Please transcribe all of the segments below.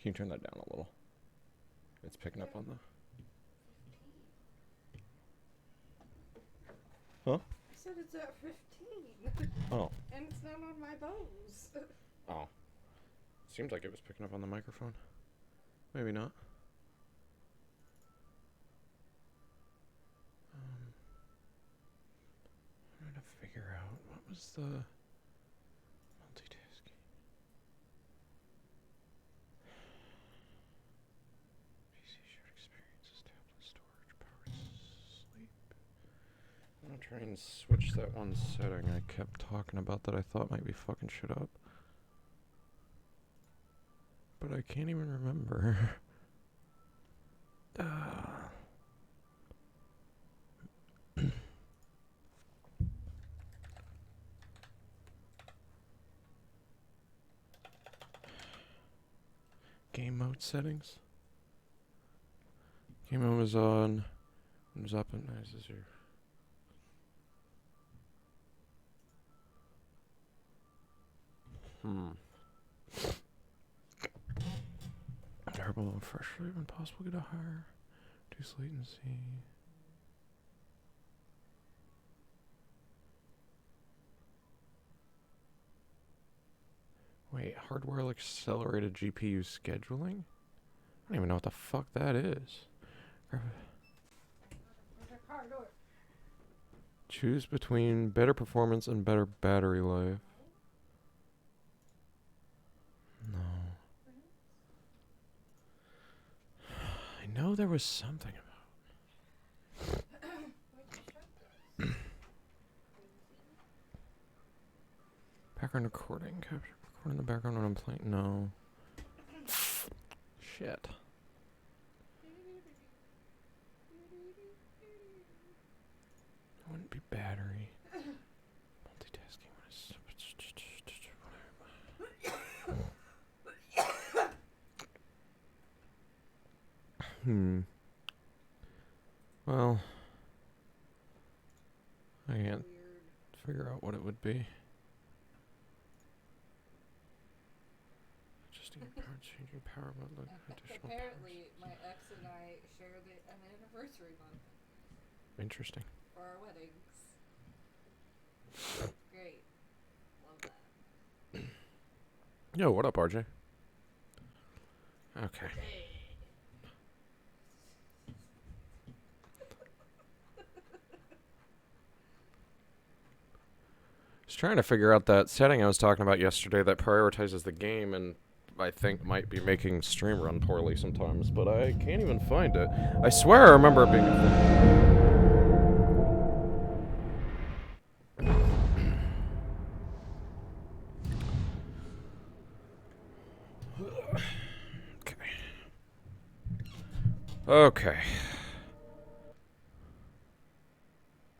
Can you turn that down a little? It's picking up on the... Huh? I said it's at 15. Oh. And it's not on my Bose. Oh. Seems like it was picking up on the microphone. Maybe not. I'm trying to figure out what was the multitasking. PC shared experiences, tablet storage, power sleep. I'm gonna try and switch that one setting I kept talking about that I thought might be fucking shit up. But I can't even remember. Game mode settings. Game mode was on. It was up and nice as your. Turbo and fresh rate when possible, get a higher. Reduce latency. Wait, hardware accelerated GPU scheduling? I don't even know what the fuck that is. Choose between better performance and better battery life. No. I know there was something about. Background recording. Capture recording the background when I'm playing. No. Shit. It wouldn't be battery. Multitasking. Well, I can't figure out what it would be. Adjusting power, changing power mode, look, additional Apparently, my ex and I share an anniversary month. Interesting. For our weddings. Great. Love that. Yo, what up, RJ? Okay. Just trying to figure out that setting I was talking about yesterday that prioritizes the game and I think might be making stream run poorly sometimes, but I can't even find it. I swear I remember it being a thing. Okay.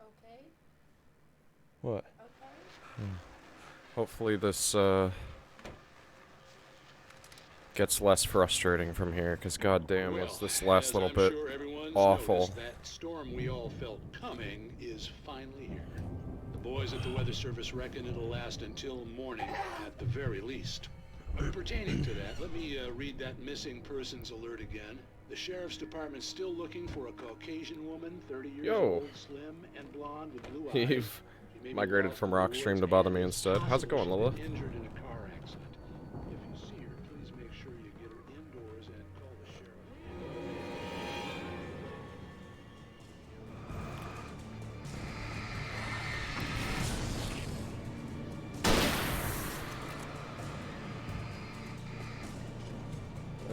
Okay? What? Okay? Hopefully this gets less frustrating from here, because goddamn, it's this last little bit awful. That storm we all felt coming is finally here. The boys at the Weather Service reckon it'll last until morning at the very least. Pertaining to that, let me read that missing persons alert again. The Sheriff's Department's still looking for a Caucasian woman, 30 years old, slim and blonde with blue eyes. You've migrated from Rockstream to bother me instead. How's it going, Lilith? Injured in a car accident. If you see her, please make sure you get her indoors and call the sheriff.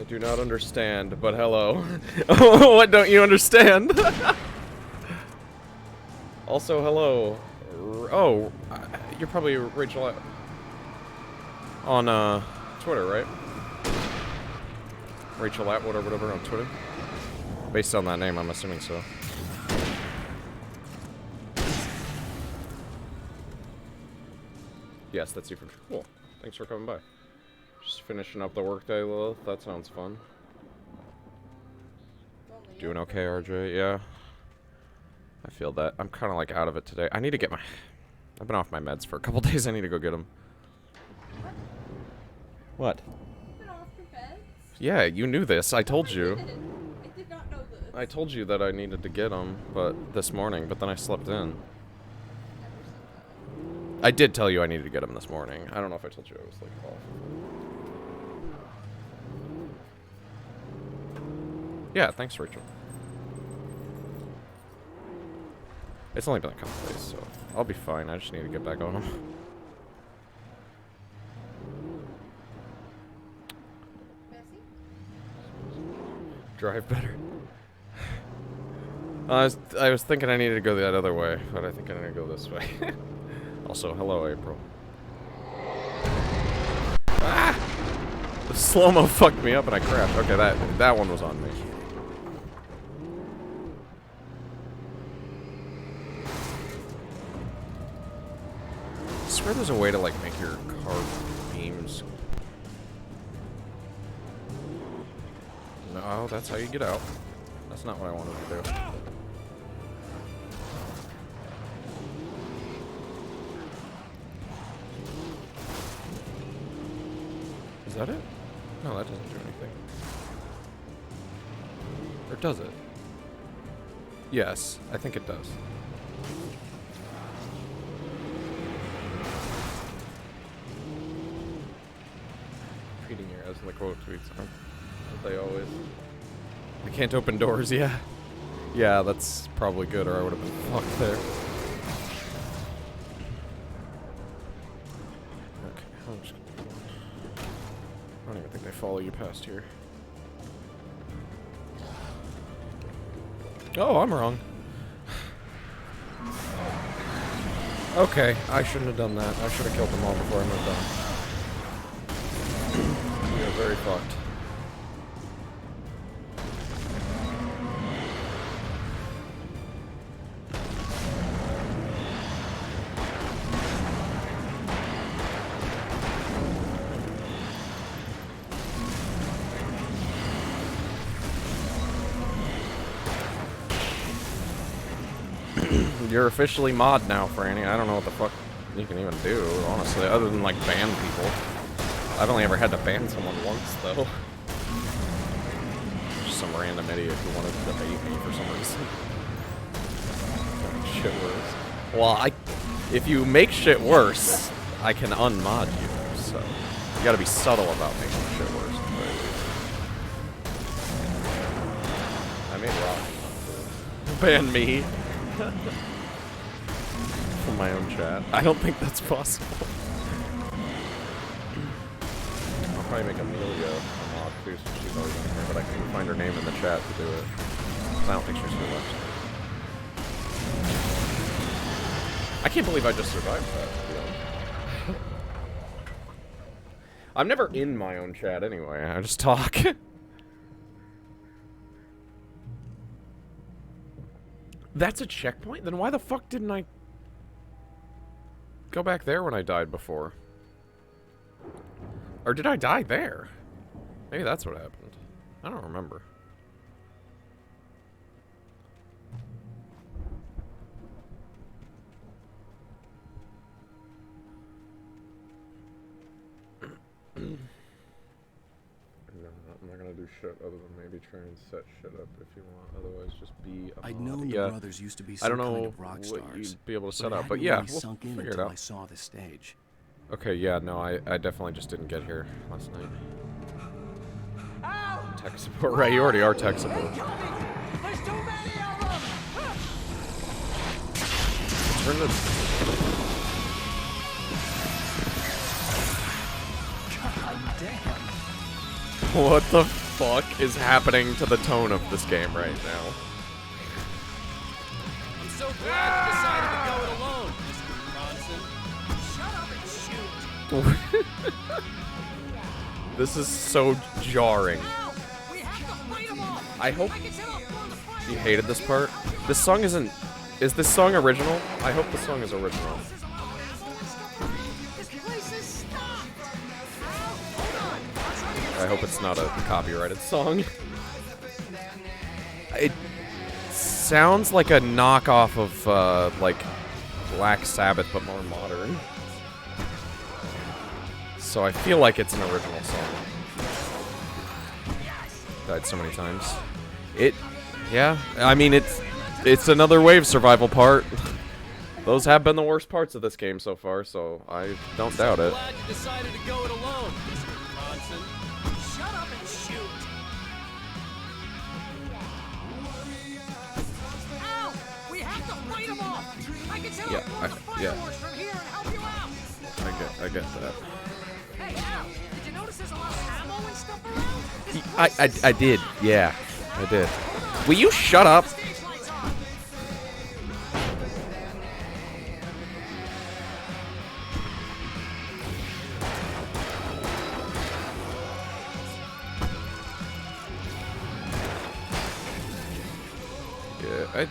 I do not understand, but hello. What don't you understand? Also, hello. You're probably Rachel on Twitter, right? Rachel Atwood or whatever on Twitter. Based on that name, I'm assuming so. Yes, that's you for cool. Thanks for coming by. Just finishing up the workday, Lilith. That sounds fun. Doing okay, RJ? Yeah. I feel that. I'm kind of like out of it today. I need to get my... I've been off my meds for a couple days. I need to go get them. What? Been off your beds? Yeah, you knew this. I told you. I did not know this. I told you that I needed to get them, but this morning, but then I slept in. I did tell you I needed to get them this morning. I don't know if I told you I was, like, off. Yeah, thanks, Rachel. It's only been a couple days, so I'll be fine. I just need to get back on them. Drive better. I was thinking I needed to go that other way, but I think I need to go this way. Also, hello, April. Ah! The slow-mo fucked me up and I crashed. Okay, that one was on me. I swear there's a way to, like, make your car beams. No, that's how you get out. That's not what I wanted to do. Is that it? No, that doesn't do anything. Or does it? Yes, I think it does. Reading your as in the quote tweets, huh? Aren't they always? I can't open doors, yeah. Yeah, that's probably good, or I would have been fucked there. Okay, I'm just gonna go on. I don't even think they follow you past here. Oh, I'm wrong. Okay, I shouldn't have done that. I should have killed them all before I moved on. We are very fucked. You're officially mod now, Franny. I don't know what the fuck you can even do, honestly, other than, like, ban people. I've only ever had to ban someone once, though. Just some random idiot who wanted to debate me for some reason. Make shit worse. Well, if you make shit worse, I can unmod you, so you gotta be subtle about making shit worse. I made Rock ban me. From my own chat. I don't think that's possible. I'll probably make Amelia a mod too, since she's always in here, but I couldn't find her name in the chat to do it. I don't think she's still left. I can't believe I just survived that, to be honest. I'm never in my own chat anyway, I just talk. That's a checkpoint? Then why the fuck didn't I go back there when I died before? Or did I die there? Maybe that's what happened. I don't remember. I'm not gonna do shit other than maybe try and set shit up if you want. Otherwise, just be a I'd mod. known Yeah. the brothers used to be I some don't know kind of rock what stars, you'd be able to set but up, it but hadn't yeah, really we'll sunk in figure it until out. I saw the stage. Okay, yeah, no, I definitely just didn't get here last night. Ow! Tech support, right? You already are tech support. Incoming! There's too many of them! Turn the. God damn. What the fuck is happening to the tone of this game right now? I'm so glad you decided to go it alone, Mr. Bronson. Shut up and shoot. This is so jarring. Now, we have to fight them all. I hope I can tell I'm on the fire. you hated this part. This song isn't. Is this song original? I hope the song is original. This place is stopped. Ow, hold on. I'll try to get I hope it's not a copyrighted song. It sounds like a knockoff of, like, Black Sabbath, but more modern. So I feel like it's an original song. Died so many times. Yeah. I mean, it's another wave survival part. Those have been the worst parts of this game so far, so I don't doubt it. Glad you decided to go it alone, Mr. Johnson. Shut up and shoot. Ow! We have to fight them off. I can teleport the fireworks from here and help you out. I get that. Hey, Al, did you notice there's a lot of ammo and stuff around? This place I did. Yeah, I did. Will you shut up? stage lights on. Yeah,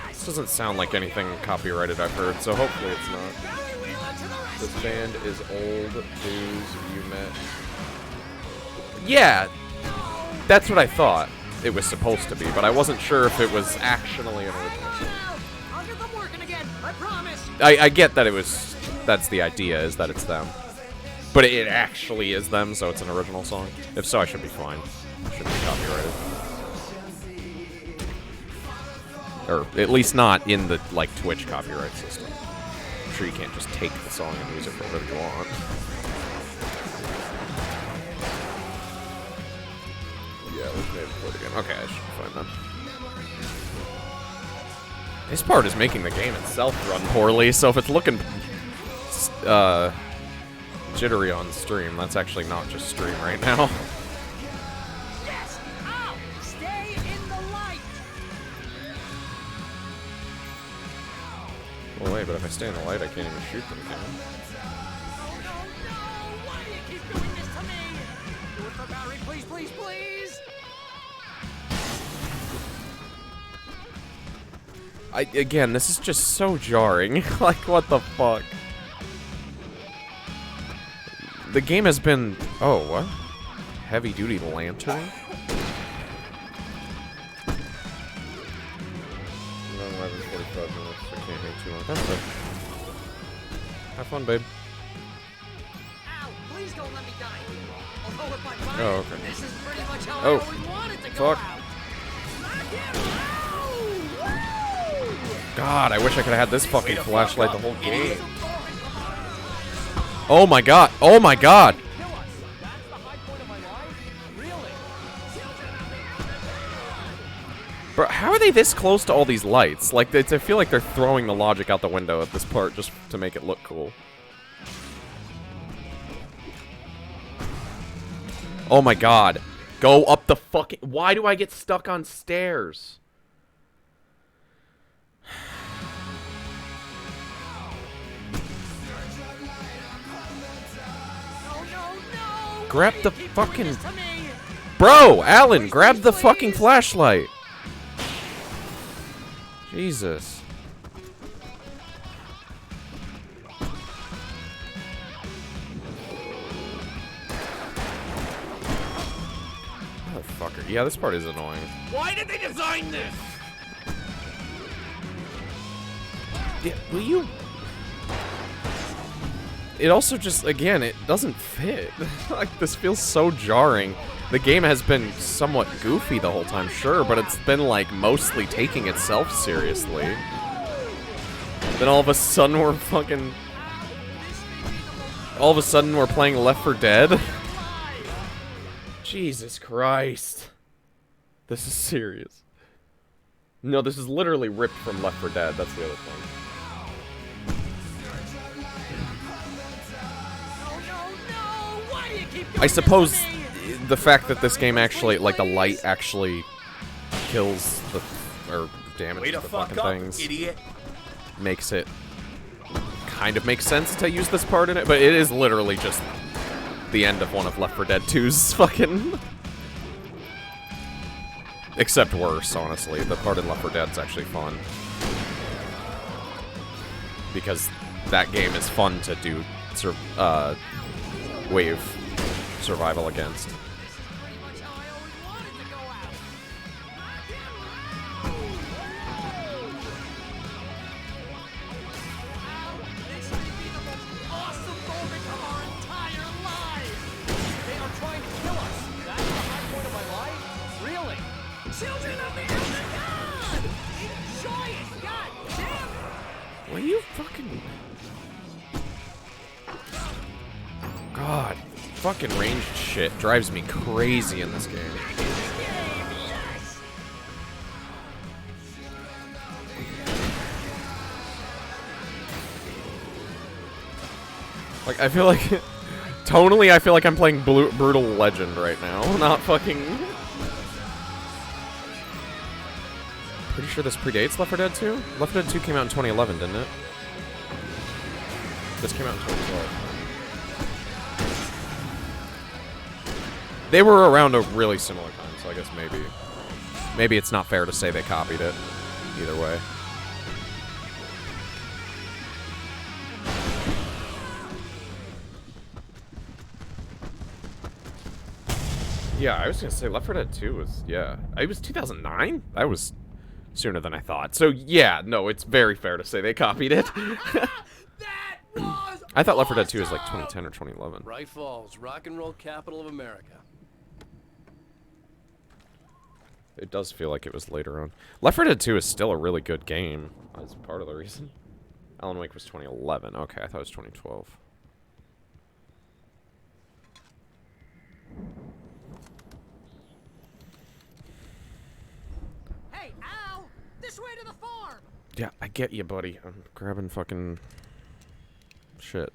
this doesn't sound like anything copyrighted I've heard, so hopefully it's not. This band is old news you met. Yeah, that's what I thought it was supposed to be, but I wasn't sure if it was actually an original song. I'll get them working again, I promise. I get that that's the idea, is that it's them. But it actually is them, so it's an original song. If so, I should be fine. Shouldn't be copyrighted. Or at least not in the, like, Twitch copyright system. I'm sure you can't just take the song and use it for whatever you want. Yeah, let's maybe play it again. Okay, I should be fine then. This part is making the game itself run poorly, so if it's looking jittery on stream, that's actually not just stream right now. Yes! Ow! Stay in the light! Well, wait, but if I stay in the light, I can't even shoot them, can I? Oh, no! Why do you keep doing this to me? Do it for Barry, please, please, please! Again, this is just so jarring. Like, what the fuck? The game has been... Oh, what? Heavy-duty lantern? 11:45 minutes. I can't hang too long. That's it. Have fun, babe. Ow! Please don't let me die. Although if I'm right, Oh, okay. this is pretty much how Oh. I always wanted to go Fuck. out. Smack him! Ow! Woo! God, I wish I could have had this fucking flashlight the whole game. Oh my god. Oh my god. Kill us. That's the high point of my life? Really? Bro, how are they this close to all these lights? Like, I feel like they're throwing the logic out the window at this part just to make it look cool. Oh my god. Go up the fucking... Why do I get stuck on stairs? No, no, no! Grab Why do the you keep doing fucking... this to me? Bro, Alan, grab the fucking flashlight. Jesus. Motherfucker. Yeah, this part is annoying. Why did they design this? Yeah, will you... It also just, again, it doesn't fit. Like, this feels so jarring. The game has been somewhat goofy the whole time, sure, but it's been, like, mostly taking itself seriously. Then all of a sudden we're fucking... All of a sudden we're playing Left 4 Dead? Jesus Christ. This is serious. No, this is literally ripped from Left 4 Dead, that's the other thing. I suppose the fact that this game actually, like, the light actually kills the, or damages the fucking things, idiot. makes it kind of makes sense to use this part in it, but it is literally just the end of one of Left 4 Dead 2's fucking... Except worse, honestly. The part in Left 4 Dead's actually fun. Because that game is fun to do wave survival against. Pretty much how I always wanted to go out. This may be the most awesome moment of our entire lives. They are trying to kill us. That's the high point of my life? fucking ranged shit drives me crazy in this game. Like, I feel like... tonally, I feel like I'm playing Brutal Legend right now. Not fucking... Pretty sure this predates Left 4 Dead 2? Left 4 Dead 2 came out in 2011, didn't it? This came out in 2012. They were around a really similar time, so I guess maybe it's not fair to say they copied it. Either way. Yeah, I was gonna say Left 4 Dead 2 was, yeah. It was 2009? That was sooner than I thought. So yeah, no, it's very fair to say they copied it. I thought Left 4 Dead 2 was like 2010 or 2011. Bright Falls, rock and roll capital of America. It does feel like it was later on. Left 4 Dead 2 is still a really good game. That's part of the reason. Alan Wake was 2011. Okay, I thought it was 2012. Hey, Al! This way to the farm! Yeah, I get you, buddy. I'm grabbing fucking shit.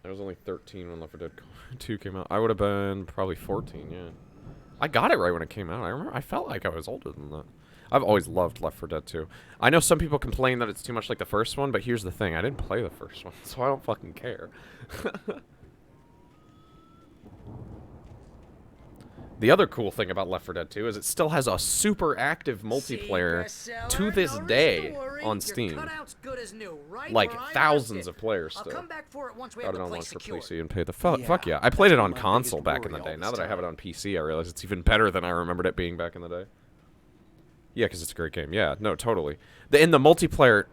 I was only 13 when Left 4 Dead 2 came out. I would have been probably 14, yeah. I got it right when it came out. I remember I felt like I was older than that. I've always loved Left 4 Dead 2. I know some people complain that it's too much like the first one, but here's the thing. I didn't play the first one, so I don't fucking care. The other cool thing about Left 4 Dead 2 is it still has a super active multiplayer to this day on Steam. Like thousands of players still. Got it on launch for PC and pay the fuck yeah. I played it on console back in the day. Now that I have it on PC, I realize it's even better than I remembered it being back in the day. Yeah, because it's a great game. Yeah, no, totally. In the multiplayer,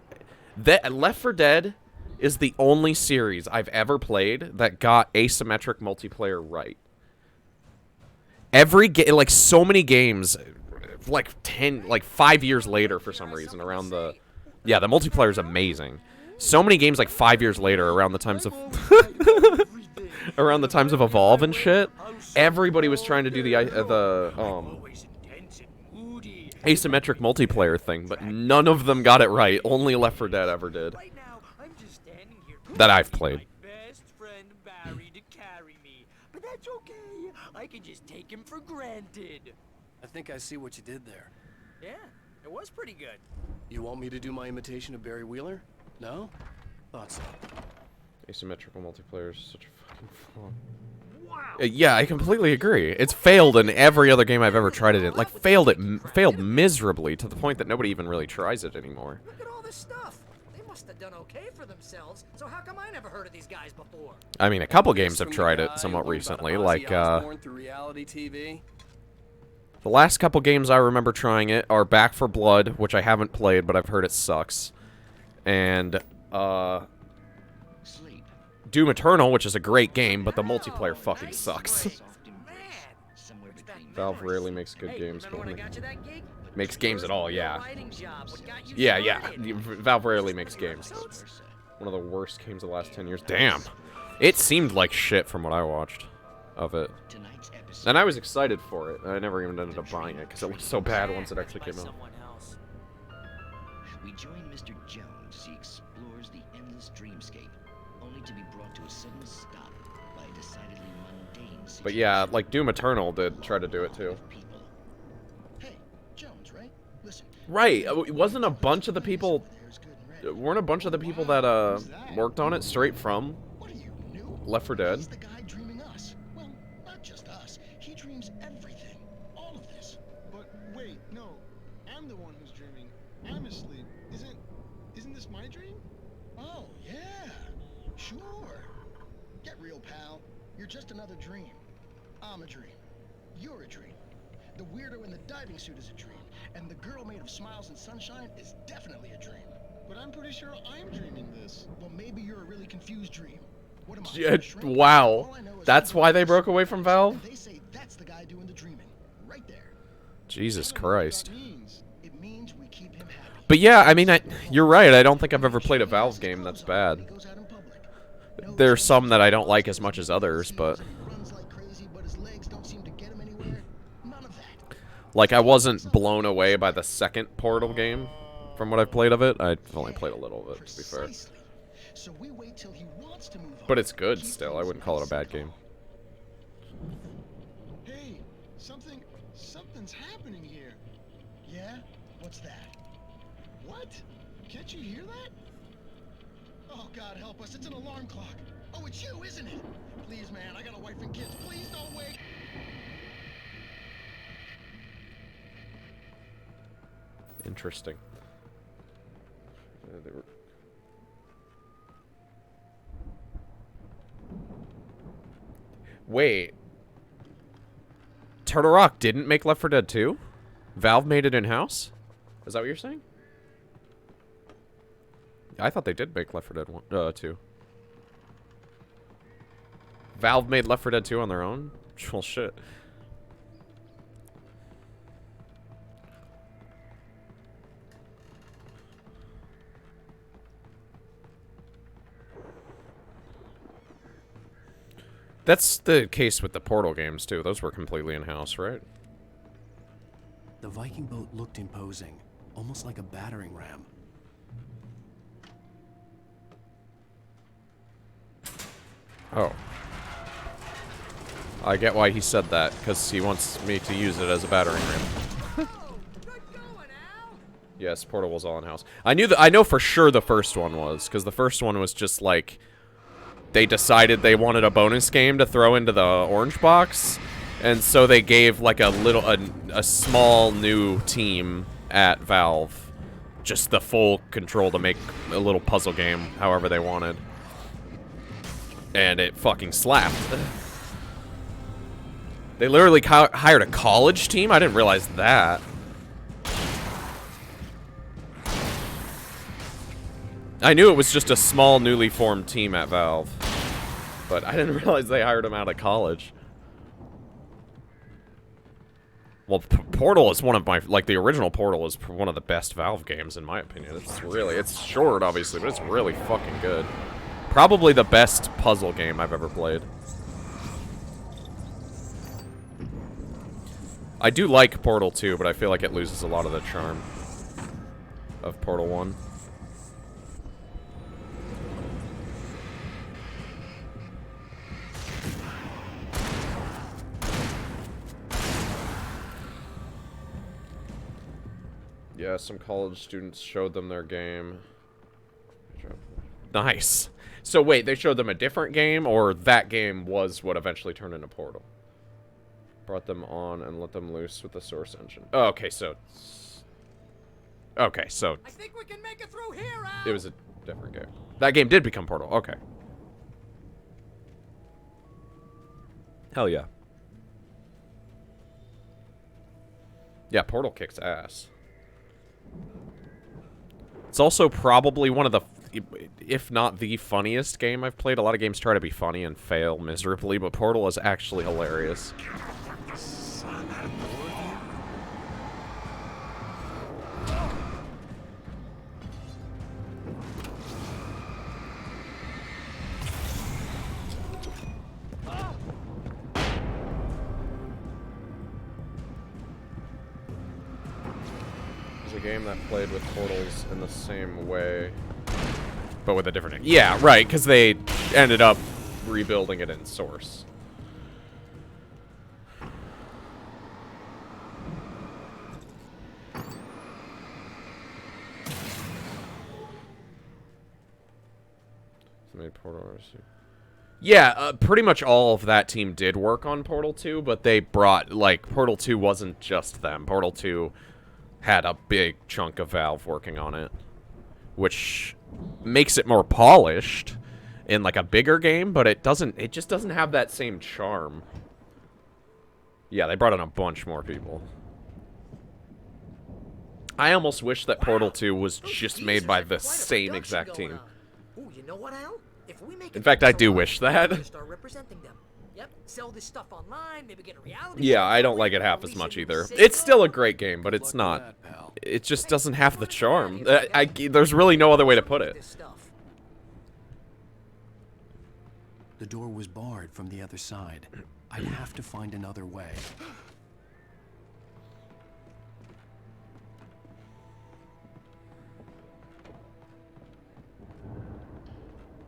Left 4 Dead is the only series I've ever played that got asymmetric multiplayer right. Every game, like so many games, like 5 years later for some reason around the, yeah, the multiplayer is amazing. So many games like 5 years later around the times of, around the times of Evolve and shit, everybody was trying to do the asymmetric multiplayer thing, but none of them got it right. Only Left 4 Dead ever did. That I've played. That's okay. I can just take him for granted. I think I see what you did there. Yeah, it was pretty good. You want me to do my imitation of Barry Wheeler? No? Thought so. Asymmetrical multiplayer is such a fucking flaw. Wow. Yeah, I completely agree. It's failed in every other game I've ever tried it in. Like, failed miserably to the point that nobody even really tries it anymore. Look at all this stuff. They must have done okay for themselves. So how come I never heard of these guys before? I mean, a couple games have tried it somewhat recently, like, the last couple games I remember trying it are Back 4 Blood, which I haven't played, but I've heard it sucks. And, Doom Eternal, which is a great game, but the multiplayer fucking sucks. Valve rarely makes good games, but makes games at all, yeah. Yeah. Valve rarely makes games. One of the worst games of the last 10 years. Damn. It seemed like shit from what I watched of it. And I was excited for it. I never even ended up buying it because it was so bad once it actually came out. We join Mr. Jones as he explores the endless dreamscape, only to be brought to a sudden stop by a decidedly mundane situation. But yeah, like Doom Eternal did try to do it too. Hey, Jones, right? Listen. Right. Wasn't a bunch of the people... Weren't a bunch of the people that worked on it straight from Left 4 Dead? He's the guy dreaming us. Well, not just us. He dreams everything. All of this. But wait, no. I'm the one who's dreaming. I'm asleep. Isn't this my dream? Oh, yeah. Sure. Get real, pal. You're just another dream. I'm a dream. You're a dream. The weirdo in the diving suit is a dream. And the girl made of smiles and sunshine is definitely a dream. But I'm pretty sure I'm dreaming this. Well, maybe you're a really confused dream. What am I? Yeah, wow. That's why they broke away from Valve? They say that's the guy doing the dreaming. Right there. Jesus Christ. It means we keep him happy. But yeah, I mean, you're right. I don't think I've ever played a Valve game that's bad. He goes out and there's some that I don't like as much as others, but like I wasn't blown away by the second Portal game from what I've played of it. I've only played a little of it, to be fair. But it's good still. I wouldn't call it a bad game. Hey, something's happening here. Yeah? What's that? What? Can't you hear that? Oh, God help us. It's an alarm clock. Oh, it's you, isn't it? Please, man, I got a wife and kids. Please don't wake. Interesting. Wait. Turtle Rock didn't make Left 4 Dead 2? Valve made it in-house? Is that what you're saying? I thought they did make Left 4 Dead 2. Valve made Left 4 Dead 2 on their own? Well, shit. That's the case with the Portal games, too. Those were completely in-house, right? The Viking boat looked imposing, almost like a battering ram. Oh. I get why he said that, because he wants me to use it as a battering ram. Yes, Portal was all in-house. I know for sure the first one was, because the first one was just like... They decided they wanted a bonus game to throw into the orange box, and so they gave like a small new team at Valve just the full control to make a little puzzle game however they wanted. And it fucking slapped. They literally hired a college team? I didn't realize that. I knew it was just a small, newly formed team at Valve. But I didn't realize they hired him out of college. Well, Portal is one of my... Like, the original Portal is one of the best Valve games, in my opinion. It's short, obviously, but it's really fucking good. Probably the best puzzle game I've ever played. I do like Portal 2, but I feel like it loses a lot of the charm of Portal 1. Yeah, some college students showed them their game. Nice. So wait, they showed them a different game, or that game was what eventually turned into Portal? Brought them on and let them loose with the Source engine. Oh, okay, so... Okay, so... I think we can make it through here, Al. It was a different game. That game did become Portal, okay. Hell yeah. Yeah, Portal kicks ass. It's also probably one of the, if not the funniest game I've played. A lot of games try to be funny and fail miserably, but Portal is actually hilarious. Game that played with Portals in the same way, but with a different name. Yeah, right, because they ended up rebuilding it in Source. Yeah, pretty much all of that team did work on Portal 2, but they brought, like, Portal 2 wasn't just them. Portal 2 had a big chunk of Valve working on it, which makes it more polished in like a bigger game, but it just doesn't have that same charm. Yeah, they brought in a bunch more people. I almost wish that Portal 2 was just made by the same exact team. Ooh, you know what, Al? If we make in fact, I do wish that. Start representing them. Yep, sell this stuff online, maybe get a reality. Yeah, I don't like it half as much either. It's still a great game, but it's not. It just doesn't have the charm. There's really no other way to put it. The door was barred from the other side. I'd have to find another way.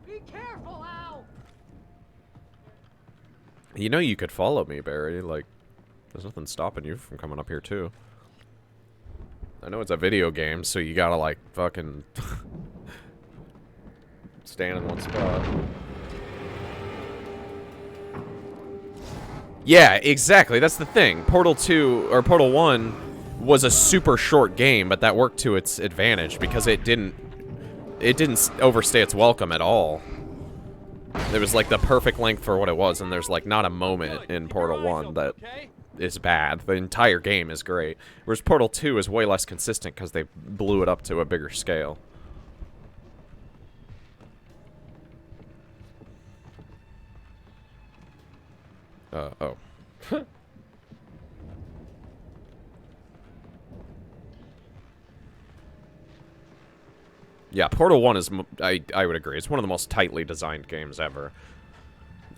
Be careful, Al! You know you could follow me, Barry. Like, there's nothing stopping you from coming up here, too. I know it's a video game, so you gotta, like, fucking... stand in one spot. Yeah, exactly. That's the thing. Portal 2, or Portal 1, was a super short game, but that worked to its advantage, because it didn't overstay its welcome at all. It was, like, the perfect length for what it was, and there's, like, not a moment in Portal 1 that is bad. The entire game is great. Whereas Portal 2 is way less consistent because they blew it up to a bigger scale. Oh. Yeah, Portal 1 is, I would agree, it's one of the most tightly designed games ever.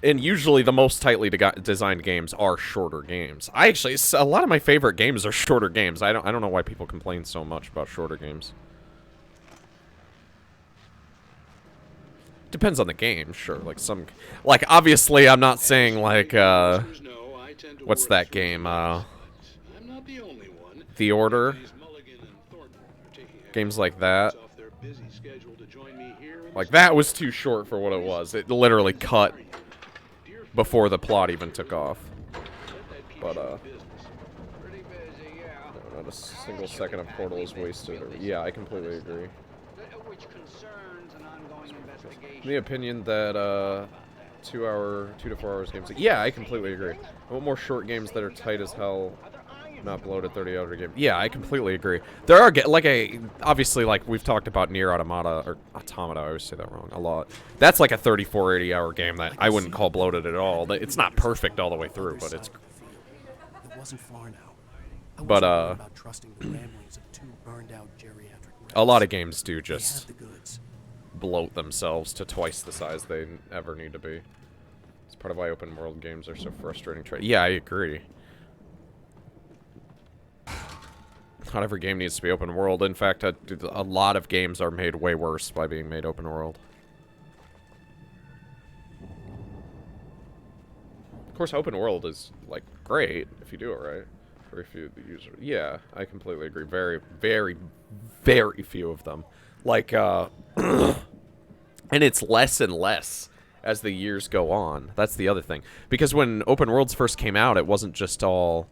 And usually the most tightly designed games are shorter games. A lot of my favorite games are shorter games. I don't know why people complain so much about shorter games. Depends on the game, sure. Like obviously I'm not saying like, what's that game, The Order? Games like that. Like, that was too short for what it was. It literally cut before the plot even took off. But, no, not a single second of Portal is wasted. Yeah, I completely agree. The opinion that, 2 to 4 hours games. Yeah, I completely agree. I want more short games that are tight as hell. Not bloated 30-hour game. Yeah, I completely agree. There are obviously, like we've talked about Nier Automata or Automata. I always say that wrong a lot. That's like a 34, 80-hour game that I wouldn't call bloated at all. It's not perfect all the way through, but it's. It wasn't far now. But about trusting the ramblings of two burned-out geriatric a lot of games do just the goods. bloat themselves to twice the size they ever need to be. It's part of why open world games are so frustrating. Yeah, I agree. Not every game needs to be open world. In fact, a lot of games are made way worse by being made open world. Of course, open world is, like, great if you do it right. Or if you use it. Yeah, I completely agree. Very, very, very few of them. Like, and it's less and less as the years go on. That's the other thing. Because when open worlds first came out, it wasn't just all...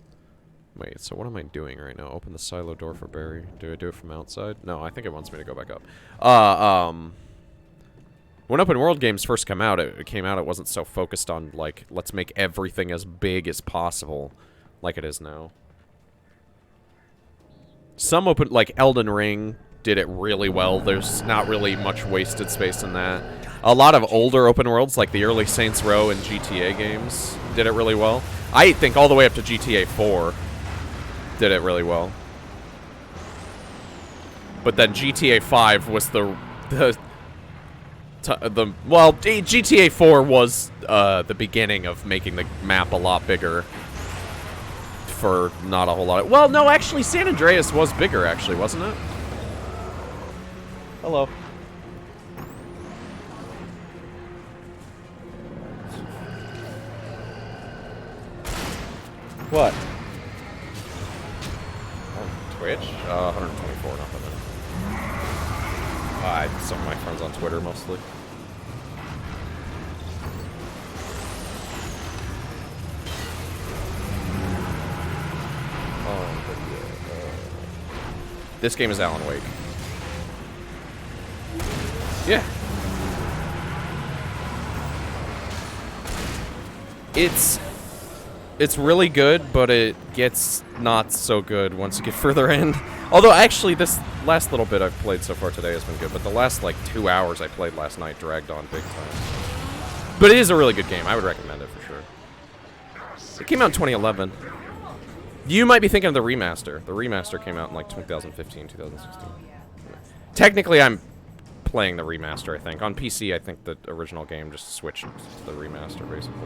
Wait, so what am I doing right now? Open the silo door for Barry. Do I do it from outside? No, I think it wants me to go back up. When open world games first came out, it wasn't so focused on, like, let's make everything as big as possible like it is now. Some like Elden Ring did it really well. There's not really much wasted space in that. A lot of older open worlds, like the early Saints Row and GTA games, did it really well. I think all the way up to GTA 4 did it really well. But then GTA 5 was GTA 4 was the beginning of making the map a lot bigger for not a whole lot of... Well, no, actually, San Andreas was bigger, actually, wasn't it? Hello. What? Twitch? 124, nothing. Some of my friends on Twitter, mostly. This game is Alan Wake. Yeah. It's really good, but it gets not so good once you get further in. Although, actually, this last little bit I've played so far today has been good, but the last, like, 2 hours I played last night dragged on big time. But it is a really good game. I would recommend it for sure. It came out in 2011. You might be thinking of the remaster. The remaster came out in, like, 2015, 2016. Technically, I'm playing the remaster, I think. On PC, I think the original game just switched to the remaster, basically.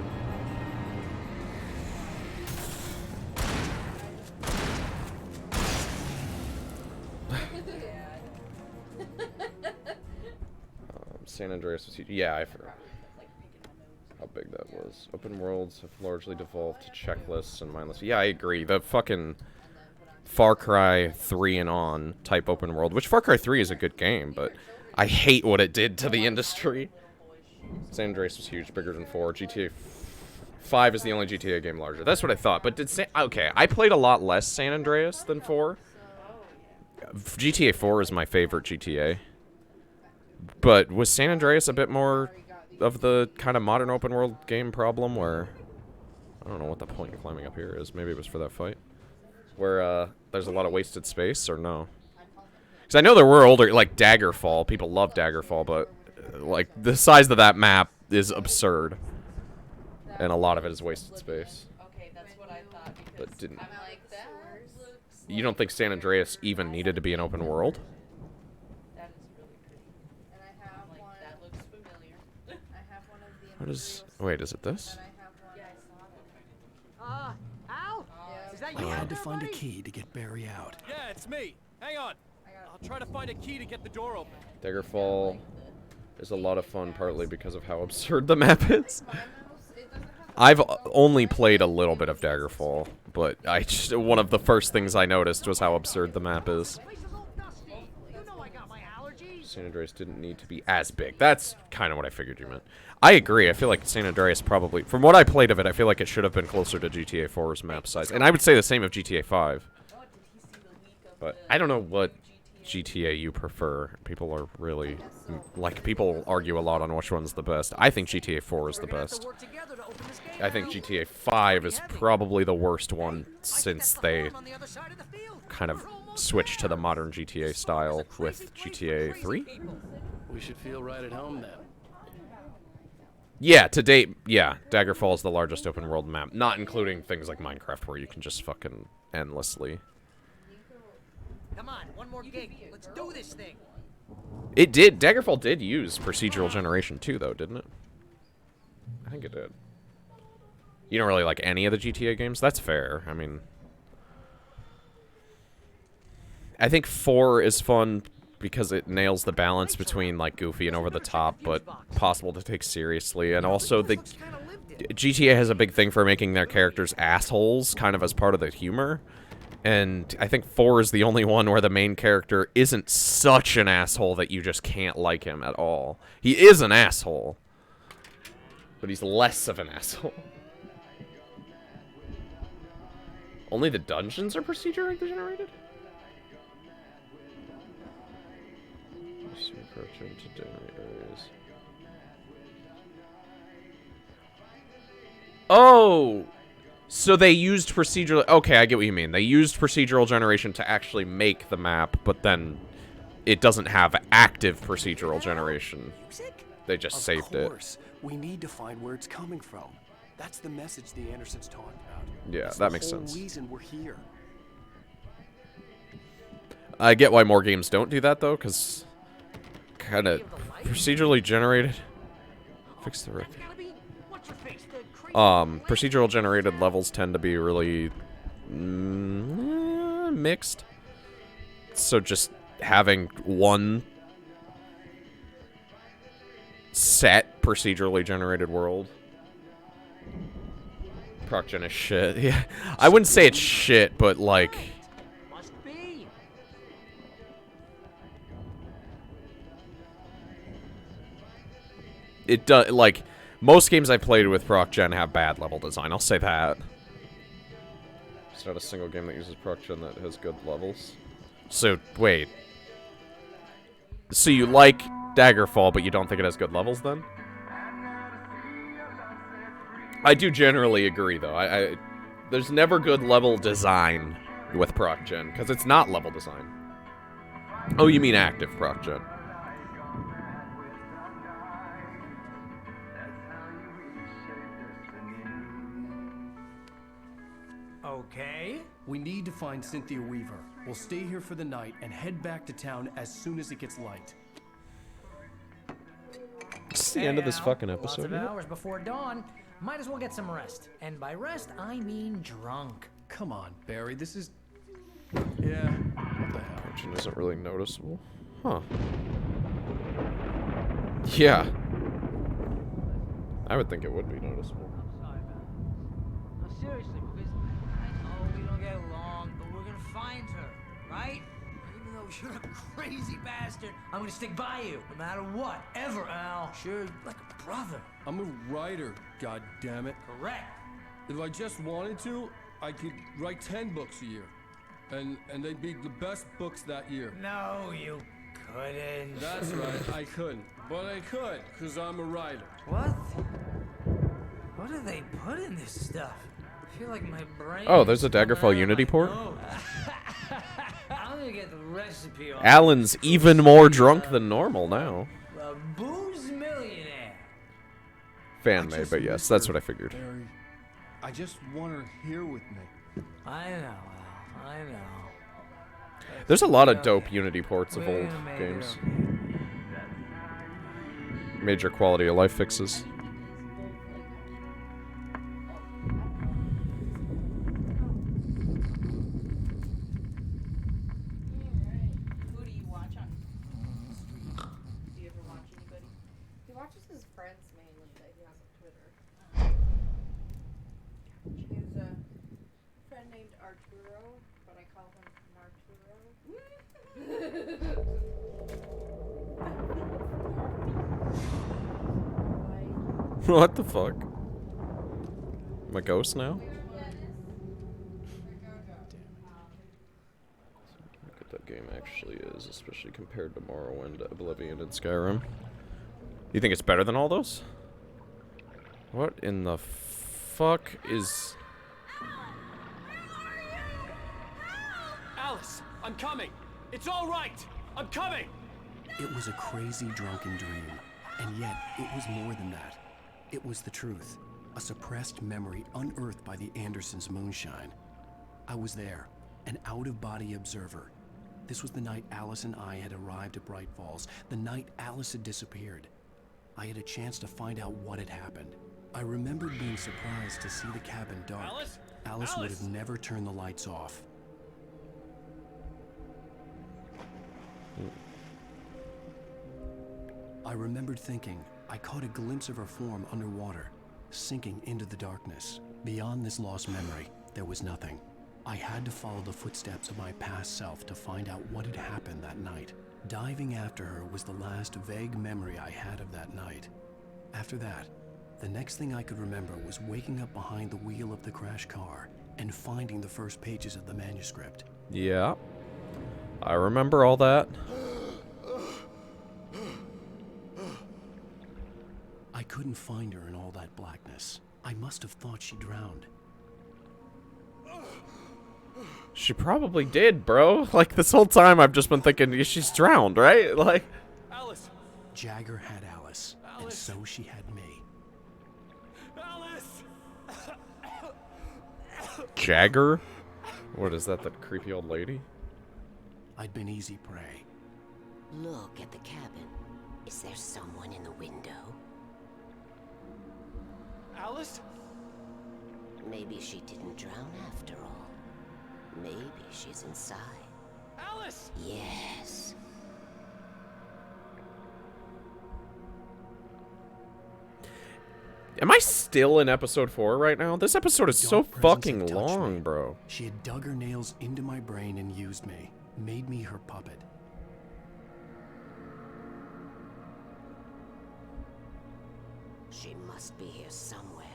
San Andreas was huge. Yeah, I forgot how big that was. Open worlds have largely devolved to checklists and mindless. Yeah, I agree. The fucking Far Cry 3 and on type open world, which Far Cry 3 is a good game, but I hate what it did to the industry. San Andreas was huge, bigger than 4. GTA 5 is the only GTA game larger. That's what I thought. But okay, I played a lot less San Andreas than 4. GTA 4 is my favorite GTA. But was San Andreas a bit more of the kind of modern open world game problem where... I don't know what the point of climbing up here is. Maybe it was for that fight. Where there's a lot of wasted space, or no? Because I know there were older, like Daggerfall. People love Daggerfall, but like the size of that map is absurd. And a lot of it is wasted space. Okay, that's what I thought. But didn't... I'm like, that looks... You don't think San Andreas even needed to be an open world? That is really pretty. And I have one... That looks familiar. I have one of the... What is... Wait, is it this? And I have one... Yeah, I saw it. Al? Is that I you had out to there, find a buddy? key to get Barry out. Yeah, it's me. Hang on. I'll try to find a key to get the door open. Daggerfall is a lot of fun, partly because of how absurd the map is. I've only played a little bit of Daggerfall, but one of the first things I noticed was how absurd the map is. Place is all dusty. You know I got my allergies. San Andreas didn't need to be as big. That's kind of what I figured you meant. I agree. I feel like San Andreas probably, from what I played of it, I feel like it should have been closer to GTA 4's map size. And I would say the same of GTA 5. But I don't know what GTA you prefer. People are really, like, people argue a lot on which one's the best. I think GTA 4 is the best. Work together to open this gate. I think GTA 5 is probably the worst one since they On the other side of the field. kind of switched to the modern GTA style with GTA 3. We should feel right at home then. Yeah, to date, yeah, Daggerfall is the largest open world map, not including things like Minecraft where you can just fucking endlessly. Come on, one more gate. Let's do this thing. It did, Daggerfall did use procedural generation too, though, didn't it? I think it did. You don't really like any of the GTA games? That's fair, I mean... I think 4 is fun because it nails the balance between, like, goofy and over the top, but possible to take seriously, and also the... GTA has a big thing for making their characters assholes, kind of as part of the humor. And I think 4 is the only one where the main character isn't such an asshole that you just can't like him at all. He is an asshole, but he's less of an asshole. Only the dungeons are procedurally generated? Oh! So they used procedural... Okay, I get what you mean. They used procedural generation to actually make the map, but then it doesn't have active procedural generation. They just saved it. Of course. We need to find where it's coming from. That's the message the Andersons talked about. Yeah, It's that the makes whole sense. reason we're here. I get why more games don't do that, though, because kind of procedurally generated... Fix the record. Procedural generated levels tend to be really mixed. So just having one set procedurally generated world. ProcGen is shit. Yeah, I wouldn't say it's shit, but like... Must be. It does, like... Most games I've played with ProcGen have bad level design, I'll say that. There's not a single game that uses ProcGen that has good levels. So, wait. So you like Daggerfall, but you don't think it has good levels, then? I do generally agree, though. There's never good level design with ProcGen, because it's not level design. Oh, you mean active ProcGen. Okay. We need to find Cynthia Weaver. We'll stay here for the night and head back to town as soon as it gets light. this the end of this fucking Lots episode of yet? hours before dawn. Might as well get some rest. And by rest, I mean drunk. Come on, Barry, this is... Yeah, what the hell? Tension isn't really noticeable. Huh. Yeah. I would think it would be noticeable. I'm sorry, man. No, seriously, because I know we don't get along, but we're gonna find her, right? Even though you're a crazy bastard, I'm gonna stick by you, no matter what, ever, Al. Sure, like a brother. I'm a writer, God damn it. Correct. If I just wanted to, I could write 10 books a year. And they'd be the best books that year. No, you couldn't. That's right, I couldn't. But I could, because I'm a writer. What? What do they put in this stuff? I feel like my brain. Oh, there's a is coming Daggerfall out Unity of my port? nose. I'm gonna get the recipe off. Alan's even more drunk than normal now. A booze millionaire. Fan made, but yes, that's what I figured. Barry, I just want her here with me. I know, Al. I know. There's a lot of dope Unity ports of old We're gonna make games. it okay. Major quality of life fixes. Who do you watch on? Do you ever watch anybody? He watches his friends mainly that he has on Twitter. He has a friend named Arturo, but I call him Narturo. What the fuck? Am I a ghost now? Look what that game actually is, especially compared to Morrowind, Oblivion, and Skyrim. You think it's better than all those? What in the fuck is... Alice, I'm coming. It's all right. I'm coming. It was a crazy drunken dream, and yet it was more than that. It was the truth, a suppressed memory unearthed by the Andersons' moonshine. I was there, an out-of-body observer. This was the night Alice and I had arrived at Bright Falls, the night Alice had disappeared. I had a chance to find out what had happened. I remembered being surprised to see the cabin dark. Alice would have never turned the lights off. I remembered thinking I caught a glimpse of her form underwater, sinking into the darkness. Beyond this lost memory, there was nothing. I had to follow the footsteps of my past self to find out what had happened that night. Diving after her was the last vague memory I had of that night. After that, the next thing I could remember was waking up behind the wheel of the crashed car and finding the first pages of the manuscript. Yeah. I remember all that. I couldn't find her in all that blackness. I must have thought she drowned. She probably did, bro. Like, this whole time I've just been thinking, yeah, she's drowned, right? Like... Alice. Jagger had Alice, and so she had me. Alice. Jagger? What is that, that creepy old lady? I'd been easy prey. Look at the cabin. Is there someone in the window? Alice? Maybe she didn't drown after all. Maybe she's inside. Alice! Yes. Am I still in episode 4 right now? This episode is so fucking long, bro. She had dug her nails into my brain and used me, made me her puppet. She must be here somewhere.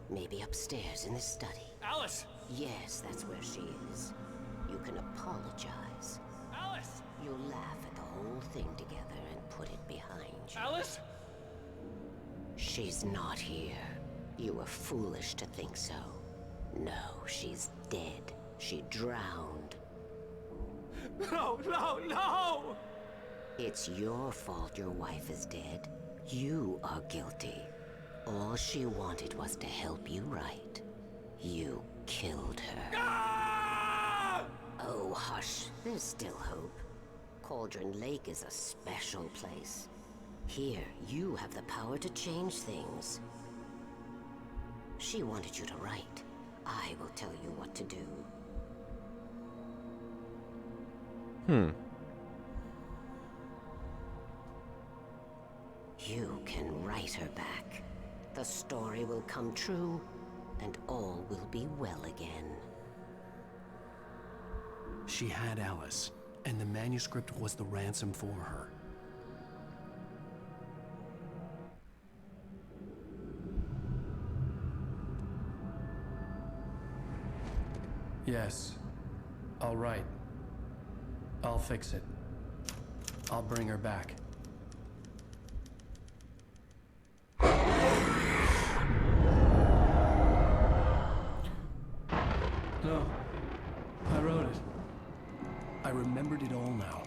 Maybe upstairs in the study. Alice! Yes, that's where she is. You can apologize. Alice! You'll laugh at the whole thing together and put it behind you. Alice? She's not here. You were foolish to think so. No, she's dead. She drowned. No, no, no! It's your fault your wife is dead. You are guilty. All she wanted was to help you right. You killed her. Ah! Oh, hush. There's still hope. Cauldron Lake is a special place. Here, you have the power to change things. She wanted you to write. I will tell you what to do. You can write her back. The story will come true, and all will be well again. She had Alice, and the manuscript was the ransom for her. Yes. All right. I'll fix it. I'll bring her back. No. I wrote it. I remembered it all now.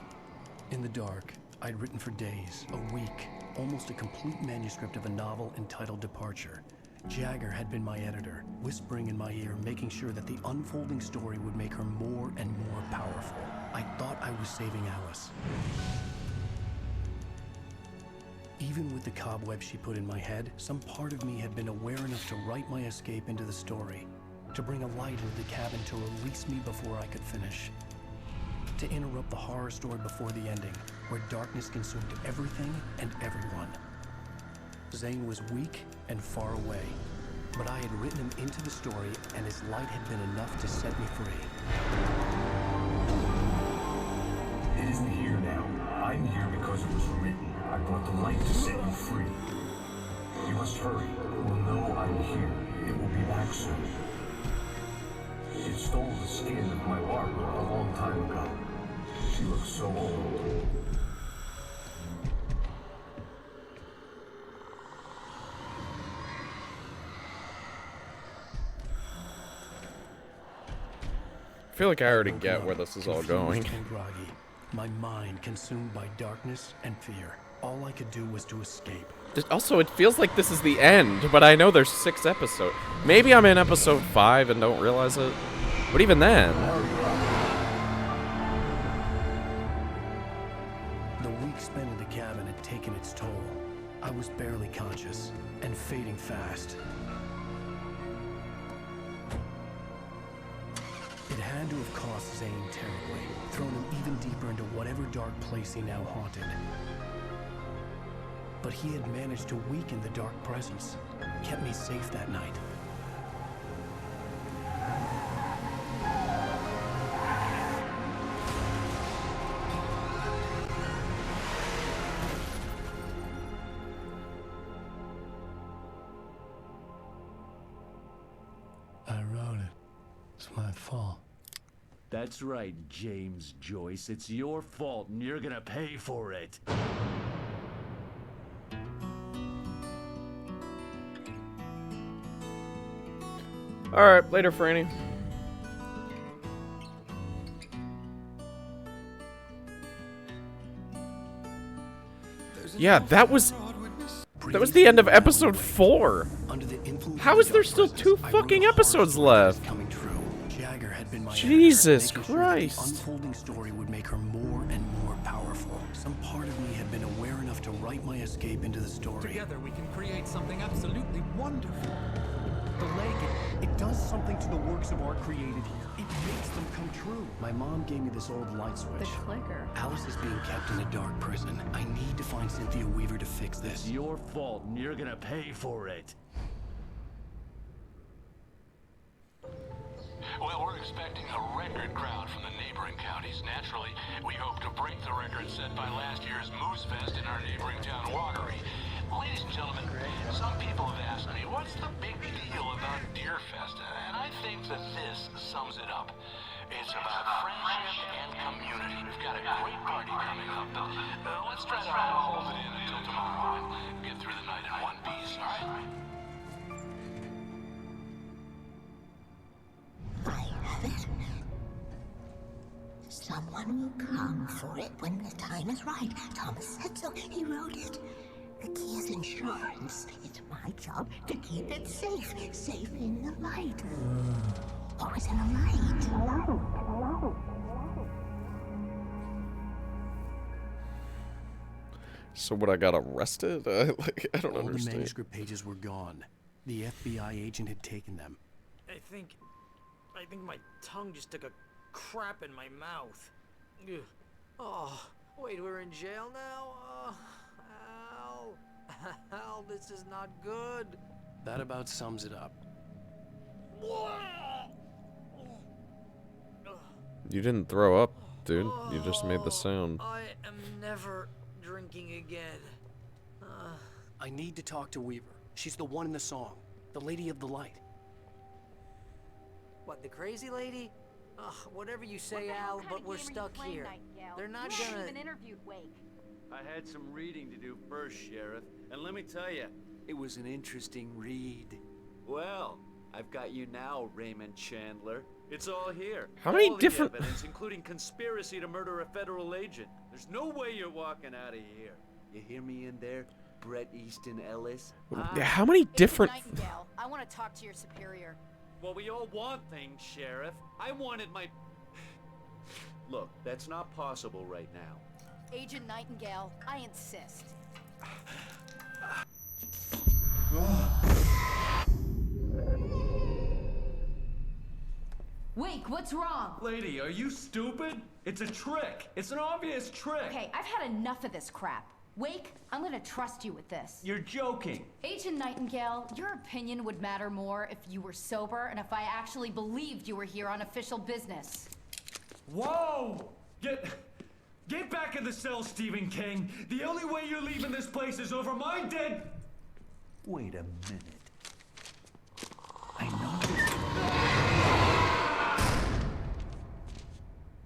In the dark, I'd written for days, a week, almost a complete manuscript of a novel entitled Departure. Jagger had been my editor, whispering in my ear, making sure that the unfolding story would make her more and more powerful. I thought I was saving Alice. Even with the cobweb she put in my head, some part of me had been aware enough to write my escape into the story, to bring a light into the cabin to release me before I could finish, to interrupt the horror story before the ending, where darkness consumed everything and everyone. Zane was weak and far away, but I had written him into the story, and his light had been enough to set me free. It isn't here now. I'm here because it was written. I brought the light to set you free. You must hurry. It will know I'm here. It will be back soon. It stole the skin of my Barbara a long time ago. She looks so old. I feel like I already get where this is all going. And groggy, my mind consumed by darkness and fear. All I could do was to escape. Also, it feels like this is the end, but I know there's 6 episodes. Maybe I'm in episode 5 and don't realize it. But even then... The week spent in the cabin had taken its toll. I was barely conscious, and fading fast. It had to have cost Zane terribly, thrown him even deeper into whatever dark place he now haunted. But he had managed to weaken the dark presence, kept me safe that night. I wrote it. It's my fault. That's right, James Joyce. It's your fault, and you're gonna pay for it. Alright, later, Franny. Yeah, that was the end of episode 4. How is there still 2 fucking episodes left? Jesus Christ. The unfolding story would make her more and more powerful. Some part of me had been aware enough to write my escape into the story. Together we can create something absolutely wonderful. The lake, it does something to the works of art created here. It makes them come true. My mom gave me this old light switch. The clicker. Alice is being kept in a dark prison. I need to find Cynthia Weaver to fix this. It's your fault, and you're gonna pay for it. Well, we're expecting a record crowd from the neighboring counties. Naturally, we hope to break the record set by last year's Moose Fest in our neighboring town, Watery. Ladies and gentlemen, some people have asked me, what's the big deal about Deer Fest? And I think that this sums it up. It's about friendship and community. We've got a great party coming up. Let's try to hold it in until tomorrow and get through the night in one piece, all right? I have it. Someone will come for it when the time is right. Thomas said so. He wrote it. The key is insurance. It's my job to keep it safe. Safe in the light. Always in the light. So what, I got arrested? I don't All the understand. manuscript pages were gone. The FBI agent had taken them. I think my tongue just took a crap in my mouth. Ugh. Oh, wait, we're in jail now? Al. Al, this is not good. That about sums it up. You didn't throw up, dude. You just made the sound. I am never drinking again. I need to talk to Weaver. She's the one in the song. The Lady of the Light. What, the crazy lady? Ugh, whatever you say, Al, but we're stuck here. They're not gonna... even interviewed Wake. I had some reading to do first, Sheriff, and let me tell you, it was an interesting read. Well, I've got you now, Raymond Chandler. It's all here. How many all the different- evidence, including conspiracy to murder a federal agent. There's no way you're walking out of here. You hear me in there, Bret Easton Ellis? How many different... Nightingale, I want to talk to your superior. Well, we all want things, Sheriff. I wanted my... Look, that's not possible right now. Agent Nightingale, I insist. Wake, what's wrong? Lady, are you stupid? It's a trick. It's an obvious trick. Okay, I've had enough of this crap. Wake, I'm gonna trust you with this. You're joking. Agent Nightingale, your opinion would matter more if you were sober and if I actually believed you were here on official business. Whoa! Get back in the cell, Stephen King. The only way you're leaving this place is over my dead... Wait a minute. I know this.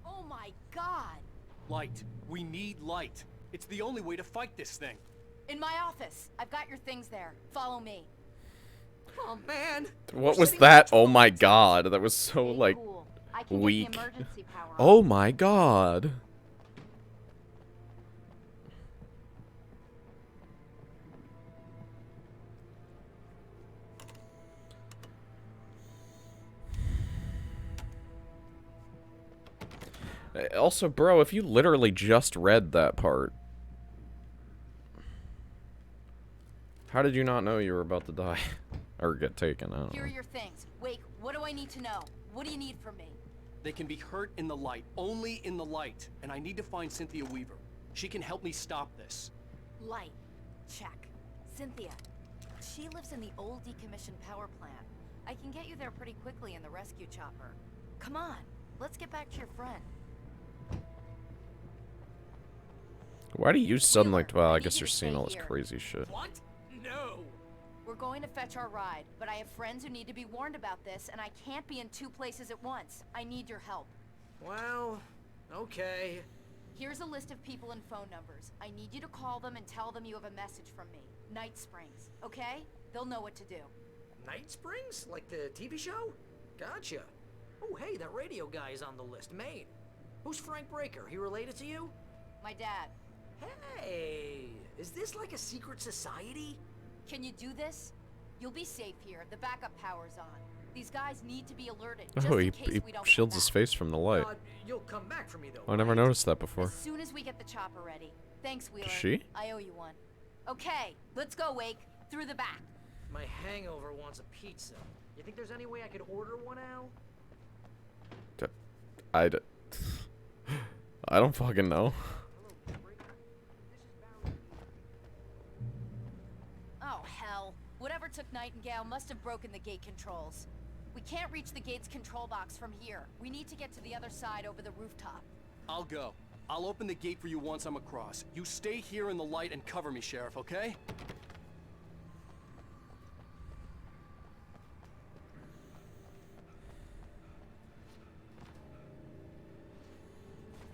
Oh my God! Light. We need light. It's the only way to fight this thing. In my office. I've got your things there. Follow me. Oh man! What was that? Oh my god. That was so, like, I can weak. get the emergency power on. Oh my god. Also, bro, if you literally just read that part, how did you not know you were about to die? Or get taken? I don't Here are know. your things. Wake, what do I need to know? What do you need from me? They can be hurt in the light, only in the light. And I need to find Cynthia Weaver. She can help me stop this. Light. Check. Cynthia. She lives in the old decommissioned power plant. I can get you there pretty quickly in the rescue chopper. Come on, let's get back to your friend. Why do you suddenly... Well, I guess you're seeing all this crazy shit. What? No! We're going to fetch our ride, but I have friends who need to be warned about this, and I can't be in two places at once. I need your help. Well, okay. Here's a list of people and phone numbers. I need you to call them and tell them you have a message from me. Night Springs, okay? They'll know what to do. Night Springs? Like the TV show? Gotcha. Oh, hey, that radio guy is on the list. Maine. Who's Frank Breaker? He related to you? My dad. Hey, is this like a secret society? Can you do this? You'll be safe here. The backup power's on. These guys need to be alerted. Oh, just he in case we don't shields come his back. face from the light. You'll come back for me, though. I never noticed that before. As soon as we get the chopper ready. Thanks, Wheeler. She? I owe you one. Okay, let's go, Wake. Through the back. My hangover wants a pizza. You think there's any way I could order one, Al? I don't fucking know. Oh, hell. Whatever took Nightingale must have broken the gate controls. We can't reach the gate's control box from here. We need to get to the other side over the rooftop. I'll go. I'll open the gate for you once I'm across. You stay here in the light and cover me, Sheriff, okay?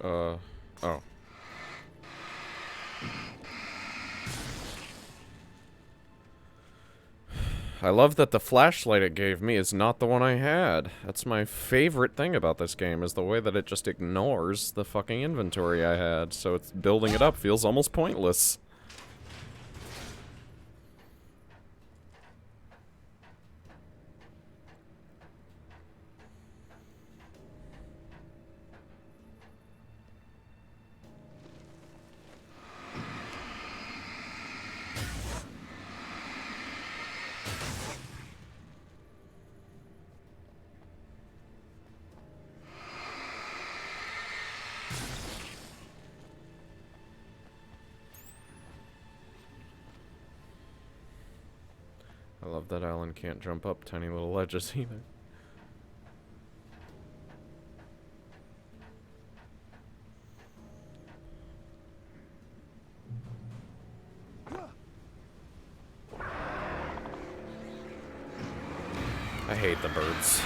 Oh. I love that the flashlight it gave me is not the one I had. That's my favorite thing about this game, is the way that it just ignores the fucking inventory I had, so it's building it up feels almost pointless. I love that Alan can't jump up tiny little ledges either. I hate the birds.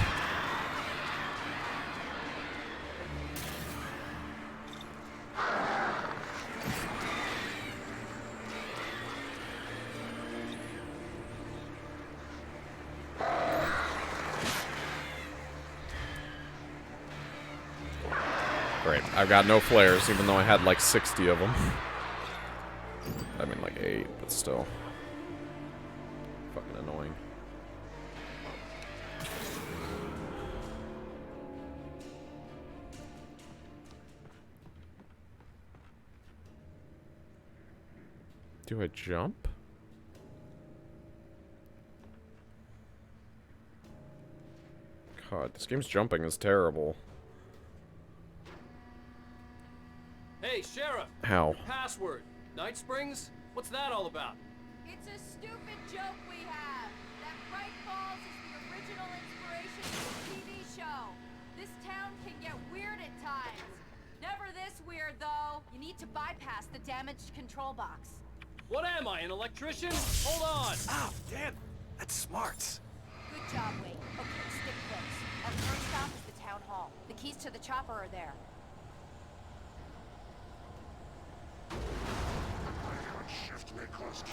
Great. I've got no flares, even though I had like 60 of them. I mean, like 8, but still. Fucking annoying. Do I jump? God, this game's jumping is terrible. Hey, Sheriff! How? Your password. Night Springs? What's that all about? It's a stupid joke we have. That Bright Falls is the original inspiration for the TV show. This town can get weird at times. Never this weird, though. You need to bypass the damaged control box. What am I, an electrician? Hold on! Oh, damn! That's smart. Good job, Wade. Okay, stick close. Our first stop is the town hall. The keys to the chopper are there. Shift request.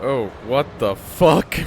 Oh, what the fuck?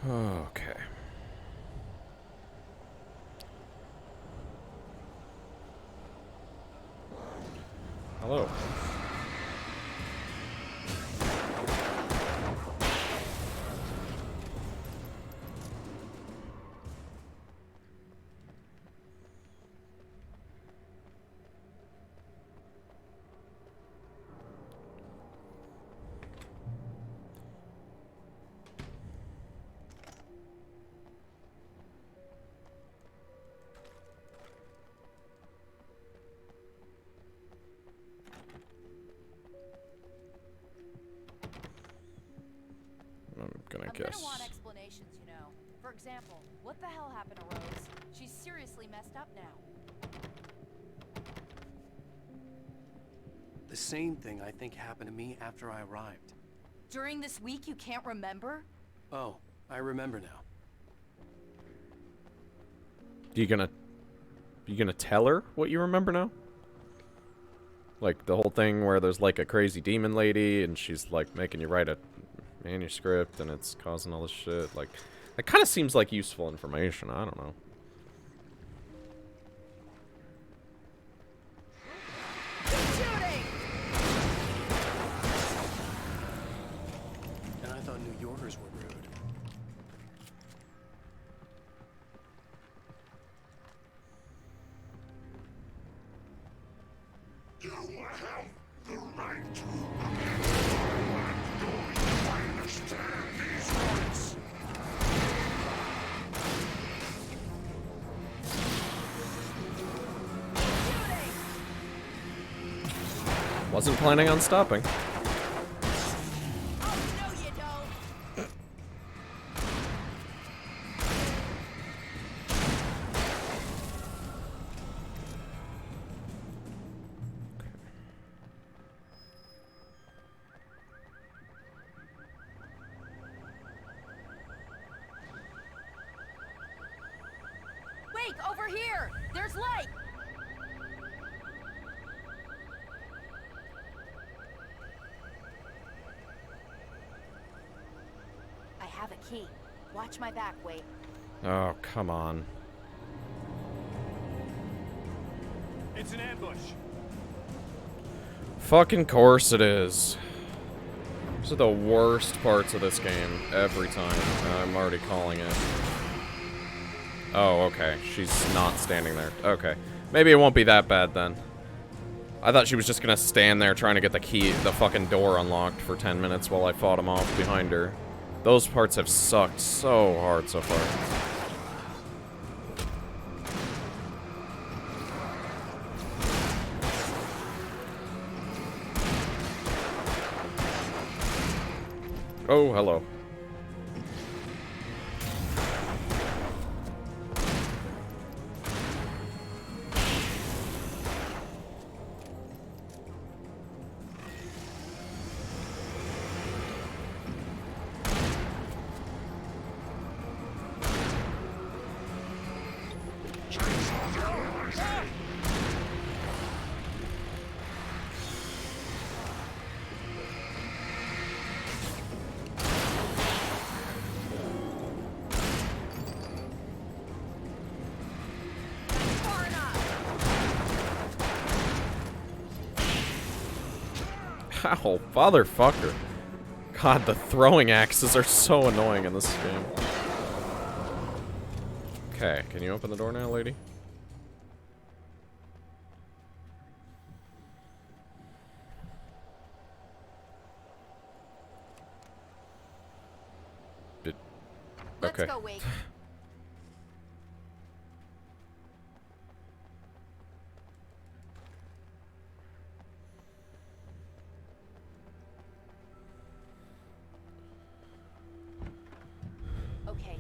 Okay. Hello. I'm gonna want explanations, you know. For example, what the hell happened to Rose? She's seriously messed up now. The same thing I think happened to me after I arrived. During this week, you can't remember? Oh, I remember now. You gonna tell her what you remember now? Like the whole thing where there's like a crazy demon lady and she's like making you write a manuscript and it's causing all this shit. Like, that kind of seems like useful information. I don't know. And I thought New Yorkers were rude. Wasn't planning on stopping. Wake, over here! There's light! I have a key. Watch my back, Wake. Oh, come on. It's an ambush. Fucking course it is. These are the worst parts of this game every time. I'm already calling it. Oh, okay. She's not standing there. Okay. Maybe it won't be that bad then. I thought she was just gonna stand there trying to get the key, the fucking door unlocked for 10 minutes while I fought him off behind her. Those parts have sucked so hard so far. Oh, hello. Ow, motherfucker. God, the throwing axes are so annoying in this game. Okay, can you open the door now, lady? Okay. Let's go, Wake.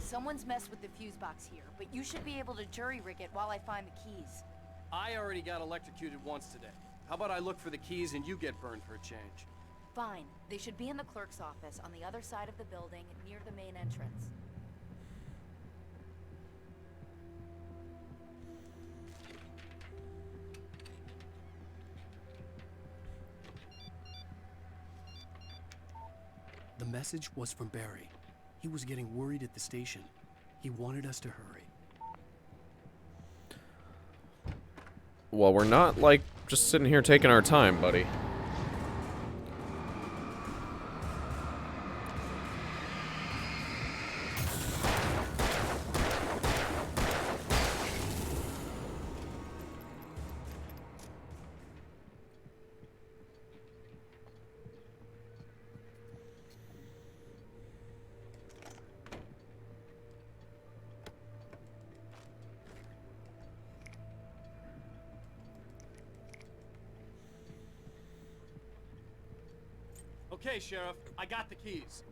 Someone's messed with the fuse box here, but you should be able to jury-rig it while I find the keys. I already got electrocuted once today. How about I look for the keys and you get burned for a change? Fine. They should be in the clerk's office on the other side of the building, near the main entrance. The message was from Barry. He was getting worried at the station. He wanted us to hurry. Well, we're not, like, just sitting here taking our time, buddy. Okay, Sheriff, I got the keys.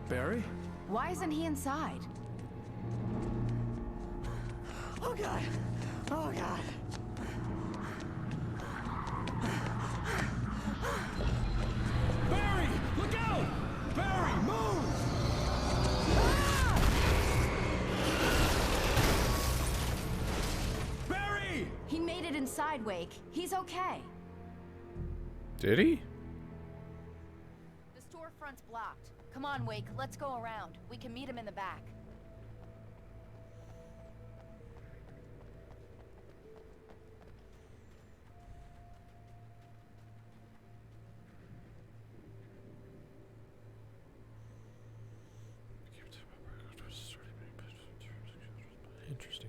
Barry? Why isn't he inside? Oh, God. Oh, God. Barry! Look out! Barry, move! He made it inside, Wake. He's okay. Did he? The storefront's blocked. Come on, Wake. Let's go around. We can meet him in the back. Interesting.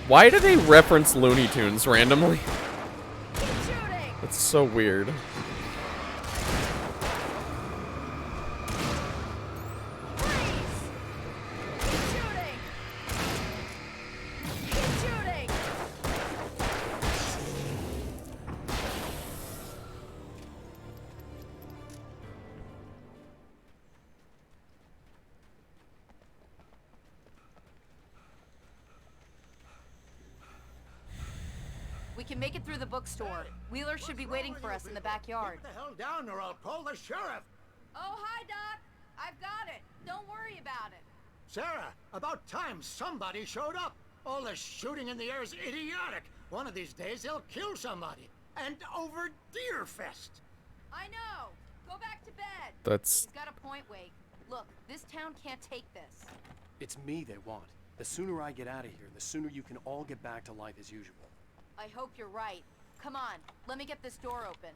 Why do they reference Looney Tunes randomly? It's so weird. We can make it through the bookstore. Wheeler should be waiting for us in the backyard. Get the hell down or I'll call the sheriff. Oh, hi, Doc. I've got it. Don't worry about it. Sarah, about time somebody showed up. All this shooting in the air is idiotic. One of these days they'll kill somebody. And over Deerfest. I know. Go back to bed. That's... He's got a point, Wake. Look, this town can't take this. It's me they want. The sooner I get out of here, the sooner you can all get back to life as usual. I hope you're right. Come on, let me get this door open.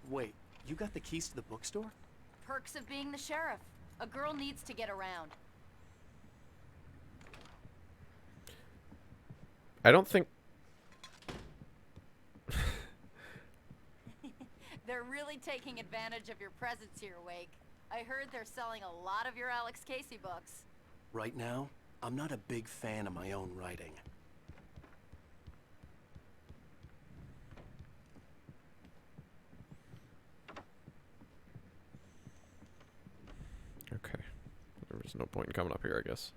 Wait, you got the keys to the bookstore? Perks of being the sheriff. A girl needs to get around. I don't think... They're really taking advantage of your presence here, Wake. I heard they're selling a lot of your Alex Casey books. Right now, I'm not a big fan of my own writing. Okay. There's no point in coming up here, I guess.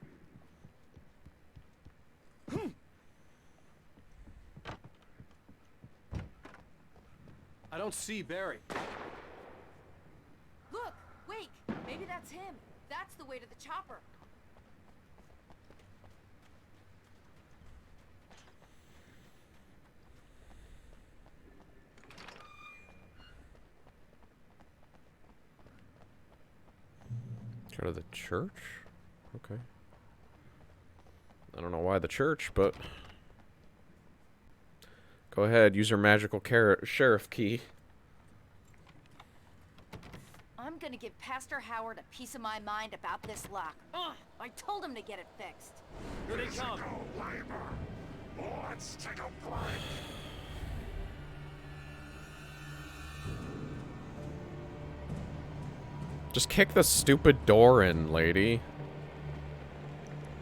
I don't see Barry. Look! Wake! Maybe that's him. That's the way to the chopper. Go to the church? Okay. I don't know why the church, but... Go ahead, use your magical sheriff key. I'm gonna give Pastor Howard a piece of my mind about this lock. I told him to get it fixed. Here they come. Let's take a break. Just kick the stupid door in, lady.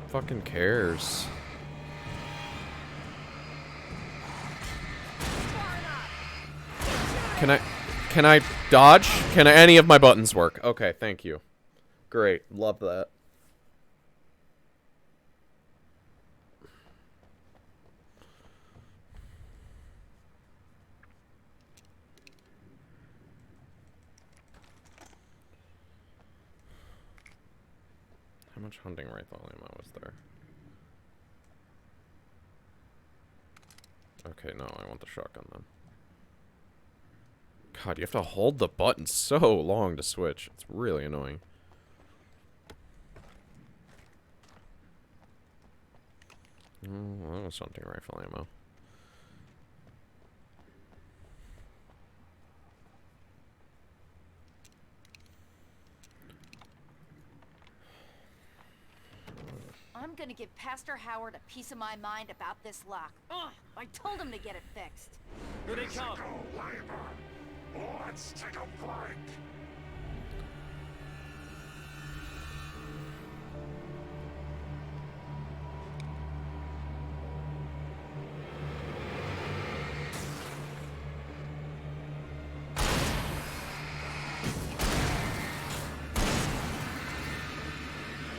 Fucking cares. Can I dodge? Can any of my buttons work? Okay, thank you. Great, love that. How much hunting rifle ammo was there? Okay, no, I want the shotgun then. God, you have to hold the button so long to switch. It's really annoying. Oh, that was hunting rifle ammo. I'm gonna give Pastor Howard a piece of my mind about this lock. I told him to get it fixed. Here they come. Let's take a break.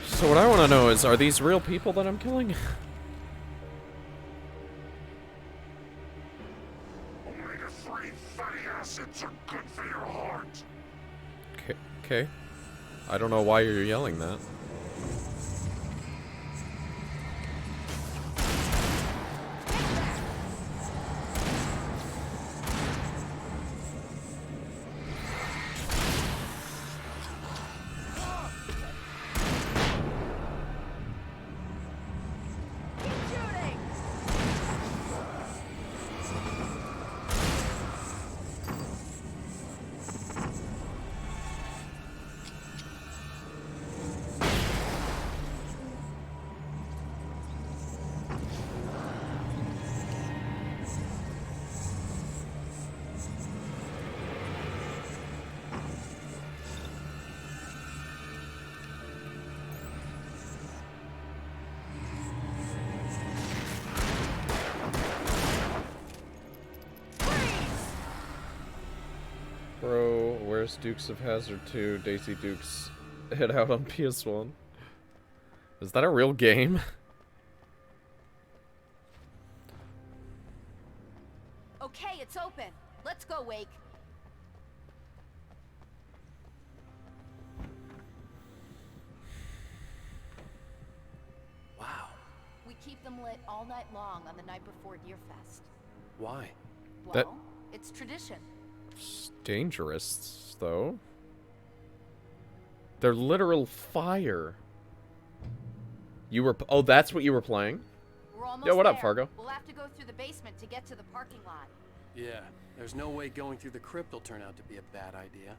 So what I want to know is, are these real people that I'm killing? Omega-3 fatty acids are good for your heart. Okay. I don't know why you're yelling that. Vampires, Dukes of Hazzard 2, Daisy Dukes hit out on PS1. Is that a real game? Okay, it's open. Let's go, Wake. Wow. We keep them lit all night long on the night before Deerfest. Why? Well, it's tradition. It's dangerous, though. They're literal fire. You were... Oh, that's what you were playing? We're almost Yo, what up, there. Fargo? We'll have to go through the basement to get to the parking lot. Yeah, there's no way going through the crypt will turn out to be a bad idea.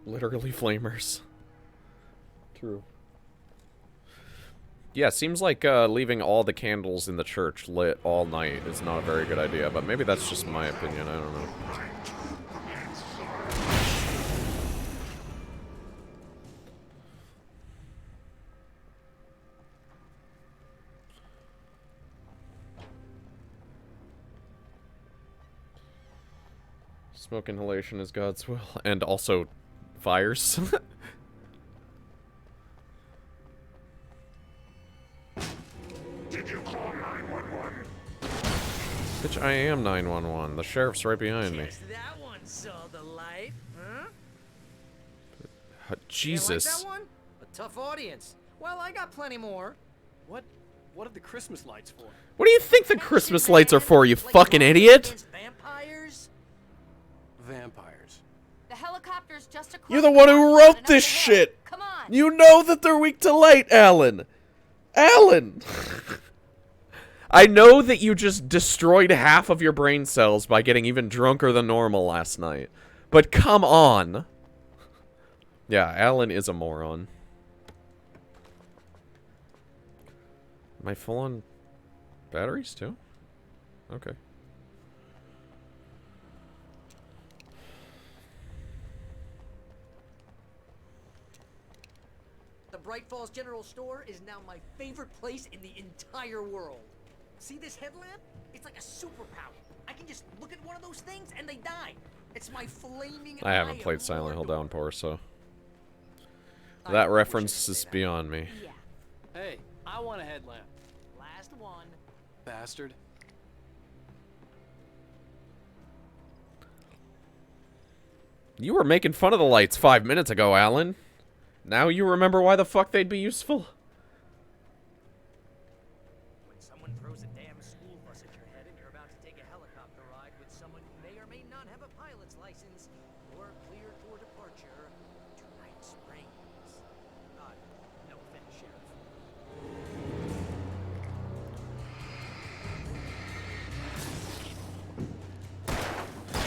Literally flamers. True. Yeah, seems like leaving all the candles in the church lit all night is not a very good idea, but maybe that's just my opinion, I don't know. Smoke inhalation is God's will, and also fires. Did you call 911? Bitch, I am 911. The sheriff's right behind me. Guess that one saw the light, huh? Jesus. You like that one? A tough audience. Well, I got plenty more. What are the Christmas lights for? What do you think the Christmas lights are for, you fucking idiot? Vampires? Vampires. The helicopter's just across. You're the one who wrote this shit! Come on. You know that they're weak to light, Alan! Alan! I know that you just destroyed half of your brain cells by getting even drunker than normal last night. But come on! Yeah, Alan is a moron. Am I full on batteries too? Okay. The Bright Falls General Store is now my favorite place in the entire world. See this headlamp? It's like a superpower. I can just look at one of those things and they die. It's my flaming I haven't played Silent Hill Downpour, so... That reference is beyond me. Yeah. Hey, I want a headlamp. Last one. Bastard. You were making fun of the lights 5 minutes ago, Alan. Now you remember why the fuck they'd be useful? When someone throws a damn school bus at your head and you're about to take a helicopter ride with someone who may or may not have a pilot's license or cleared for departure to Night Springs. No offense, Sheriff.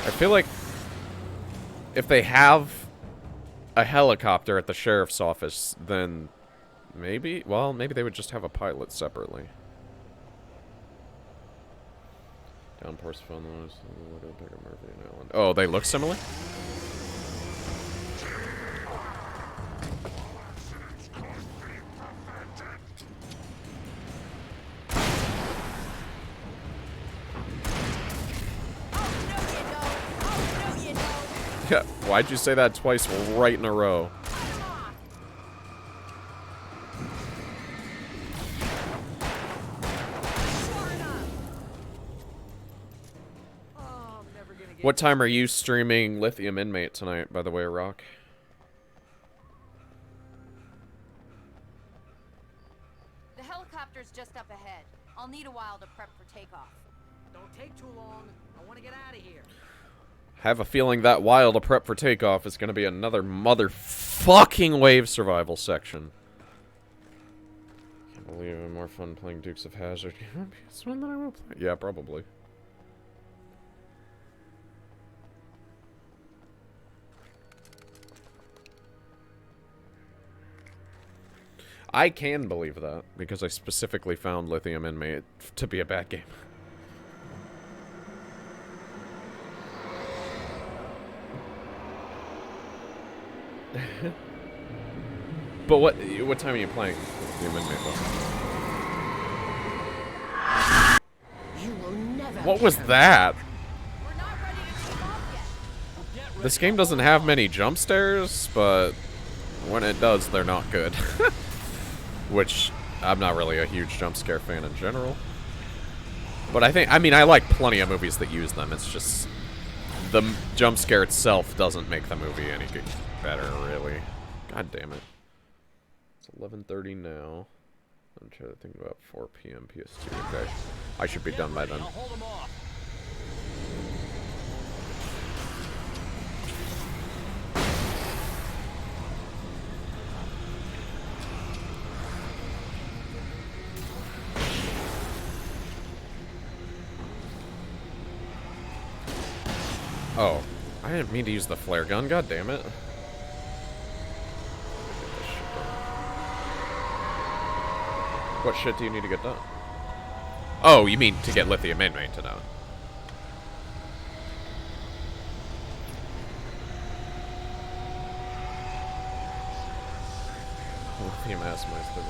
I feel like if they have a helicopter at the sheriff's office, then maybe, well, maybe they would just have a pilot separately. Downpour's phone noise. Murphy and Allen. Oh, they look similar? Yeah, why'd you say that twice right in a row? What time are you streaming Lithium Inmate tonight, by the way, Rock? The helicopter's just up ahead. I'll need a while to prep for takeoff. Don't take too long. I want to get out of here. Have a feeling that while to prep for takeoff is going to be another motherfucking wave survival section. Can't believe I'm more fun playing Dukes of Hazzard. It's one that I will play. Yeah, probably. I can believe that, because I specifically found Lithium Inmate to be a bad game. But what time are you playing Lithium Inmate? What was that? This game doesn't have many jump scares, but when it does, they're not good. Which, I'm not really a huge jump scare fan in general. But I mean, I like plenty of movies that use them. It's just, the jump scare itself doesn't make the movie any better, really. God damn it. It's 11:30 now. I'm trying to think about 4 p.m. PS2. Okay. I should be done by then. Oh, I didn't mean to use the flare gun. God damn it. What shit do you need to get done? Oh, you mean to get lithium inmate to know. Lithium Assmeister.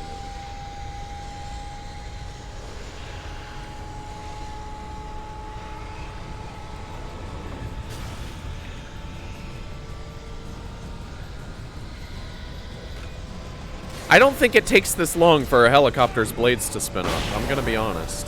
I don't think it takes this long for a helicopter's blades to spin up. I'm gonna be honest.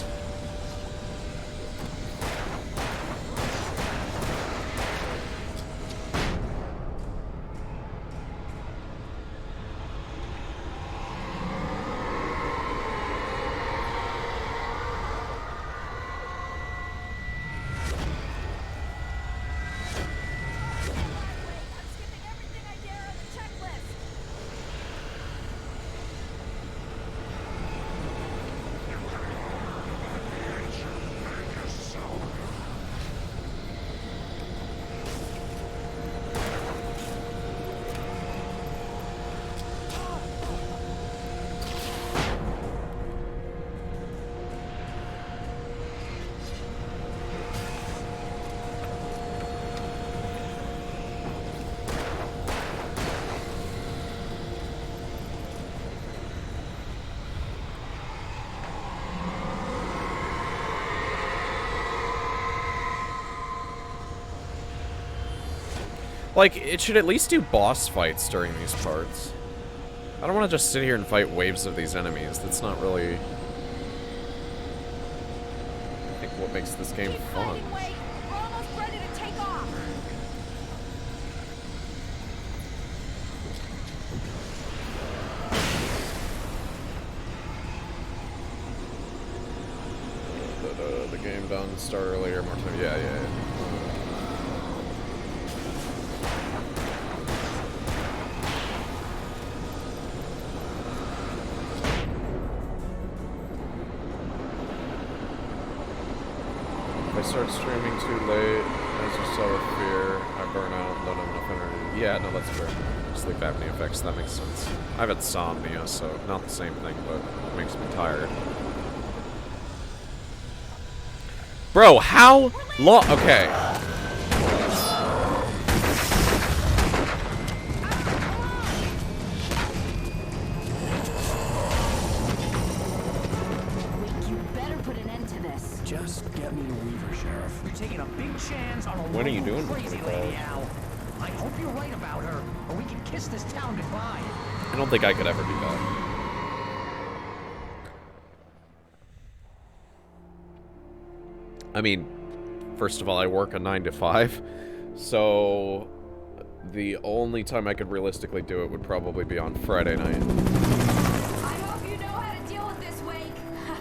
Like, it should at least do boss fights during these parts. I don't want to just sit here and fight waves of these enemies. That's not really, I think, what makes this game fun. We're almost ready to take off. The game done, start earlier, more time. Yeah. If I start streaming too late, as you saw with Fear, I burn out and don't have enough energy. Yeah, no, that's fair. Sleep apnea effects, that makes sense. I've had insomnia, so not the same thing, but it makes me tired. Bro, how long? Okay. You better put an end to this. Just get me to Weaver, Sheriff. You're taking a big chance on a When are you local doing crazy this, lady, Al. I hope you're right about her, or we can kiss this town goodbye. I don't think I could ever do that. I mean, first of all, I work a 9 to 5, so the only time I could realistically do it would probably be on Friday night. I hope you know how to deal with this, Wake.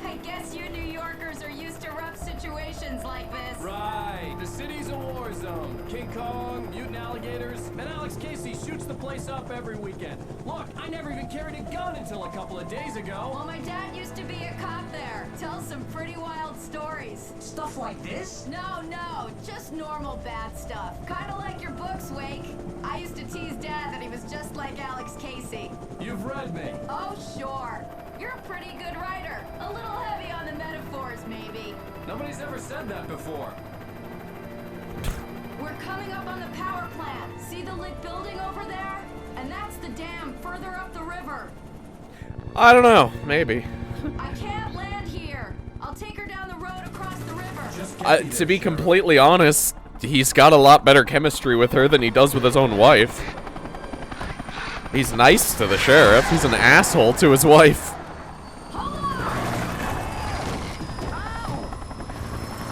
I guess you New Yorkers are used to rough situations like this. Right. The city's a war zone. King Kong, mutant alligators, and Alex Casey shoots the place up every weekend. Look, I never even carried a gun until a couple of days ago. Well, my dad used to be a cop there. Tells some pretty wild stories. Stuff like this? No, just normal bad stuff. Kinda like your books, Wake. I used to tease Dad that he was just like Alex Casey. You've read me. Oh, sure. You're a pretty good writer. A little heavy on the metaphors, maybe. Nobody's ever said that before. We're coming up on the power plant. See the lit building over there? And that's the dam further up the river. I don't know, maybe. I can't land here. I'll take her down the road across the river. Just To be completely honest, he's got a lot better chemistry with her than he does with his own wife. He's nice to the sheriff. He's an asshole to his wife.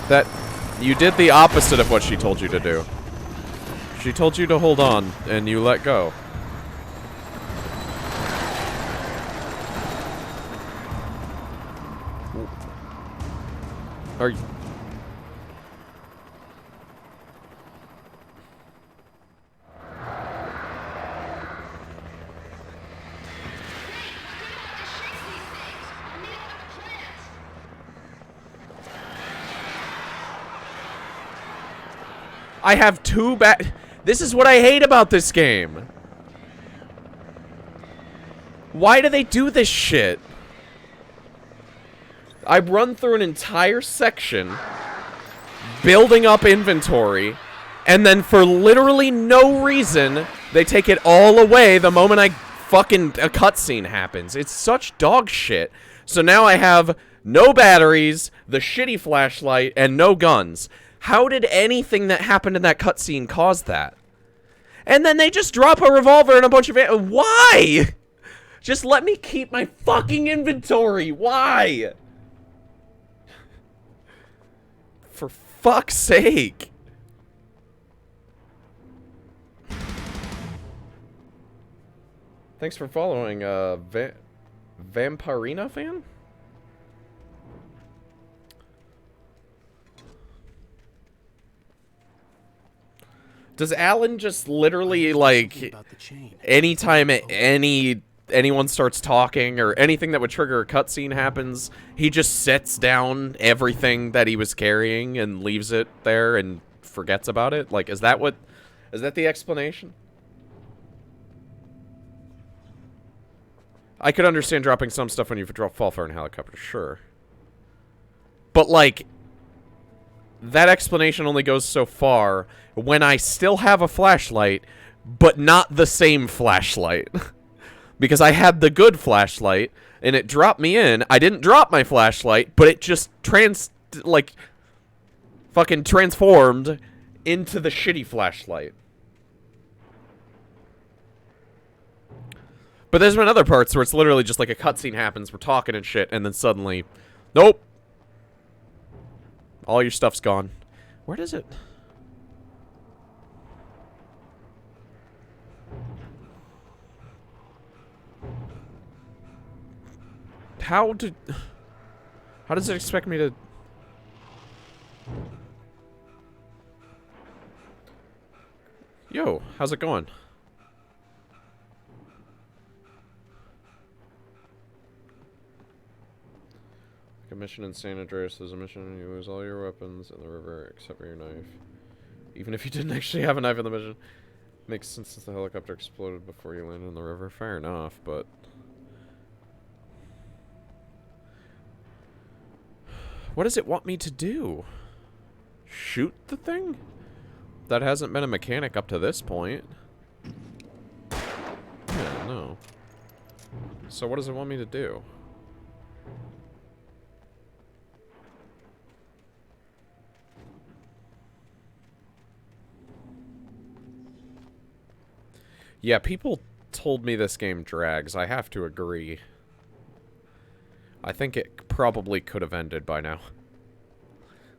That you did the opposite of what she told you to do. She told you to hold on, and you let go. Are you... I have two bad... This is what I hate about this game. Why do they do this shit? I run through an entire section, building up inventory, and then for literally no reason, they take it all away the moment a cutscene happens. It's such dog shit. So now I have no batteries, the shitty flashlight, and no guns. How did anything that happened in that cutscene cause that? And then they just drop a revolver and a bunch of... Why? Just let me keep my fucking inventory. Why? For fuck's sake. Thanks for following, Vampirina fan? Does Alan just literally, like, anytime anyone starts talking or anything that would trigger a cutscene happens, he just sets down everything that he was carrying and leaves it there and forgets about it? Like, is that the explanation? I could understand dropping some stuff when you fall for an helicopter, sure. But, like, that explanation only goes so far when I still have a flashlight, but not the same flashlight. Because I had the good flashlight, and it dropped me in. I didn't drop my flashlight, but it just fucking transformed into the shitty flashlight. But there's been other parts where it's literally just like a cutscene happens, we're talking and shit, and then suddenly, nope. All your stuff's gone. Where does it... How does it expect me to... Yo, how's it going? A mission in San Andreas. There's a mission you lose all your weapons in the river except for your knife. Even if you didn't actually have a knife in the mission. Makes sense since the helicopter exploded before you landed in the river. Fair enough, but... What does it want me to do? Shoot the thing? That hasn't been a mechanic up to this point. Yeah, no. So what does it want me to do? Yeah, people told me this game drags. I have to agree. I think it probably could have ended by now.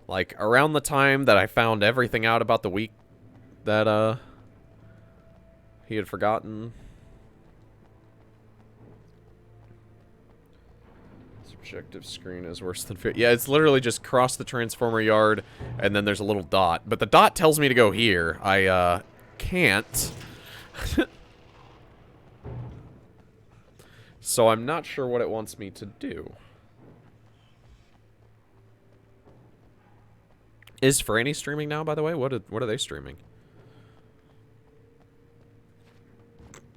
Like, around the time that I found everything out about the week that, he had forgotten. Subjective screen is worse than fit. Yeah, it's literally just cross the transformer yard, and then there's a little dot. But the dot tells me to go here. I, can't. So I'm not sure what it wants me to do. Is Franny streaming now, by the way? What are they streaming?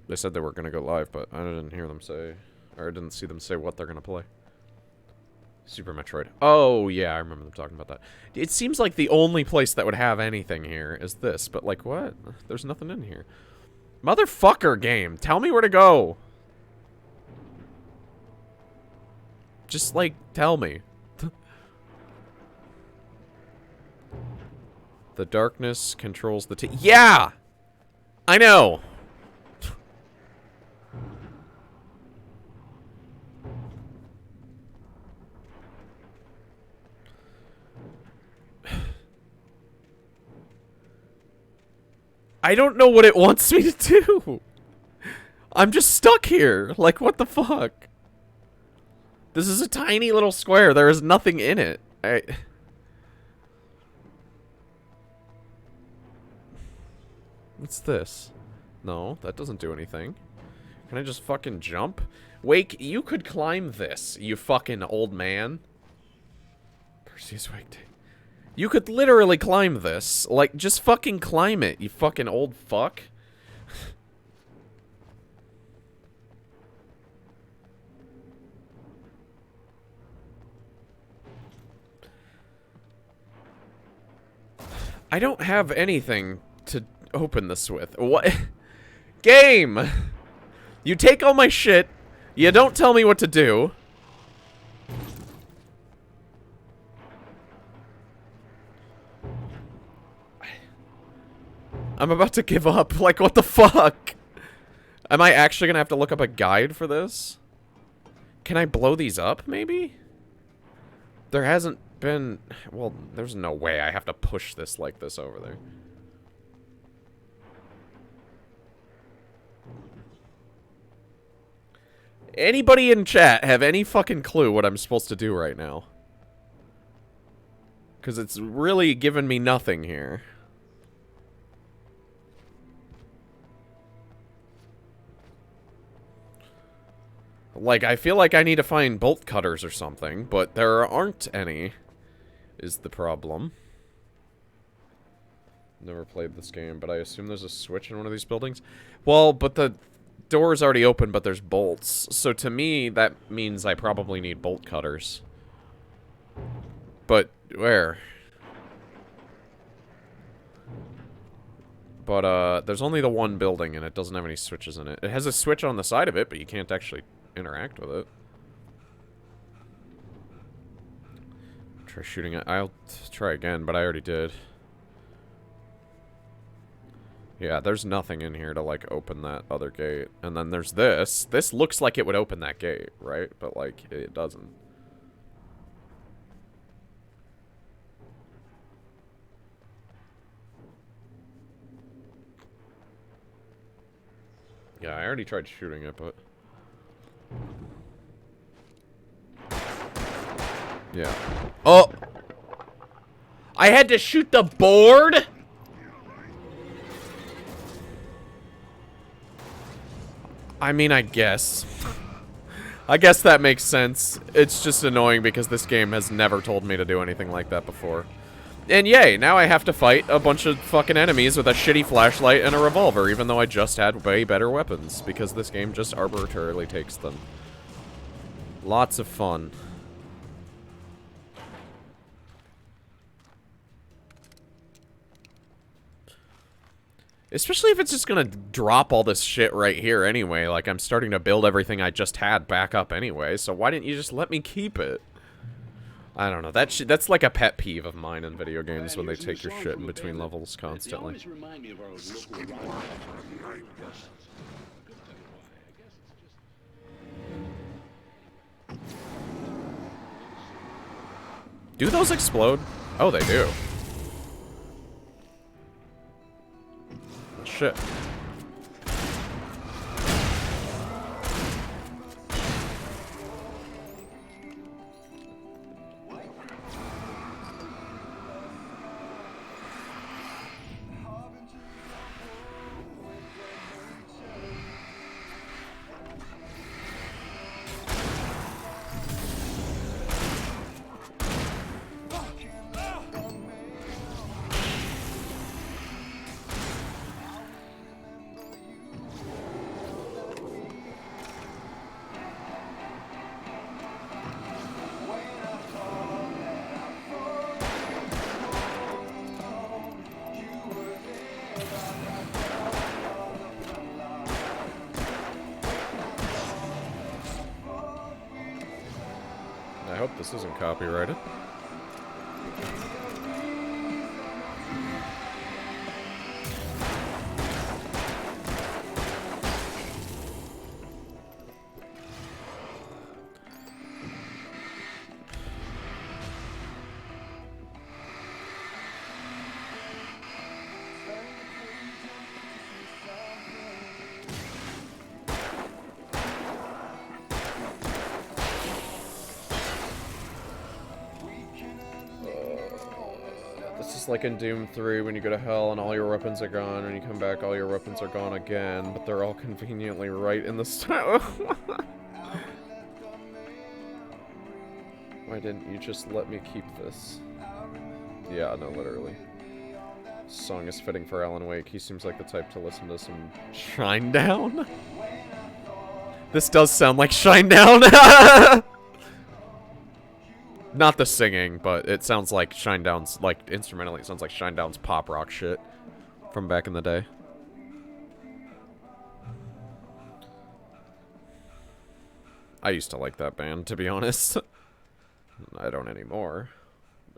They said they were going to go live, but I didn't hear them say, or I didn't see them say what they're going to play. Super Metroid. Oh, yeah, I remember them talking about that. It seems like the only place that would have anything here is this, but like, what? There's nothing in here. Motherfucker game, tell me where to go. Just, like, tell me. The darkness controls the yeah! I know! I don't know what it wants me to do. I'm just stuck here. Like, what the fuck? This is a tiny little square. There is nothing in it. What's this? No, that doesn't do anything. Can I just fucking jump? Wake, you could climb this, you fucking old man. Perseus Wake. You could literally climb this. Like, just fucking climb it, you fucking old fuck. I don't have anything to open this with. What? Game! You take all my shit, you don't tell me what to do. I'm about to give up. Like, what the fuck? Am I actually gonna have to look up a guide for this? Can I blow these up, maybe? There hasn't been... Well, there's no way I have to push this like this over there. Anybody in chat have any fucking clue what I'm supposed to do right now? Because it's really giving me nothing here. Like, I feel like I need to find bolt cutters or something, but there aren't any, is the problem. Never played this game, but I assume there's a switch in one of these buildings. Well, but the door's already open, but there's bolts. So to me, that means I probably need bolt cutters. But, where? But, there's only the one building, and it doesn't have any switches in it. It has a switch on the side of it, but you can't actually interact with it. Try shooting it. I'll try again, but I already did. Yeah, there's nothing in here to, like, open that other gate. And then there's this. This looks like it would open that gate, right? But, like, it doesn't. Yeah, I already tried shooting it, but... Yeah. Oh! I had to shoot the board?! I mean, I guess. I guess that makes sense. It's just annoying because this game has never told me to do anything like that before. And yay, now I have to fight a bunch of fucking enemies with a shitty flashlight and a revolver, even though I just had way better weapons, because this game just arbitrarily takes them. Lots of fun. Especially if it's just gonna drop all this shit right here anyway. Like, I'm starting to build everything I just had back up anyway, so why didn't you just let me keep it? I don't know. That's like a pet peeve of mine in video games when they take your shit in between levels constantly. Do those explode? Oh, they do. Shit. I hope this isn't copyrighted. just like in Doom 3 when you go to hell and all your weapons are gone, and you come back, all your weapons are gone again, but they're all conveniently right in the style. Why didn't you just let me keep this? Yeah, no, literally. This song is fitting for Alan Wake. He seems like the type to listen to some Shinedown. This does sound like Shinedown. Not the singing, but it sounds like Shinedown's, like, instrumentally, it sounds like Shinedown's pop rock shit from back in the day. I used to like that band, to be honest. I don't anymore.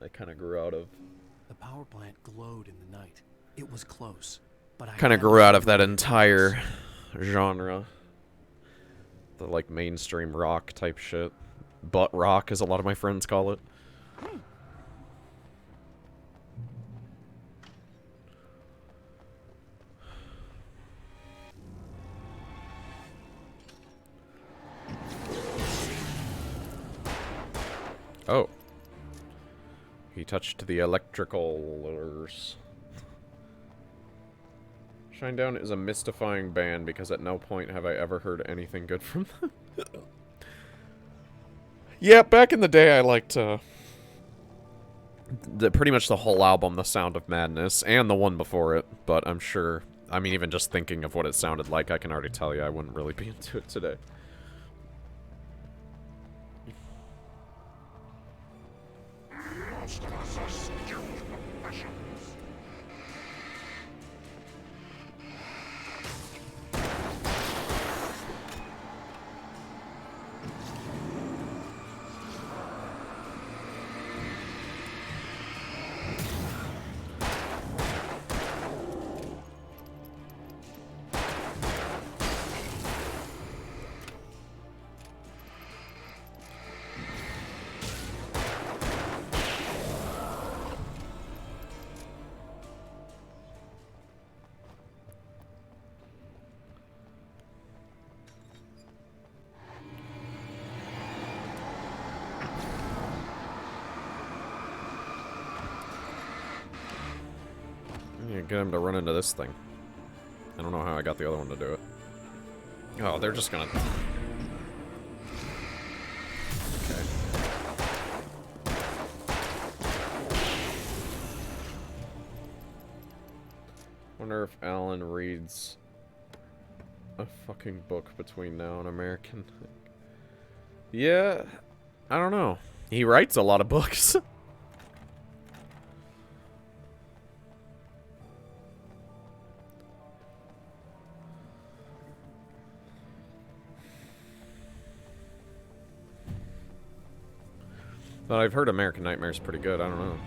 I kind of grew out of... The power plant glowed in the night. It was close, but I kind of grew out of that entire genre. The, like, mainstream rock type shit. Butt rock, as a lot of my friends call it. Oh. He touched the electricalers. Shinedown is a mystifying band because at no point have I ever heard anything good from them. Yeah, back in the day I liked pretty much the whole album, The Sound of Madness, and the one before it, but I'm sure, I mean, even just thinking of what it sounded like, I can already tell you I wouldn't really be into it today. Get him to run into this thing. I don't know how I got the other one to do it. Oh, they're just gonna... Okay. Wonder if Alan reads a fucking book between now and American. Yeah, I don't know. He writes a lot of books. But I've heard American Nightmare is pretty good. I don't know.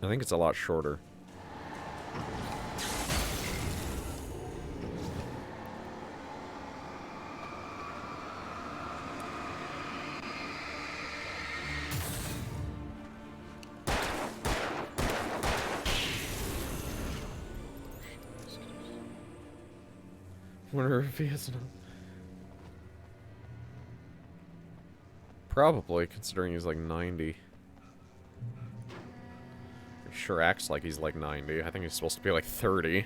I think it's a lot shorter. Wonder if he has enough. Probably, considering he's like 90. He sure acts like he's like 90. I think he's supposed to be like 30.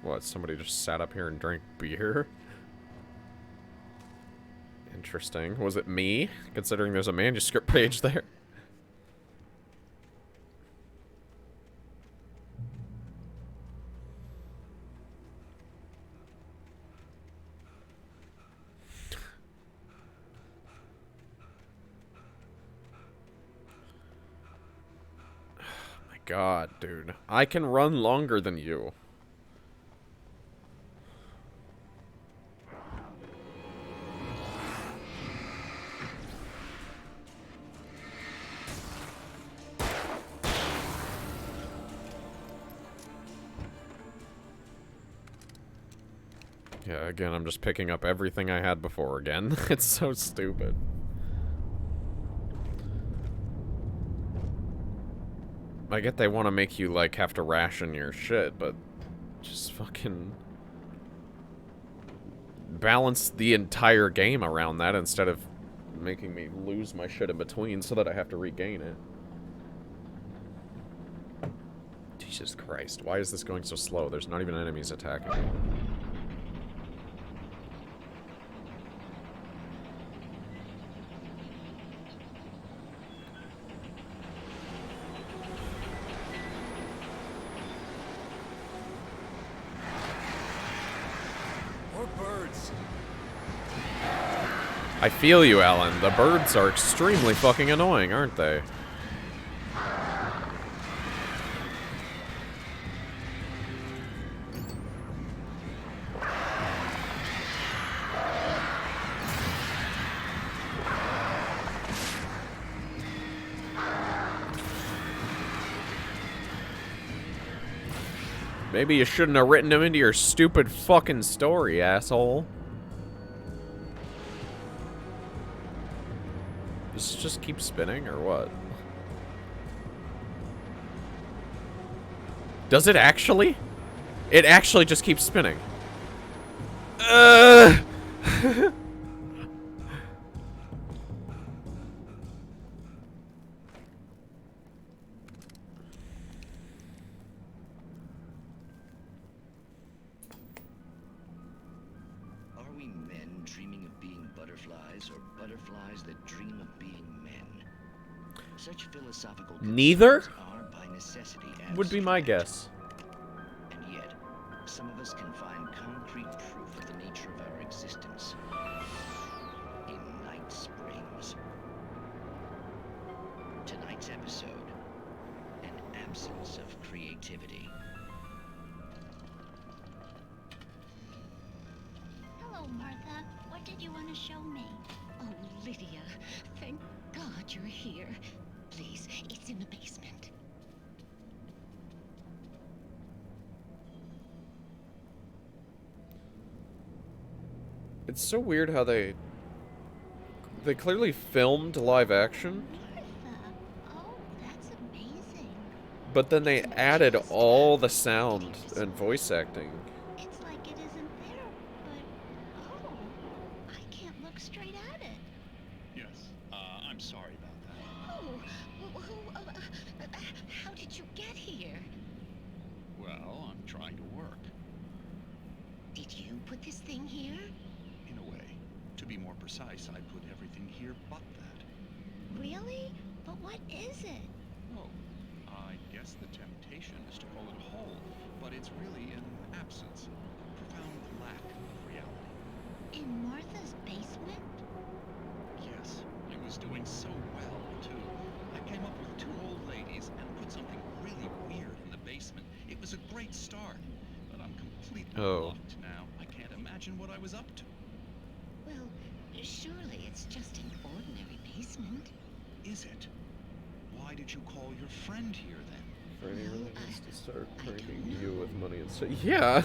What, somebody just sat up here and drank beer? Interesting. Was it me? Considering there's a manuscript page there. God, dude. I can run longer than you. Yeah, again, I'm just picking up everything I had before again. It's so stupid. I get they want to make you, like, have to ration your shit, but just fucking... balance the entire game around that instead of making me lose my shit in between so that I have to regain it. Jesus Christ, why is this going so slow? There's not even enemies attacking me. I feel you, Alan. The birds are extremely fucking annoying, aren't they? Maybe you shouldn't have written him into your stupid fucking story, asshole. Does it just keep spinning, or what? Does it actually? It actually just keeps spinning. Neither would be my guess. And yet, some of us can find concrete proof of the nature of our existence in Night Springs. Tonight's episode, an absence of creativity. Hello, Martha. What did you want to show me? Oh, Lydia. Thank God you're here. Please, it's in the basement. It's so weird how they clearly filmed live action. Oh, that's amazing. But then they added all the sound and voice acting. It's like it isn't there, but oh, I can't look straight at it. Yes, I'm sorry about that. Oh, how did you get here? Well, I'm trying to work. Did you put this thing here? In a way. To be more precise, I put everything here but that. Really? But what is it? Oh, I guess the temptation is to call it a hole, but it's really an absence, a profound lack of reality. In Martha's basement? Yes, I was doing so well, too. I came up with 2 old ladies and put something really weird in the basement. It was a great start, but I'm completely locked now. I can't imagine what I was up to. Well, surely it's just an ordinary basement. Is it? Why did you call your friend here, then? Freddy really needs to start pranking you with money and say, yeah,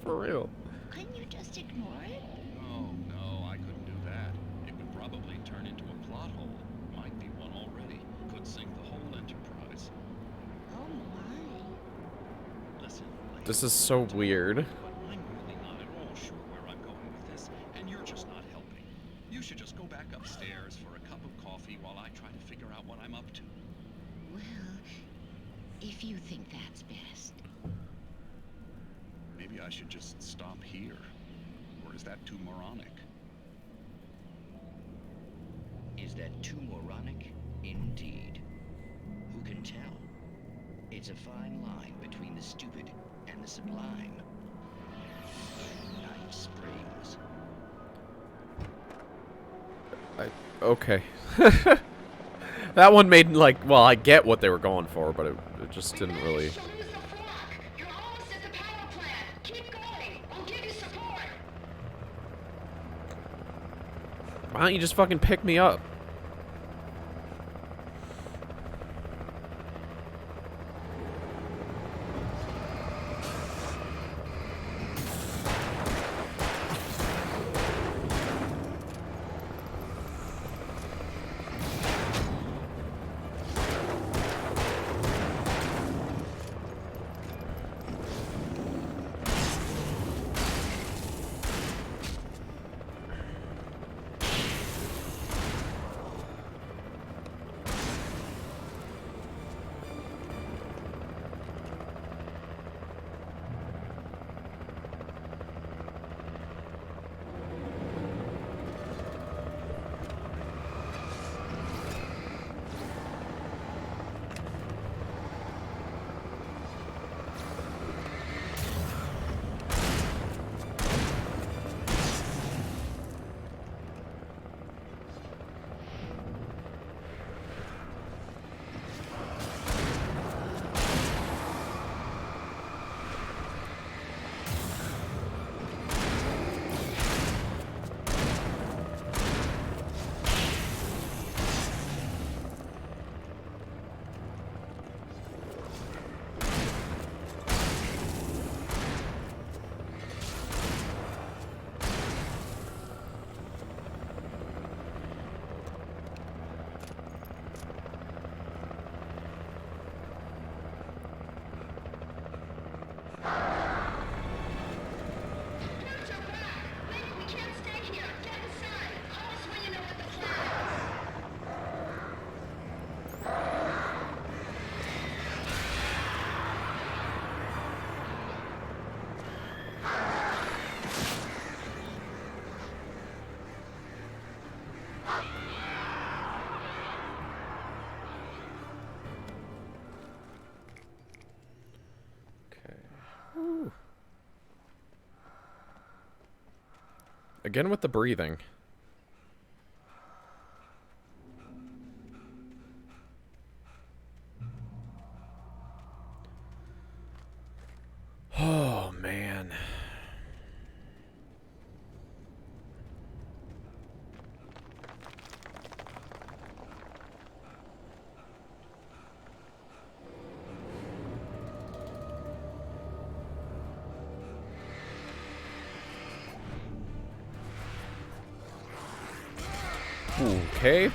for real. Couldn't you just ignore it? Oh, no, I couldn't do that. It would probably turn into a plot hole. Might be one already. Could sink the whole enterprise. Oh my. Listen, This is so weird. I'm really not at all sure where I'm going with this, and you're just not helping. You should just go back upstairs for a cup of coffee while I try to figure out what I'm up to. Well, if you think that's best. Maybe I should just stop here. Or is that too moronic? Is that too moronic? Indeed. Who can tell? It's a fine line between the stupid and the sublime. Night Springs. Okay. That one made, like, well, I get what they were going for, but it just didn't really... Why don't you just fucking pick me up? Again with the breathing. Oh, man. Okay.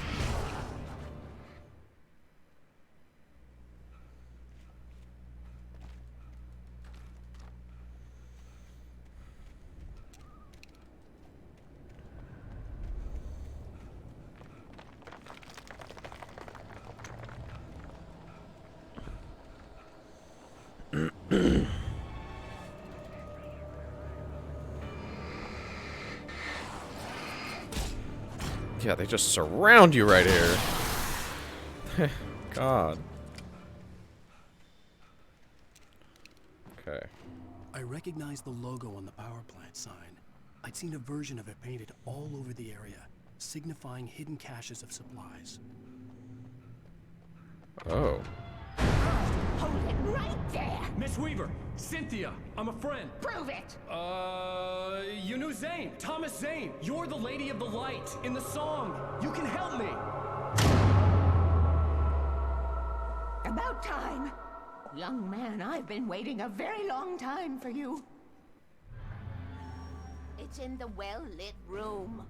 Yeah, they just surround you right here. God. Okay. I recognized the logo on the power plant sign. I'd seen a version of it painted all over the area, signifying hidden caches of supplies. Oh. Hold it right there! Miss Weaver, Cynthia, I'm a friend. Prove it! You knew Zane, Thomas Zane. You're the Lady of the Light in the song. You can help me. About time. Young man, I've been waiting a very long time for you. It's in the well-lit room.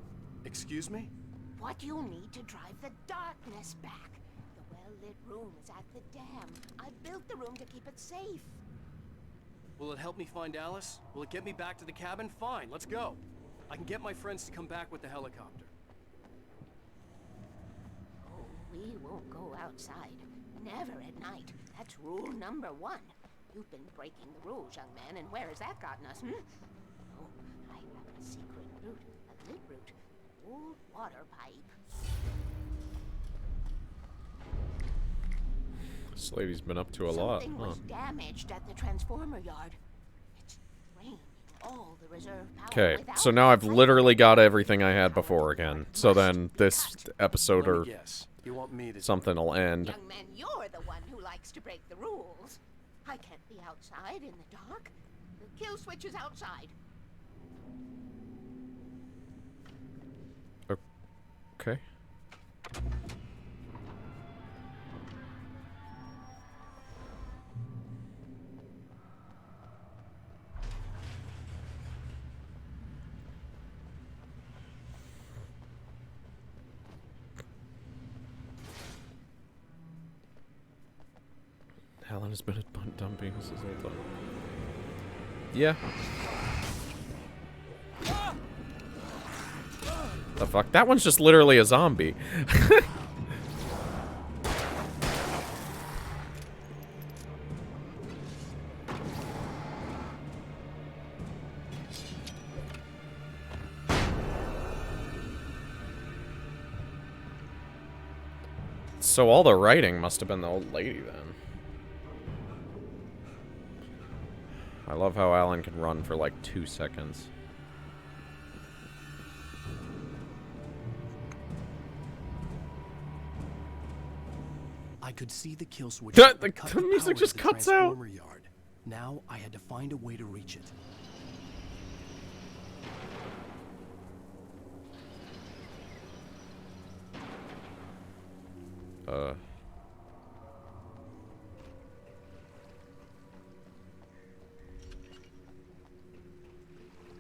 Excuse me? What you'll need to drive the darkness back. The well-lit room is at the dam. I built the room to keep it safe. Will it help me find Alice? Will it get me back to the cabin? Fine, let's go. I can get my friends to come back with the helicopter. Oh, we won't go outside. Never at night. That's rule number 1. You've been breaking the rules, young man, and where has that gotten us, Oh, I have a secret route. A lit route. Old water pipe. This lady's been up to a lot, Something huh? was damaged at the transformer yard. It's draining all the reserve power. Okay, without so now I've literally got everything I had before again. So then this episode or You want me to something will end. Young man, you're the one who likes to break the rules. I can't be outside in the dark. The kill switch is outside. Okay. Helen has been at bunt dumping this whole time. Yeah. The fuck? That one's just literally a zombie. So all the writing must have been the old lady then. I love how Alan can run for like 2 seconds. I could see the kill switch. The music just cuts out. Yard. Now I had to find a way to reach it.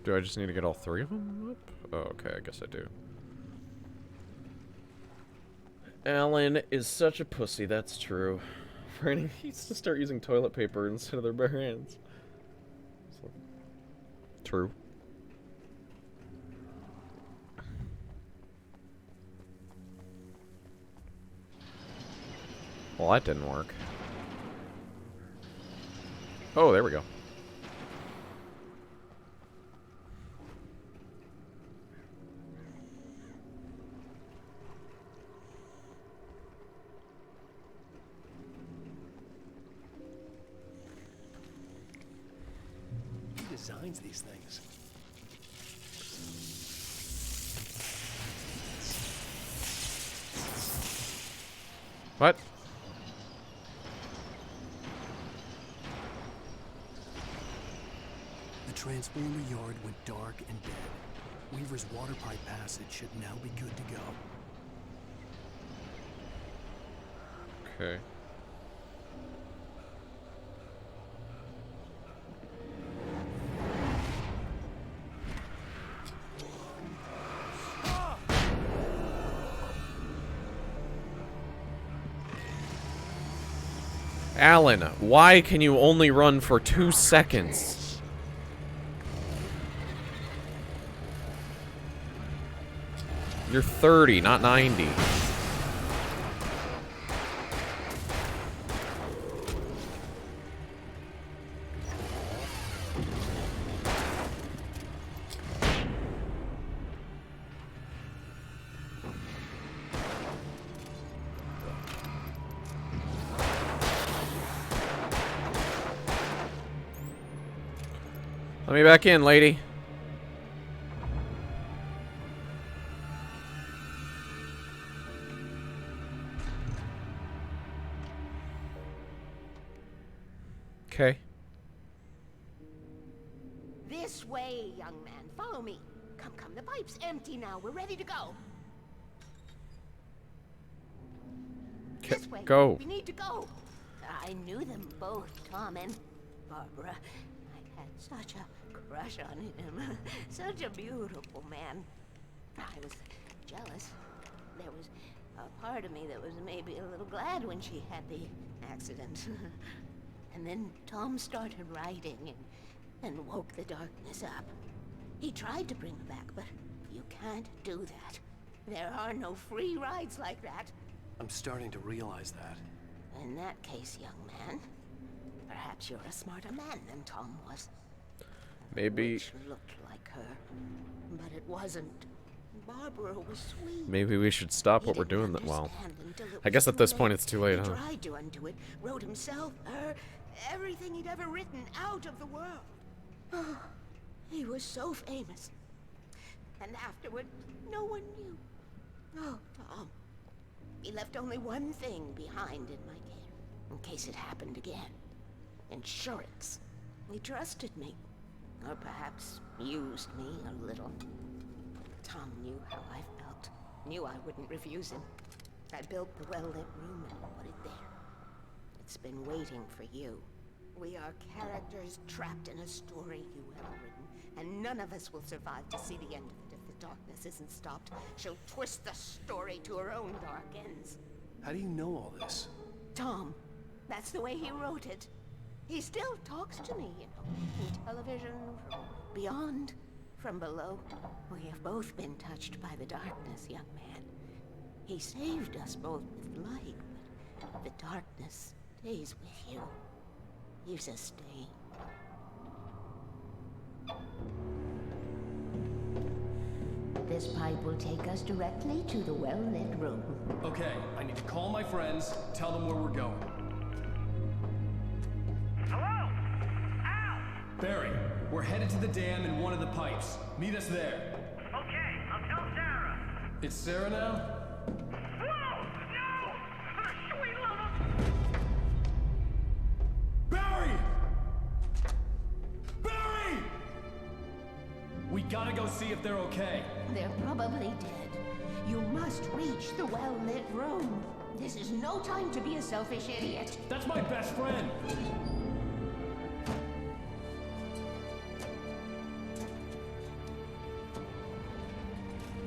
Do I just need to get all 3 of them up? Oh, okay, I guess I do. Alan is such a pussy, that's true. Franny needs to start using toilet paper instead of their bare hands. So, true. Well, that didn't work. Oh, there we go. Who designs these things? What? The transformer yard went dark and dead. Weaver's water pipe passage should now be good to go. Okay. Alan, why can you only run for 2 seconds? You're 30, not 90. Let me back in, lady. Okay. This way, young man. Follow me. Come, come. The pipe's empty now. We're ready to go. This way. Go. We need to go. I knew them both, Tom and Barbara. I had such a crush on him. Such a beautiful man. I was jealous. There was a part of me that was maybe a little glad when she had the accident. And then Tom started writing and woke the darkness up. He tried to bring her back, but you can't do that. There are no free rides like that. I'm starting to realize that. In that case, young man, perhaps you're a smarter man than Tom was. Maybe. Which looked like her, but it wasn't. Barbara was sweet. Maybe we should stop what we're doing. Well, I guess at this point it's too late, He huh? tried to undo it, wrote himself, her, everything he'd ever written out of the world. Oh, he was so famous. And afterward, no one knew. Oh, Tom. He left only one thing behind in my care, in case it happened again. Insurance. He trusted me. Or perhaps used me a little. Tom knew how I felt. Knew I wouldn't refuse him. I built the well-lit room and put it there. It's been waiting for you. We are characters trapped in a story you have written, and none of us will survive to see the end of it if the darkness isn't stopped. She'll twist the story to her own dark ends. How do you know all this? Tom, that's the way he wrote it. He still talks to me, you know, in television, from beyond, from below. We have both been touched by the darkness, young man. He saved us both with light, but the darkness stays with you. Leaves a stain. This pipe will take us directly to the well-lit room. Okay, I need to call my friends, tell them where we're going. Hello? Al! Barry, we're headed to the dam in one of the pipes. Meet us there. Okay, I'll tell Sarah. It's Sarah now? Whoa! No! Sweet little... Barry! Barry! We gotta go see if they're okay. They're probably dead. You must reach the well-lit room. This is no time to be a selfish idiot. That's my best friend.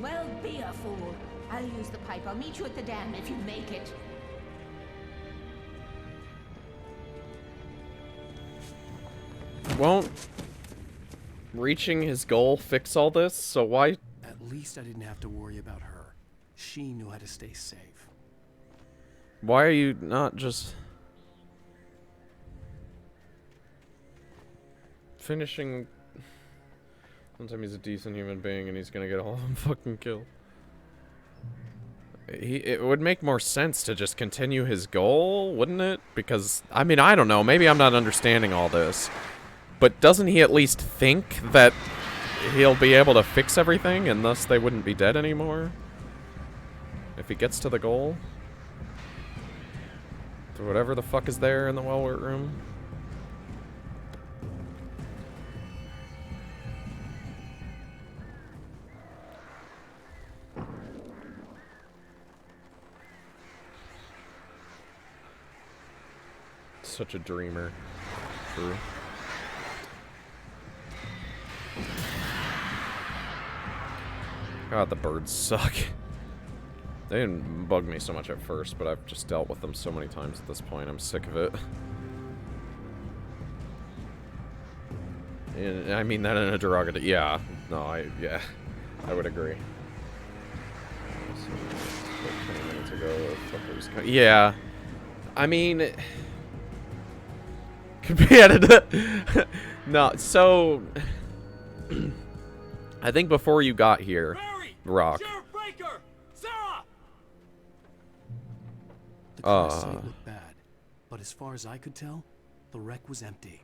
Well, be a fool. I'll use the pipe. I'll meet you at the dam if you make it. Won't reaching his goal fix all this? So why? At least I didn't have to worry about her. She knew how to stay safe. Why are you not just finishing? Sometimes he's a decent human being and he's gonna get all of them fucking killed. It would make more sense to just continue his goal, wouldn't it? Because, I mean, I don't know. Maybe I'm not understanding all this. But doesn't he at least think that he'll be able to fix everything and thus they wouldn't be dead anymore? If he gets to the goal? whatever the fuck is there in the Wellwort room. Such a dreamer. True. God, the birds suck. They didn't bug me so much at first, but I've just dealt with them so many times at this point. I'm sick of it. And I mean that in a derogatory... Yeah. No, yeah. I would agree. So, 20 minutes ago, yeah. I mean... Compared to... No, so... I think before you got here, Rock... The car site looked bad, but as far as I could tell, the wreck was empty.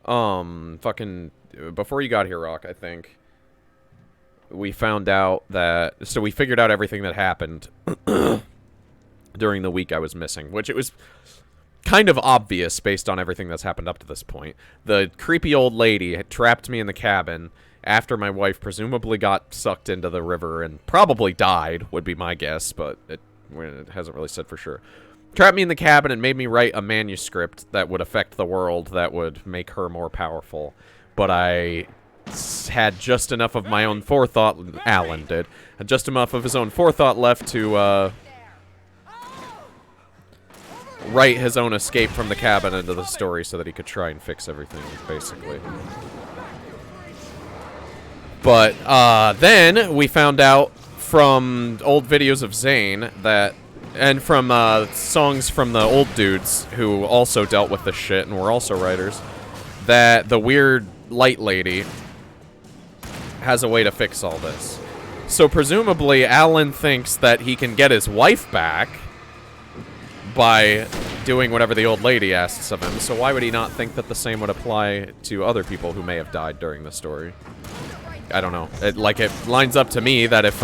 Fucking... Before you got here, Rock, I think... We found out that... So we figured out everything that happened during the week I was missing, which it was kind of obvious based on everything that's happened up to this point. The creepy old lady had trapped me in the cabin after my wife presumably got sucked into the river and probably died, would be my guess, but it hasn't really said for sure. Trapped me in the cabin and made me write a manuscript that would affect the world, that would make her more powerful. But I had just enough of my own forethought, Alan did, had just enough of his own forethought left to, write his own escape from the cabin into the story so that he could try and fix everything, basically. But, then we found out from old videos of Zane that, and from, songs from the old dudes who also dealt with this shit and were also writers, that the weird light lady has a way to fix all this. So presumably Alan thinks that he can get his wife back by doing whatever the old lady asks of him, so why would he not think that the same would apply to other people who may have died during the story? I don't know. It lines up to me that if,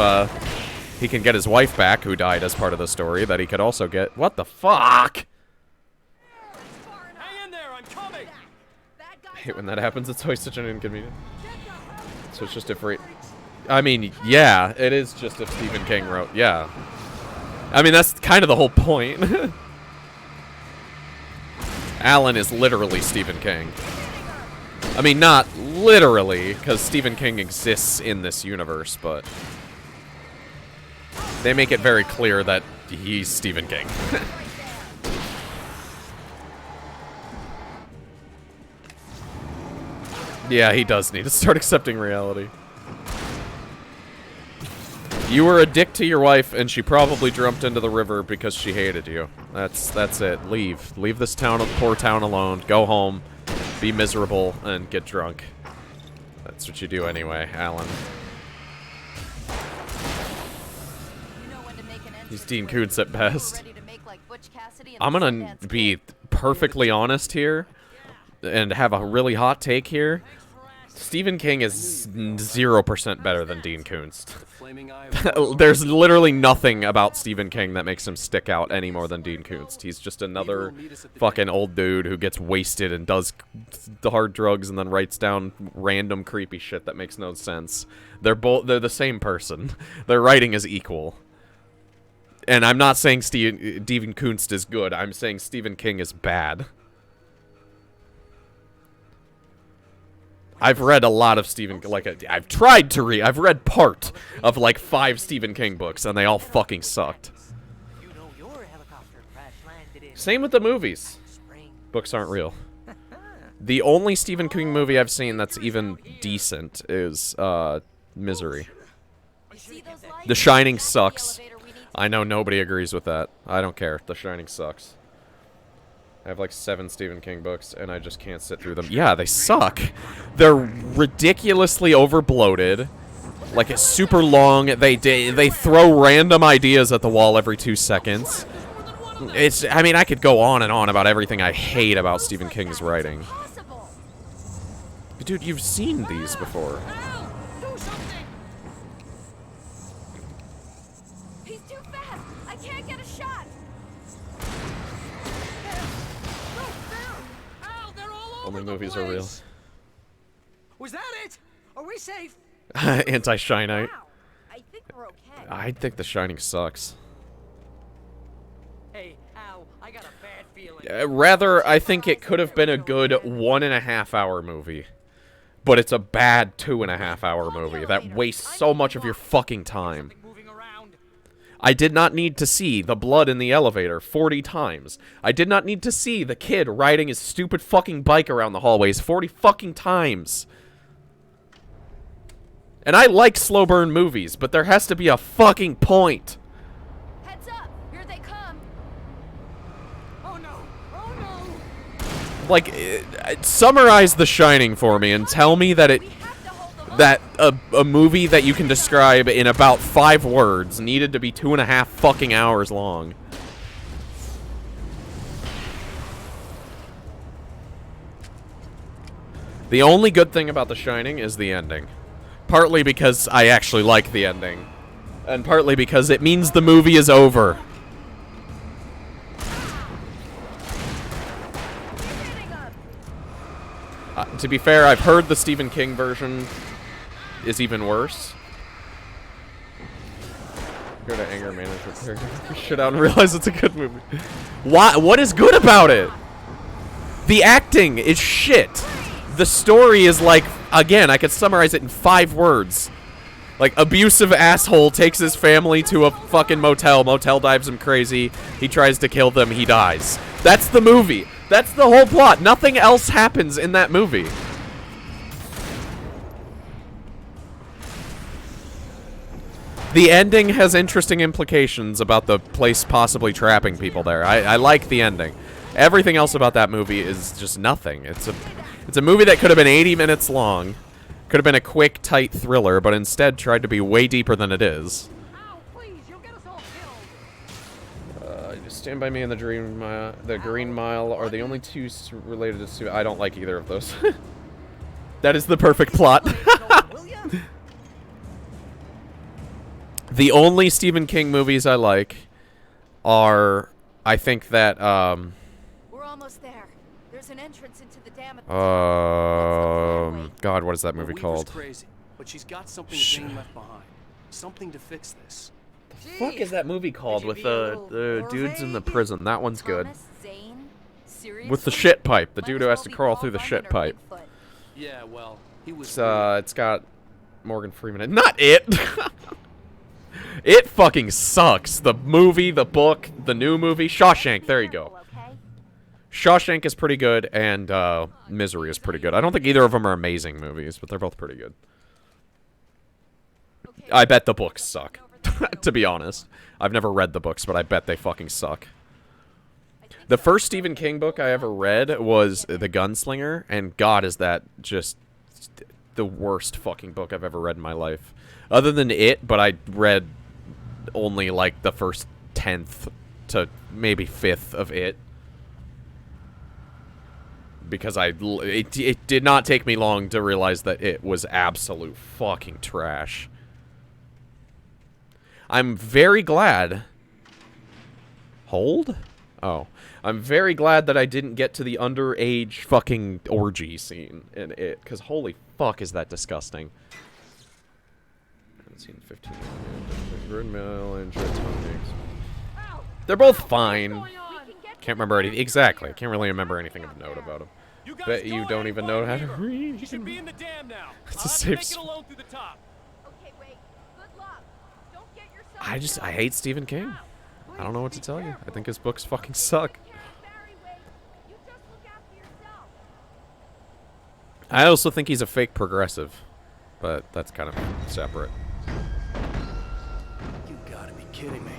he can get his wife back, who died as part of the story, that he could also get... What the fuck? Hang in there, I'm coming! I hate when that happens. It's always such an inconvenience. So it's just if... I mean, yeah, it is just if Stephen King wrote... Yeah. I mean, that's kind of the whole point. Alan is literally Stephen King. I mean, not literally, because Stephen King exists in this universe, but... They make it very clear that he's Stephen King. Yeah, he does need to start accepting reality. You were a dick to your wife, and she probably jumped into the river because she hated you. That's it. Leave. Leave this poor town alone. Go home. Be miserable, and get drunk. That's what you do anyway, Alan. He's Dean Koontz at best. I'm gonna be perfectly honest here, and have a really hot take here. Stephen King is 0% better than Dean Koontz. There's literally nothing about Stephen King that makes him stick out any more than Dean Koontz. He's just another fucking old dude who gets wasted and does the hard drugs and then writes down random creepy shit that makes no sense. They're the same person. Their writing is equal. And I'm not saying Stephen Koontz is good. I'm saying Stephen King is bad. I've read a lot of Stephen... I've tried to read... I've read part of, 5 Stephen King books, and they all fucking sucked. Same with the movies. Books aren't real. The only Stephen King movie I've seen that's even decent is, Misery. The Shining sucks. I know nobody agrees with that. I don't care. The Shining sucks. I have 7 Stephen King books, and I just can't sit through them. Yeah, they suck. They're ridiculously overbloated. It's super long. They throw random ideas at the wall every 2 seconds. I mean, I could go on and on about everything I hate about Stephen King's writing. But dude, you've seen these before. Only movies are real. Was that it? Are we safe? Anti-Shinite. I think we're okay. I think The Shining sucks. Hey, Al, I got a bad feeling. Rather, I think it could have been a good 1.5 hour movie. But it's a bad 2.5 hour movie that wastes so much of your fucking time. I did not need to see the blood in the elevator 40 times. I did not need to see the kid riding his stupid fucking bike around the hallways 40 fucking times. And I like slow burn movies, but there has to be a fucking point. Heads up! Here they come! Oh no! Oh no! Like, summarize The Shining for me and tell me that a movie that you can describe in about 5 words needed to be 2.5 fucking hours long. The only good thing about The Shining is the ending. Partly because I actually like the ending. And partly because it means the movie is over. To be fair, I've heard the Stephen King version is even worse. Go to anger management. Shit out and realize it's a good movie. What is good about it? The acting is shit. The story is like, again, I could summarize it in 5 words. Like, abusive asshole takes his family to a fucking motel. Motel drives him crazy. He tries to kill them. He dies. That's the movie. That's the whole plot. Nothing else happens in that movie. The ending has interesting implications about the place possibly trapping people there. I like the ending. Everything else about that movie is just nothing. It's a movie that could have been 80 minutes long. Could have been a quick, tight thriller, but instead tried to be way deeper than it is. Stand By Me and the Green Mile are the only 2 related to Sue. I don't like either of those. That is the perfect plot. The only Stephen King movies I like are, I think that, We're almost there. There's an entrance into the dam. God, what is that movie Weaver's called? crazy, but she's got something being left behind. Something to fix this. The fuck is that movie called with the dudes in the prison? That one's good. With the shit pipe. The dude who has to crawl through the shit pipe. Yeah, well, he was. It's got Morgan Freeman in it. Not It! It fucking sucks. The movie, the book, the new movie. Shawshank, there you go. Shawshank is pretty good, and Misery is pretty good. I don't think either of them are amazing movies, but they're both pretty good. I bet the books suck, to be honest. I've never read the books, but I bet they fucking suck. The first Stephen King book I ever read was The Gunslinger, and God, is that just the worst fucking book I've ever read in my life. Other than It, but I read only, like, the first 10th to maybe 5th of It. Because it did not take me long to realize that it was absolute fucking trash. I'm very glad... Hold? Oh. I'm very glad that I didn't get to the underage fucking orgy scene in it. Because holy fuck is that disgusting. I haven't seen 15 and they're both fine. Can't remember anything. Exactly. Can't really remember anything of note about them. Bet you don't even know how to read. You should be in the dam now. It's a safe Make it alone through the top. Okay, wait. Good luck. Don't get yourself. I hate Stephen King. I don't know what to tell you. I think his books fucking suck. I also think he's a fake progressive, but that's kind of separate. You gotta be kidding me.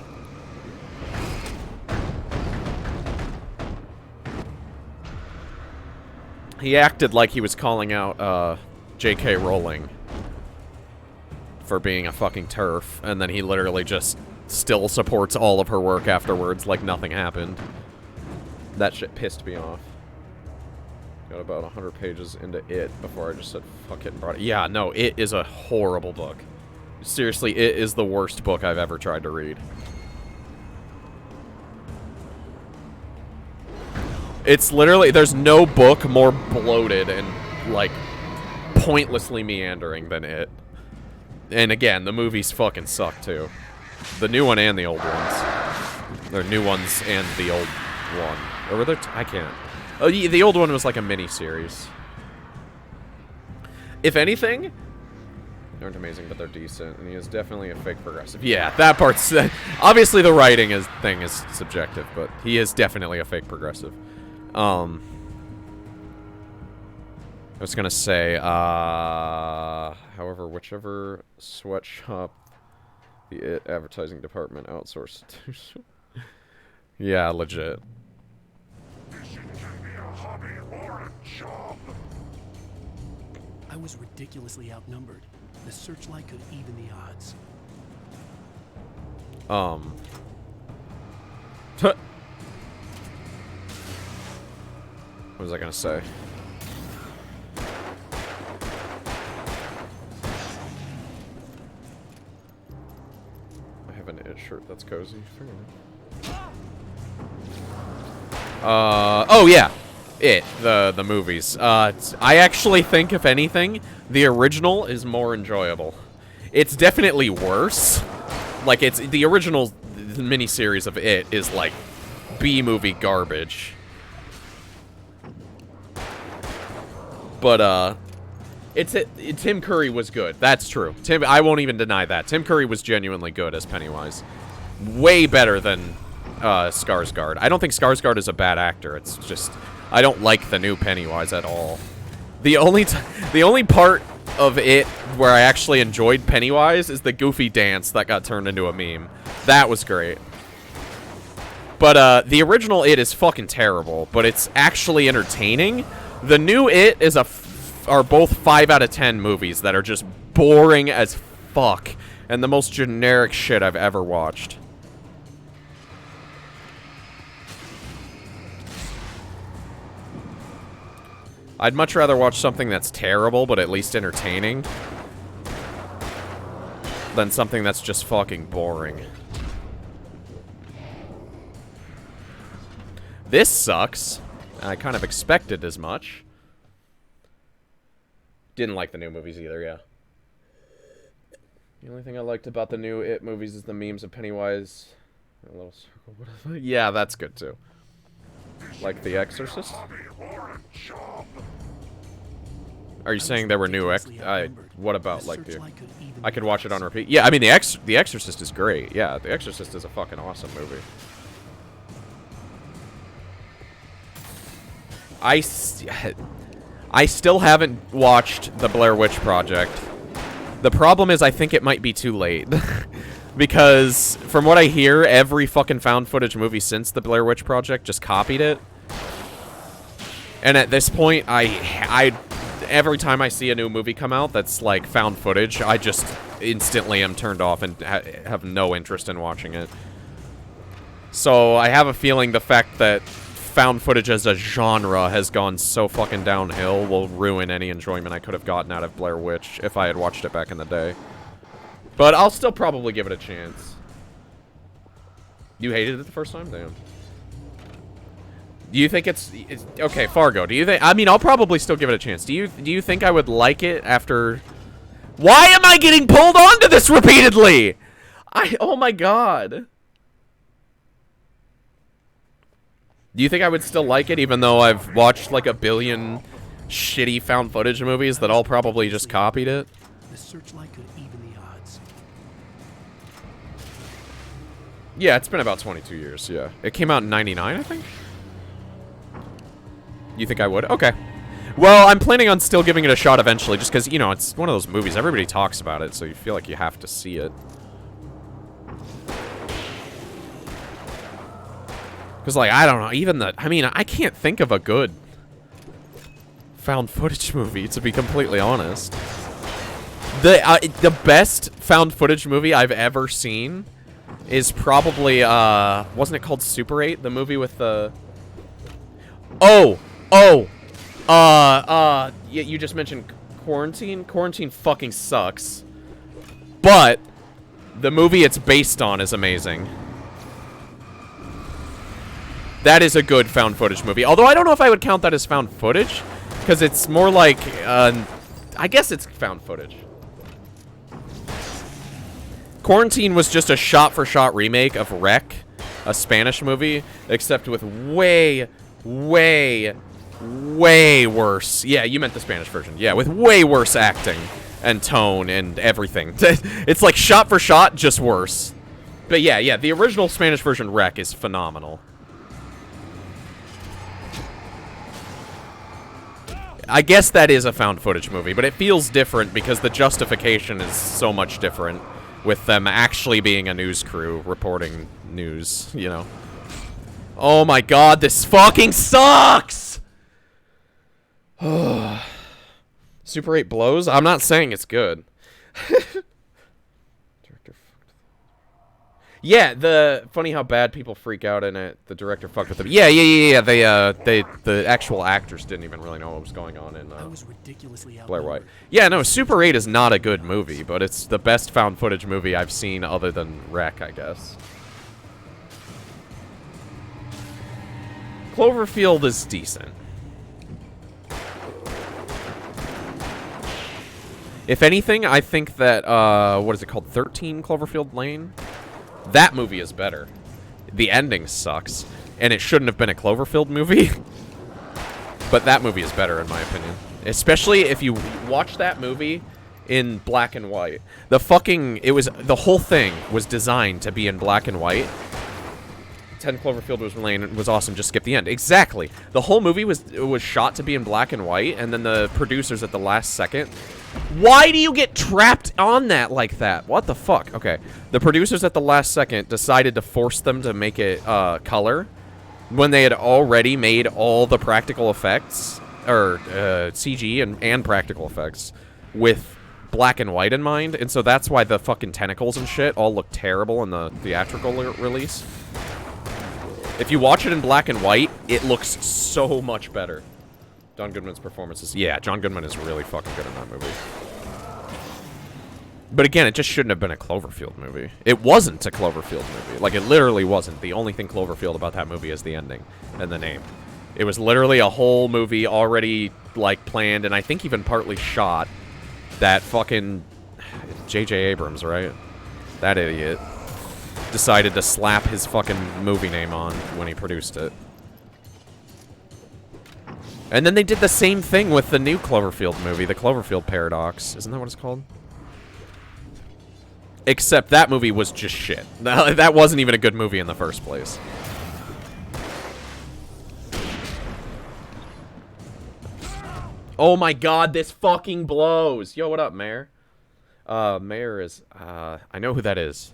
He acted like he was calling out J.K. Rowling for being a fucking TERF, and then he literally just still supports all of her work afterwards like nothing happened. That shit pissed me off. Got about 100 pages into It before I just said fuck it and brought it. Yeah, no, It is a horrible book. Seriously, It is the worst book I've ever tried to read. It's literally, there's no book more bloated and, like, pointlessly meandering than it. And again, the movies fucking suck, too. The new one and the old ones. Or new ones and the old one. Or were there I can't. Oh, the old one was like a mini-series. If anything, they aren't amazing, but they're decent. And he is definitely a fake progressive. Yeah, that part's... obviously the writing thing is subjective, but he is definitely a fake progressive. I was gonna say, however, whichever sweatshop the advertising department outsourced to. Yeah, legit. I was ridiculously outnumbered. The searchlight could even the odds. What was I gonna say? I have an It shirt that's cozy. Oh yeah, It, the movies. I actually think, if anything, the original is more enjoyable. It's definitely worse. Like, it's the original miniseries of It is like B-movie garbage. But Tim Curry was good. That's true. I won't even deny that. Tim Curry was genuinely good as Pennywise. Way better than Skarsgård. I don't think Skarsgård is a bad actor. It's just I don't like the new Pennywise at all. The only part of It where I actually enjoyed Pennywise is the goofy dance that got turned into a meme. That was great. But the original It is fucking terrible, but it's actually entertaining. The new It is are both 5 out of 10 movies that are just boring as fuck and the most generic shit I've ever watched. I'd much rather watch something that's terrible but at least entertaining than something that's just fucking boring. This sucks. I kind of expected as much. Didn't like the new movies either, yeah. The only thing I liked about the new It movies is the memes of Pennywise. A little circle. Yeah, that's good too. Like The Exorcist? Are you saying there were new what about like the I could watch it on repeat? Yeah, I mean The Exorcist is great. Yeah, The Exorcist is a fucking awesome movie. I still haven't watched The Blair Witch Project. The problem is I think it might be too late. Because from what I hear, every fucking found footage movie since The Blair Witch Project just copied it. And at this point, I every time I see a new movie come out that's like found footage, I just instantly am turned off and have no interest in watching it. So I have a feeling the fact that found footage as a genre has gone so fucking downhill will ruin any enjoyment I could have gotten out of Blair Witch if I had watched it back in the day. But I'll still probably give it a chance. You hated it the first time? Damn. Do you think it's okay, Fargo, do you think... I mean, I'll probably still give it a chance. Do you think I would like it after... Why am I getting pulled onto this repeatedly? Oh my god. Do you think I would still like it even though I've watched like a billion shitty found footage movies that all probably just copied it? The searchlight could even the odds. Yeah, it's been about 22 years, yeah. It came out in 99, I think? You think I would? Okay. Well, I'm planning on still giving it a shot eventually, just because, you know, it's one of those movies. Everybody talks about it, so you feel like you have to see it. Because, like, I don't know, even the... I mean, I can't think of a good found footage movie, to be completely honest. The best found footage movie I've ever seen is probably, wasn't it called Super 8? The movie with the... You just mentioned Quarantine. Quarantine fucking sucks. But the movie it's based on is amazing. That is a good found footage movie. Although I don't know if I would count that as found footage, because it's more like, I guess it's found footage. Quarantine was just a shot-for-shot remake of Rec, a Spanish movie, except with way worse. Yeah, you meant the Spanish version. Yeah, with way worse acting and tone and everything. It's like shot for shot, just worse. But yeah, the original Spanish version Rec is phenomenal. I guess that is a found footage movie, but it feels different because the justification is so much different with them actually being a news crew reporting news, you know. Oh my god, this fucking sucks! Super 8 blows? I'm not saying it's good. Yeah, funny how bad people freak out in it. The director fucked with them. Yeah. The actual actors didn't even really know what was going on in Blair White. Yeah, no, Super 8 is not a good movie, but it's the best found footage movie I've seen other than Rec, I guess. Cloverfield is decent. If anything, I think that, what is it called? 13 Cloverfield Lane? That movie is better. The ending sucks, and it shouldn't have been a Cloverfield movie. But that movie is better, in my opinion. Especially if you watch that movie in black and white. The whole thing was designed to be in black and white. 10 Cloverfield Lane was awesome, just skip the end. Exactly. The whole movie was shot to be in black and white, and then the producers at the last second... Why do you get trapped on that like that? What the fuck? Okay. The producers at the last second decided to force them to make it color when they had already made all the practical effects, or CG and practical effects, with black and white in mind. And so that's why the fucking tentacles and shit all look terrible in the theatrical release. If you watch it in black and white, it looks so much better. John Goodman's performances. Yeah, John Goodman is really fucking good in that movie. But again, it just shouldn't have been a Cloverfield movie. It wasn't a Cloverfield movie. Like, it literally wasn't. The only thing Cloverfield about that movie is the ending and the name. It was literally a whole movie already, like, planned and I think even partly shot that fucking J.J. Abrams, right? That idiot decided to slap his fucking movie name on when he produced it. And then they did the same thing with the new Cloverfield movie, the Cloverfield Paradox. Isn't that what it's called? Except that movie was just shit. That wasn't even a good movie in the first place. Oh my god, this fucking blows. Yo, what up, Mayor? Mayor is, I know who that is.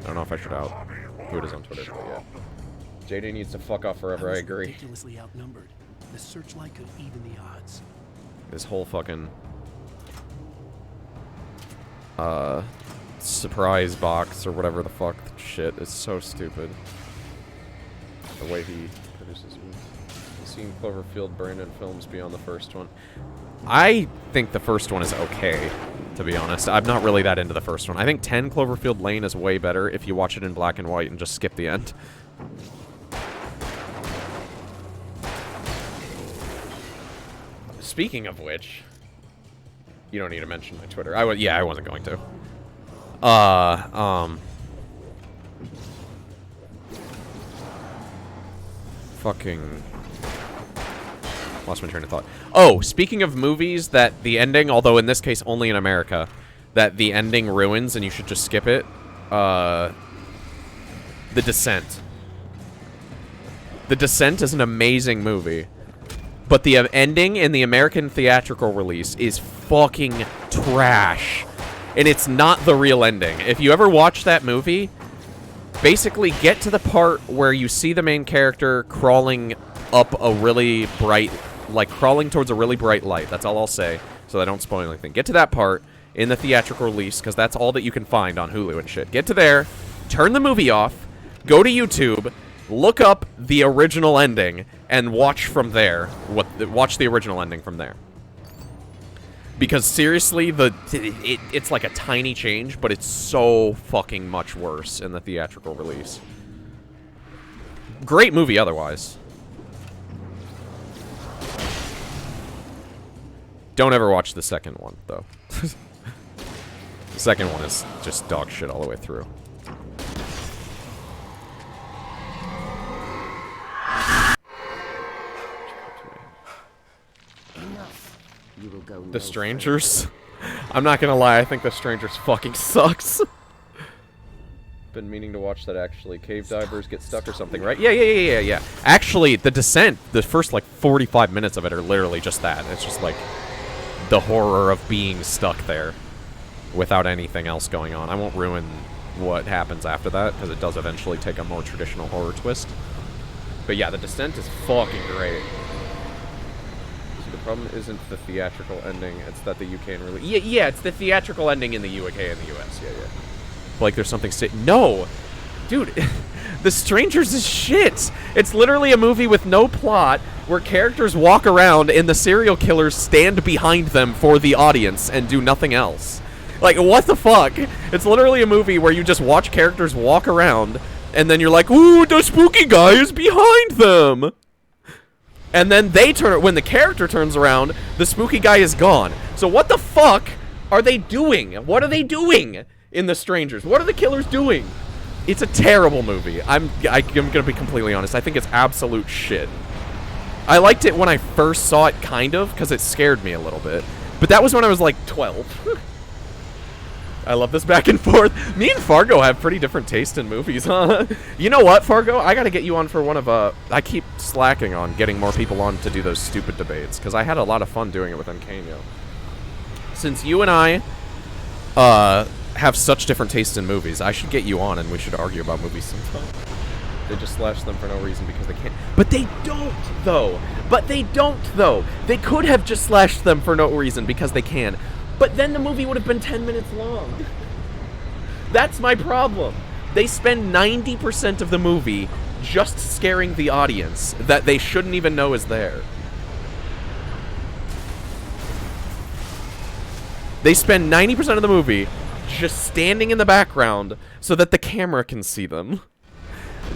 I don't know if I should out who it is on Twitter, but yeah. JD needs to fuck off forever, I agree. Ridiculously outnumbered. The searchlight could even the odds. This whole fucking surprise box or whatever the fuck shit is so stupid. The way he produces it. I've seen Cloverfield Brandon films beyond the first one. I think the first one is okay, to be honest. I'm not really that into the first one. I think 10 Cloverfield Lane is way better if you watch it in black and white and just skip the end. Speaking of which, you don't need to mention my Twitter. I wasn't going to. Fucking lost my train of thought. Oh, speaking of movies that the ending, although in this case only in America, that the ending ruins and you should just skip it. The Descent. The Descent is an amazing movie. But the ending in the American theatrical release is fucking trash. And it's not the real ending. If you ever watch that movie, basically get to the part where you see the main character crawling up a really bright, like crawling towards a really bright light. That's all I'll say, so I don't spoil anything. Get to that part in the theatrical release, because that's all that you can find on Hulu and shit. Get to there, turn the movie off, go to YouTube, look up the original ending, and watch from there. Watch the original ending from there. Because seriously, it's like a tiny change, but it's so fucking much worse in the theatrical release. Great movie otherwise. Don't ever watch the second one, though. The second one is just dog shit all the way through. You will go The Strangers? I'm not gonna lie, I think The Strangers fucking sucks. Been meaning to watch that actually. Cave divers get stuck or something, right? Yeah. Actually, The Descent, the first like 45 minutes of it are literally just that. It's just like the horror of being stuck there without anything else going on. I won't ruin what happens after that because it does eventually take a more traditional horror twist. But yeah, The Descent is fucking great. The problem isn't the theatrical ending, it's that the UK and release. Yeah, it's the theatrical ending in the UK and the US. Yeah. Like there's something no, dude, The Strangers is shit. It's literally a movie with no plot where characters walk around and the serial killers stand behind them for the audience and do nothing else. Like, what the fuck? It's literally a movie where you just watch characters walk around and then you're like, ooh, the spooky guy is behind them. And then they turn, when the character turns around, the spooky guy is gone. So what the fuck are they doing? What are they doing in The Strangers? What are the killers doing? It's a terrible movie. I'm gonna be completely honest. I think it's absolute shit. I liked it when I first saw it, kind of, because it scared me a little bit. But that was when I was like 12. I love this back and forth. Me and Fargo have pretty different taste in movies, huh? You know what, Fargo? I gotta get you on for one of, I keep slacking on getting more people on to do those stupid debates, because I had a lot of fun doing it with Encanio. Since you and I, have such different tastes in movies, I should get you on and we should argue about movies sometime. They just slash them for no reason because they can't. But they don't, though. They could have just slashed them for no reason because they can. But then the movie would have been 10 minutes long. That's my problem. They spend 90% of the movie just scaring the audience that they shouldn't even know is there. They spend 90% of the movie just standing in the background so that the camera can see them.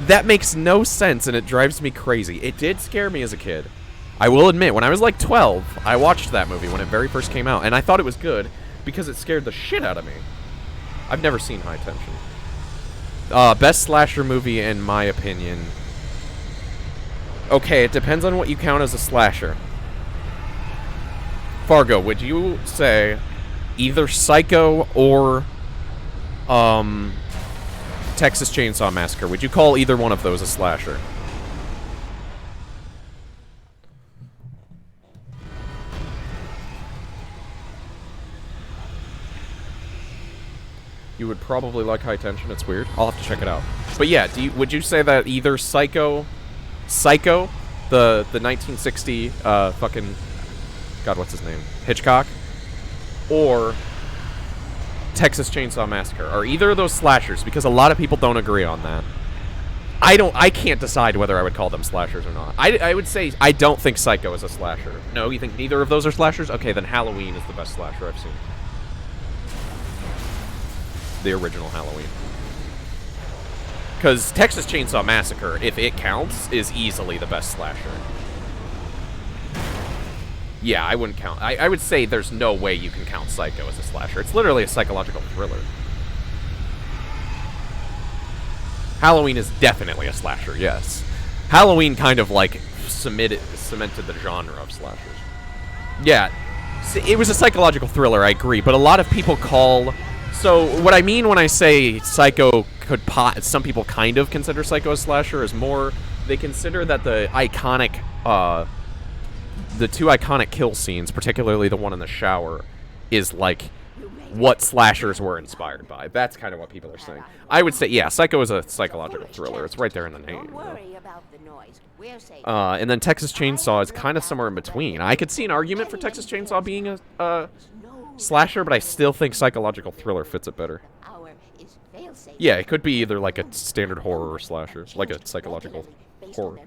That makes no sense and it drives me crazy. It did scare me as a kid. I will admit, when I was like 12, I watched that movie when it very first came out, and I thought it was good because it scared the shit out of me. I've never seen High Tension. Best slasher movie in my opinion. Okay, it depends on what you count as a slasher. Fargo, would you say either Psycho or Texas Chainsaw Massacre? Would you call either one of those a slasher? You would probably like High Tension. It's weird. I'll have to check it out. But yeah, would you say that either Psycho, the 1960 fucking, God, what's his name? Hitchcock, or Texas Chainsaw Massacre are either of those slashers? Because a lot of people don't agree on that. I can't decide whether I would call them slashers or not. I would say I don't think Psycho is a slasher. No, you think neither of those are slashers? Okay, then Halloween is the best slasher I've seen. The original Halloween. Because Texas Chainsaw Massacre, if it counts, is easily the best slasher. Yeah, I wouldn't count. I would say there's no way you can count Psycho as a slasher. It's literally a psychological thriller. Halloween is definitely a slasher, yes. Halloween kind of like cemented the genre of slashers. Yeah, it was a psychological thriller, I agree, but a lot of people call... So, what I mean when I say Psycho could some people kind of consider Psycho a slasher is more, they consider that the iconic, the two iconic kill scenes, particularly the one in the shower, is like what slashers were inspired by. That's kind of what people are saying. I would say, yeah, Psycho is a psychological thriller. It's right there in the name. And then Texas Chainsaw is kind of somewhere in between. I could see an argument for Texas Chainsaw being a slasher, but I still think psychological thriller fits it better. Yeah, it could be either like a standard horror or slasher, like a psychological horror.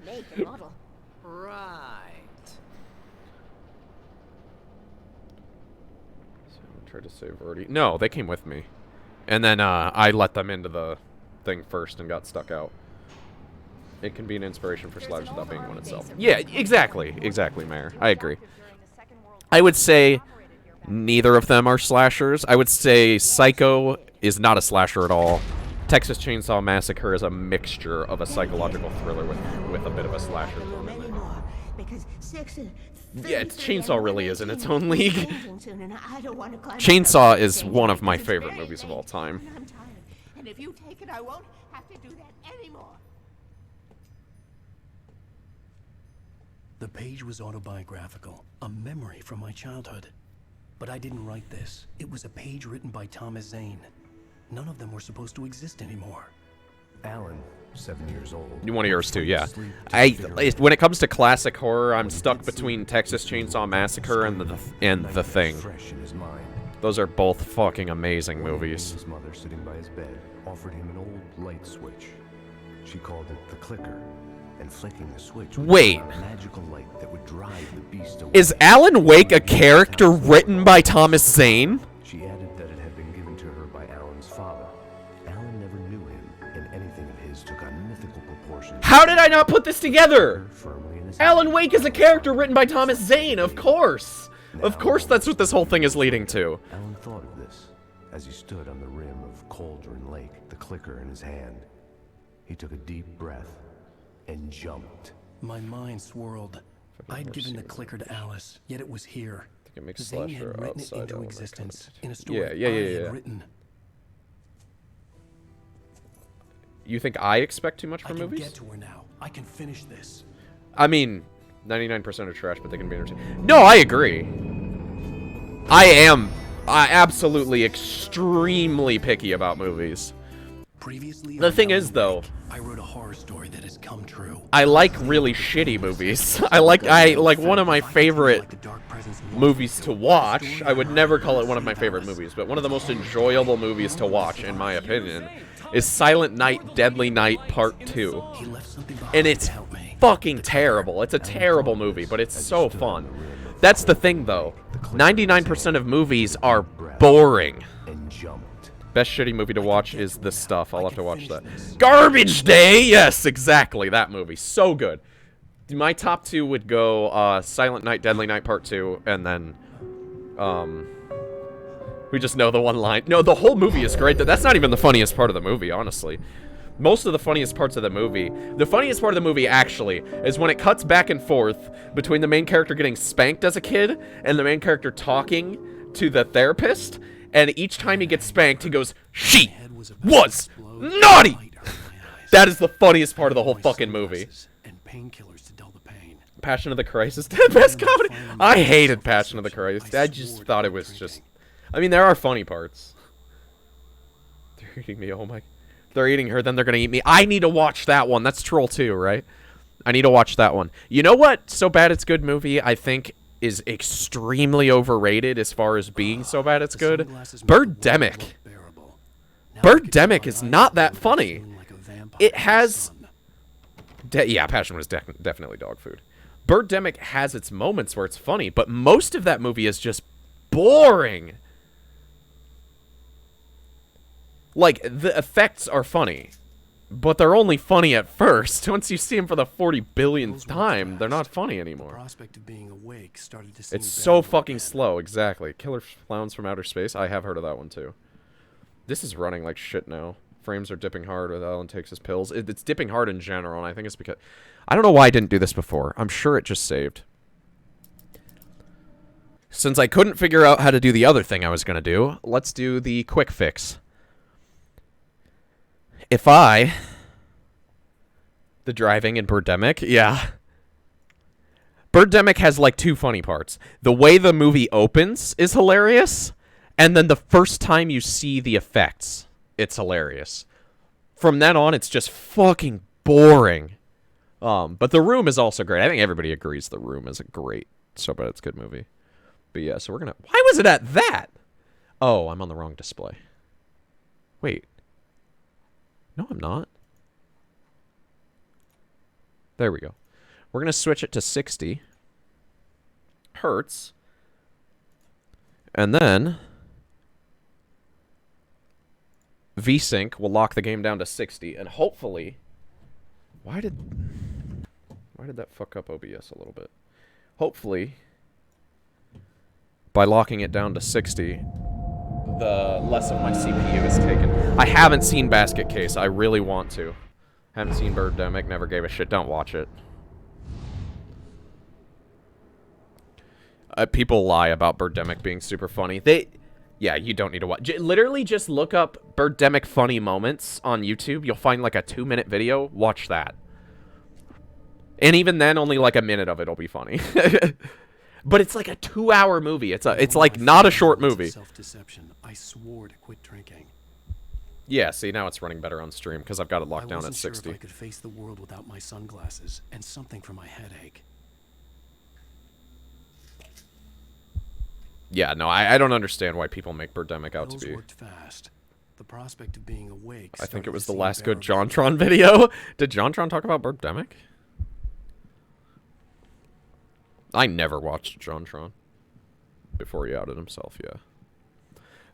Right. So I tried to save Verdi. No, they came with me. And then I let them into the thing first and got stuck out. It can be an inspiration for slashers without being one itself. Yeah, exactly. Exactly, Mayor. I agree. I would say neither of them are slashers. I would say Psycho is not a slasher at all. Texas Chainsaw Massacre is a mixture of a psychological thriller with a bit of a slasher thrown in there. Yeah, Chainsaw really is in its own league. Chainsaw is one of my favorite movies of all time. And if you take it, I won't have to do that anymore. The page was autobiographical, a memory from my childhood. But I didn't write this. It was a page written by Thomas Zane. None of them were supposed to exist anymore. Alan, 7 years old. One of yours too, yeah. When it comes to classic horror, I'm stuck between Texas Chainsaw Massacre and the Thing. Those are both fucking amazing movies. His mother, sitting by his bed, offered him an old light switch. She called it the clicker, and flicking the switch would Wait. a magical light that would drive the beast away. Is Alan Wake a character written by Thomas Zane? She added that it had been given to her by Alan's father. Alan never knew him, and anything of his took on mythical proportions. How did I not put this together? Alan Wake is a character written by Thomas Zane, of course. Of course that's what this whole thing is leading to. Alan thought of this as he stood on the rim of Cauldron Lake, the clicker in his hand. He took a deep breath and jumped. My mind swirled. I'd given the clicker to Alice, yet it was here. I think it makes Zane slasher had written it outside into element existence kind in a story Yeah. I had written. You think I expect too much from I can movies? get to her now. I can finish this. I mean, 99% are trash, but they can be entertaining. No, I agree. I am absolutely extremely picky about movies. Previously, The thing is, though, I wrote a horror story that has come true. I like really shitty movies. I like one of my favorite movies to watch. I would never call it one of my favorite movies, but one of the most enjoyable movies to watch, in my opinion, is Silent Night, Deadly Night Part 2. And it's fucking terrible. It's a terrible movie, but it's so fun. That's the thing, though. 99% of movies are boring. Best shitty movie to watch is The Stuff. I'll have to watch that. Garbage Day! Yes, exactly. That movie. So good. My top two would go Silent Night, Deadly Night Part 2, and then, we just know the one line. No, the whole movie is great. That's not even the funniest part of the movie, honestly. Most of the funniest parts of the movie, the funniest part of the movie, actually, is when it cuts back and forth between the main character getting spanked as a kid and the main character talking to the therapist, and each time he gets spanked, he goes, "She was naughty!" That is the funniest part of the whole fucking movie. Passion of the Christ is the best comedy. I hated Passion of the Christ. I just thought it was just... I mean, there are funny parts. They're eating me, oh my... They're eating her, then they're gonna eat me. I need to watch that one. That's Troll 2, right? I need to watch that one. You know what? So Bad It's Good movie, I think, is extremely overrated as far as being so bad it's good. Birdemic. Birdemic is not that funny. It has... yeah, Passion was definitely dog food. Birdemic has its moments where it's funny, but most of that movie is just boring. Like, the effects are funny, but they're only funny at first. Once you see them for the 40 billionth time, they're not funny anymore. Prospect of being awake started to seem It's so fucking slow, exactly. Killer Clowns from Outer Space, I have heard of that one too. This is running like shit now. Frames are dipping hard with Alan takes his pills. It's dipping hard in general, and I think it's because... I don't know why I didn't do this before. I'm sure it just saved. Since I couldn't figure out how to do the other thing I was going to do, let's do the quick fix. The driving in Birdemic, yeah. Birdemic has like two funny parts. The way the movie opens is hilarious, and then the first time you see the effects, it's hilarious. From then on, it's just fucking boring. But The Room is also great. I think everybody agrees The Room is a great, so bad it's good movie. But yeah, so we're gonna... Why was it at that? Oh, I'm on the wrong display. Wait. No, I'm not. There we go. We're going to switch it to 60 hertz. And then VSync will lock the game down to 60. And hopefully Why did that fuck up OBS a little bit? Hopefully, by locking it down to 60, the less of my CPU is taken. I haven't seen Basket Case. I really want to. Haven't seen Birdemic. Never gave a shit. Don't watch it. People lie about Birdemic being super funny. Yeah, you don't need to watch. Literally just look up Birdemic funny moments on YouTube. You'll find like a 2-minute video. Watch that. And even then, only like a minute of it will be funny. But it's like a 2-hour movie. It's like not a short movie. Self-deception. I swore to quit drinking. Yeah, see, now it's running better on stream because I've got it locked down at 60. I wasn't sure if I could face the world without my sunglasses and something for my headache. Yeah, no, I don't understand why people make Birdemic out to be. Worked fast. The prospect of being awake. I think it was the last good JonTron video. Did JonTron talk about Birdemic? I never watched JonTron before he outed himself, yeah.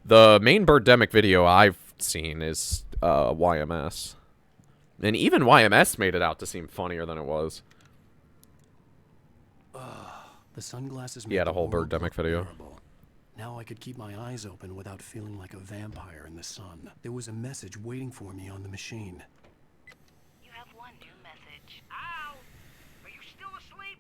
The main Birdemic video I've seen is YMS. And even YMS made it out to seem funnier than it was. The sunglasses He had a whole Birdemic video. Now I could keep my eyes open without feeling like a vampire in the sun. There was a message waiting for me on the machine. You have one new message. Ow! Are you still asleep?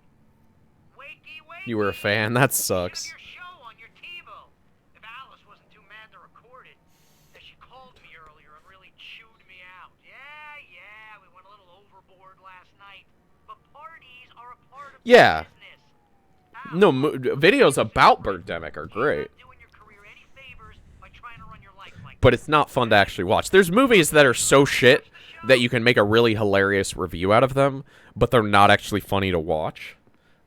Wakey, wakey! You were a fan? That sucks. Your show on your TiVo. If Alice wasn't too mad to record it, that she called me earlier and really chewed me out. Yeah, we went a little overboard last night. But parties are a part of Yeah. No, videos about Birdemic are great. But it's not fun to actually watch. There's movies that are so shit that you can make a really hilarious review out of them, but they're not actually funny to watch.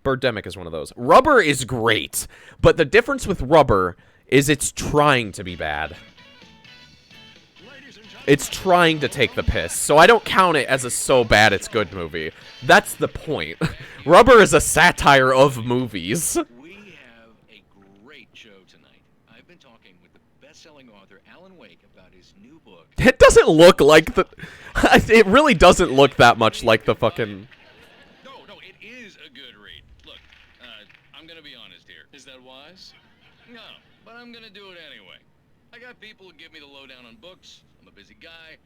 Birdemic is one of those. Rubber is great, but the difference with Rubber is it's trying to be bad. It's trying to take the piss, so I don't count it as a so bad it's good movie. That's the point. Rubber is a satire of movies. We have a great show tonight. I've been talking with the best-selling author Alan Wake about his new book. It doesn't look like the... It really doesn't look that much like the fucking... No, it is a good read. Look, I'm gonna be honest here. Is that wise? No, but I'm gonna do it anyway. I got people who give me the lowdown on books. I'm a busy guy.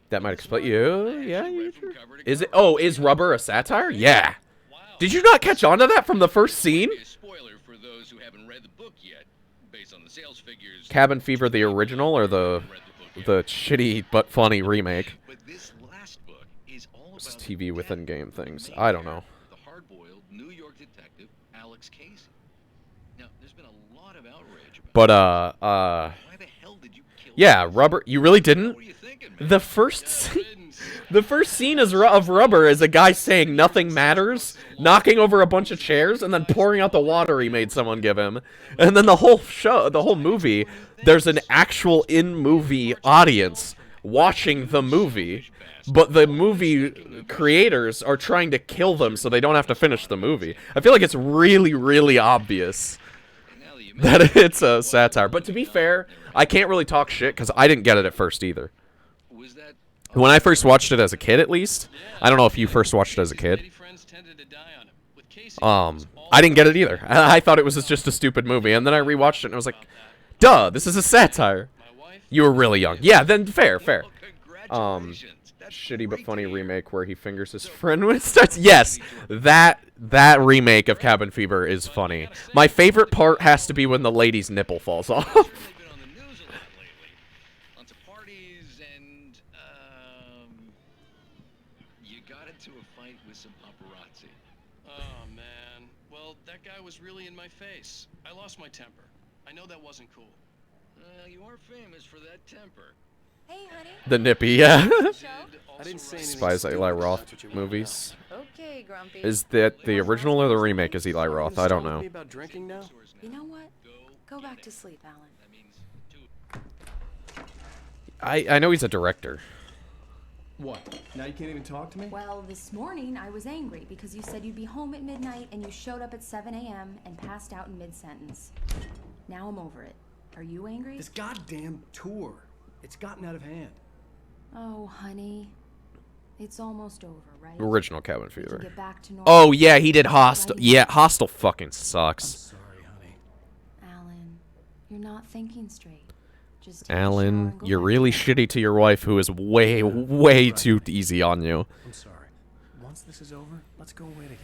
That might explain you. Yeah, you sure? Is it? Oh, is Rubber a satire? Yeah. Did you not catch on to that from the first scene? Spoiler for those who haven't read the book yet, based on the sales figures. Cabin Fever, the original, or the shitty but funny remake? But this last book is all It's about TV within game things. I don't know. the hard-boiled New York detective Alex Casey. Now, there's been a lot of outrage about But why the hell did you kill yeah, Rubber. You really didn't? The first scene is of Rubber is a guy saying nothing matters, knocking over a bunch of chairs, and then pouring out the water he made someone give him. And then the whole show, the whole movie, there's an actual in-movie audience watching the movie, but the movie creators are trying to kill them so they don't have to finish the movie. I feel like it's really, really obvious that it's a satire. But to be fair, I can't really talk shit because I didn't get it at first either. When I first watched it as a kid, at least. I don't know if you first watched it as a kid. I didn't get it either. I thought it was just a stupid movie, and then I rewatched it and I was like, duh, this is a satire. You were really young. Yeah, then fair. Shitty but funny remake where he fingers his friend when it starts. Yes, that remake of Cabin Fever is funny. My favorite part has to be when the lady's nipple falls off. Really in my face. I lost my temper. I know that wasn't cool. Well, you are famous for that temper. Hey, honey. The nippy, yeah. I didn't say anything. Spies Eli Roth movies. Okay, Grumpy. Is that the original or the remake is Eli Roth? I don't know. About drinking now? You know what? Go back to sleep, Alan. I know he's a director. What? Now you can't even talk to me? Well, this morning I was angry because you said you'd be home at midnight and you showed up at 7 a.m. and passed out in mid-sentence. Now I'm over it. Are you angry? This goddamn tour. It's gotten out of hand. Oh, honey. It's almost over, right? Original Cabin We can Fever. get back to normal. Oh yeah, he did Hostel. Right? Yeah, Hostel fucking sucks. Alan, you're not thinking straight. Just take a shower Alan, and go you're back really to bed. shitty to your wife, who is way too easy on you. I'm sorry. Once this is over, let's go away together.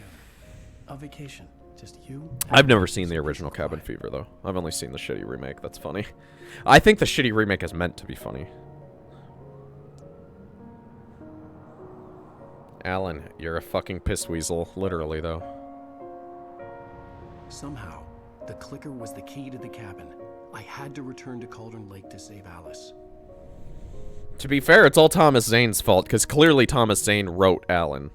A vacation. Just you. I've never seen the original Cabin Fever though. I've only seen the shitty remake. That's funny. I think the shitty remake is meant to be funny. Alan, you're a fucking piss weasel, literally though. Somehow, the clicker was the key to the cabin. I had to return to Cauldron Lake to save Alice. To be fair, it's all Thomas Zane's fault, because clearly Thomas Zane wrote Alan.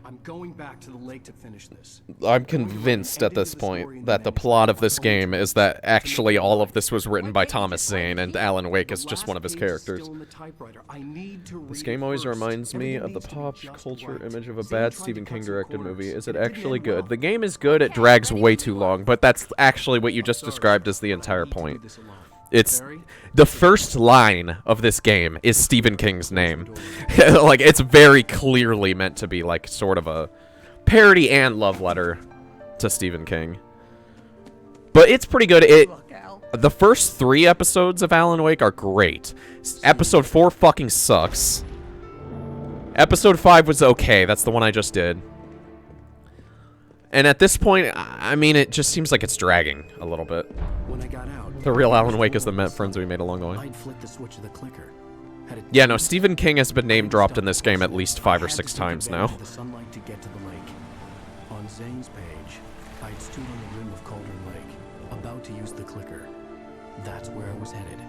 I'm going back to the lake to finish this. I'm convinced at this point that the plot of this game is that actually all of this was written by Thomas Zane and Alan Wake is just one of his characters. This game always reminds me of the pop culture image of a bad Stephen King directed movie. Is it actually good? The game is good, it drags way too long, but that's actually what you just described as the entire point. It's the first line of this game is Stephen King's name. Like, it's very clearly meant to be like sort of a parody and love letter to Stephen King. But it's pretty good. The first 3 episodes of Alan Wake are great. Episode 4 fucking sucks. Episode 5 was okay. That's the one I just did. And at this point, I mean, it just seems like it's dragging a little bit. When I got out, the real Alan Wake is the met friends we made along the way. I'd flicked the switch of the clicker. Yeah, no, Stephen King has been name dropped in this game at least 5 or 6 times now. The sunlight to get to the lake. On Zane's page, I'd stood on the rim of Cauldron Lake, about to use the clicker. That's where I was headed.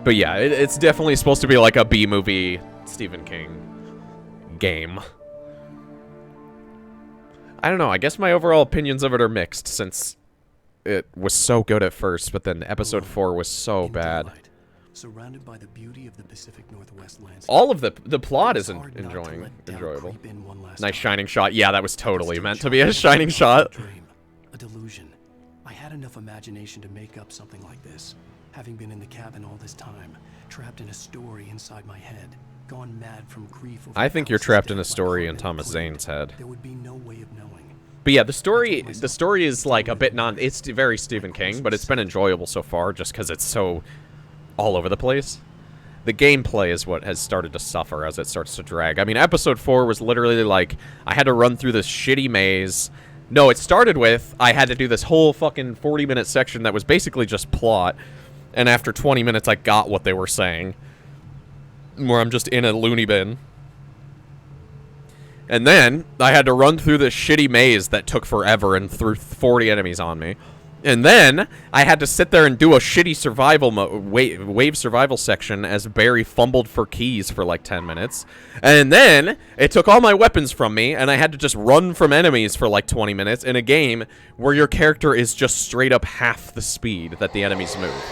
But yeah, it's definitely supposed to be like a B-movie Stephen King game. I don't know, I guess my overall opinions of it are mixed, since it was so good at first, but then episode 4 was so bad. Surrounded by the beauty of the Pacific Northwest landscape. All of the plot is enjoyable. Nice shining shot. Yeah, that was totally meant to be a shining shot. A delusion. I had enough imagination to make up something like this. Having been in the cabin all this time, trapped in a story inside my head, gone mad from grief. I think you're trapped in a story in Thomas Zane's head. There would be no way of knowing. But yeah, the story is like a bit it's very Stephen King, but it's been enjoyable so far just because it's so all over the place. The gameplay is what has started to suffer as it starts to drag. I mean, episode 4 was literally like, I had to run through this shitty maze. No, it started with, I had to do this whole fucking 40-minute section that was basically just plot. And after 20 minutes, I got what they were saying. Where I'm just in a loony bin. And then, I had to run through this shitty maze that took forever and threw 40 enemies on me. And then, I had to sit there and do a shitty survival wave survival section as Barry fumbled for keys for like 10 minutes. And then, it took all my weapons from me, and I had to just run from enemies for like 20 minutes in a game where your character is just straight up half the speed that the enemies move.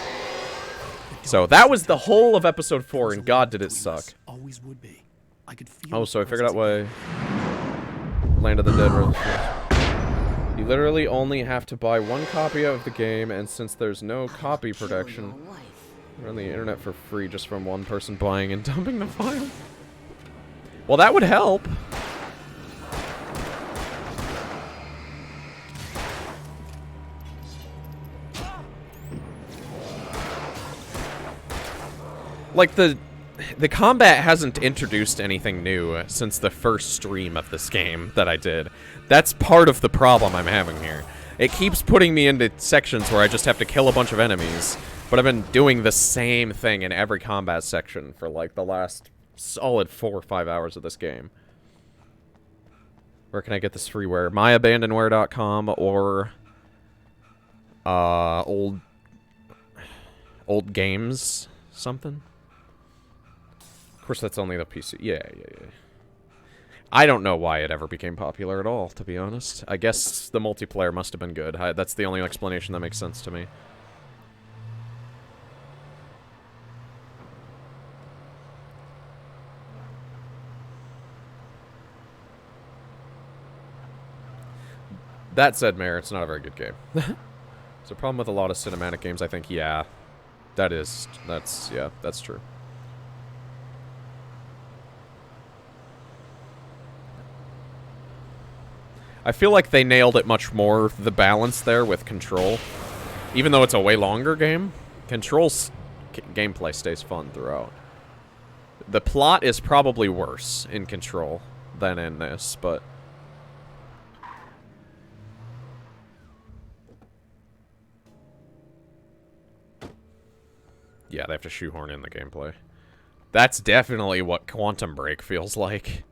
So, that was the whole of episode 4, and god did it suck. Always would be. I could feel Oh, so I figured out why Land of the Dead was. You literally only have to buy 1 copy of the game, and since there's no copy protection, you're on the internet for free just from one person buying and dumping the file. Well, that would help. Like, the combat hasn't introduced anything new since the first stream of this game that I did. That's part of the problem I'm having here. It keeps putting me into sections where I just have to kill a bunch of enemies, but I've been doing the same thing in every combat section for like the last solid 4 or 5 hours of this game. Where can I get this freeware? myabandonware.com or old games something? Of course, that's only the PC. Yeah. I don't know why it ever became popular at all, to be honest. I guess the multiplayer must have been good. That's the only explanation that makes sense to me. That said, Mayor, it's not a very good game. It's a problem with a lot of cinematic games, I think. Yeah. That's true. I feel like they nailed it much more, the balance there with Control. Even though it's a way longer game, Control's gameplay stays fun throughout. The plot is probably worse in Control than in this, but... yeah, they have to shoehorn in the gameplay. That's definitely what Quantum Break feels like.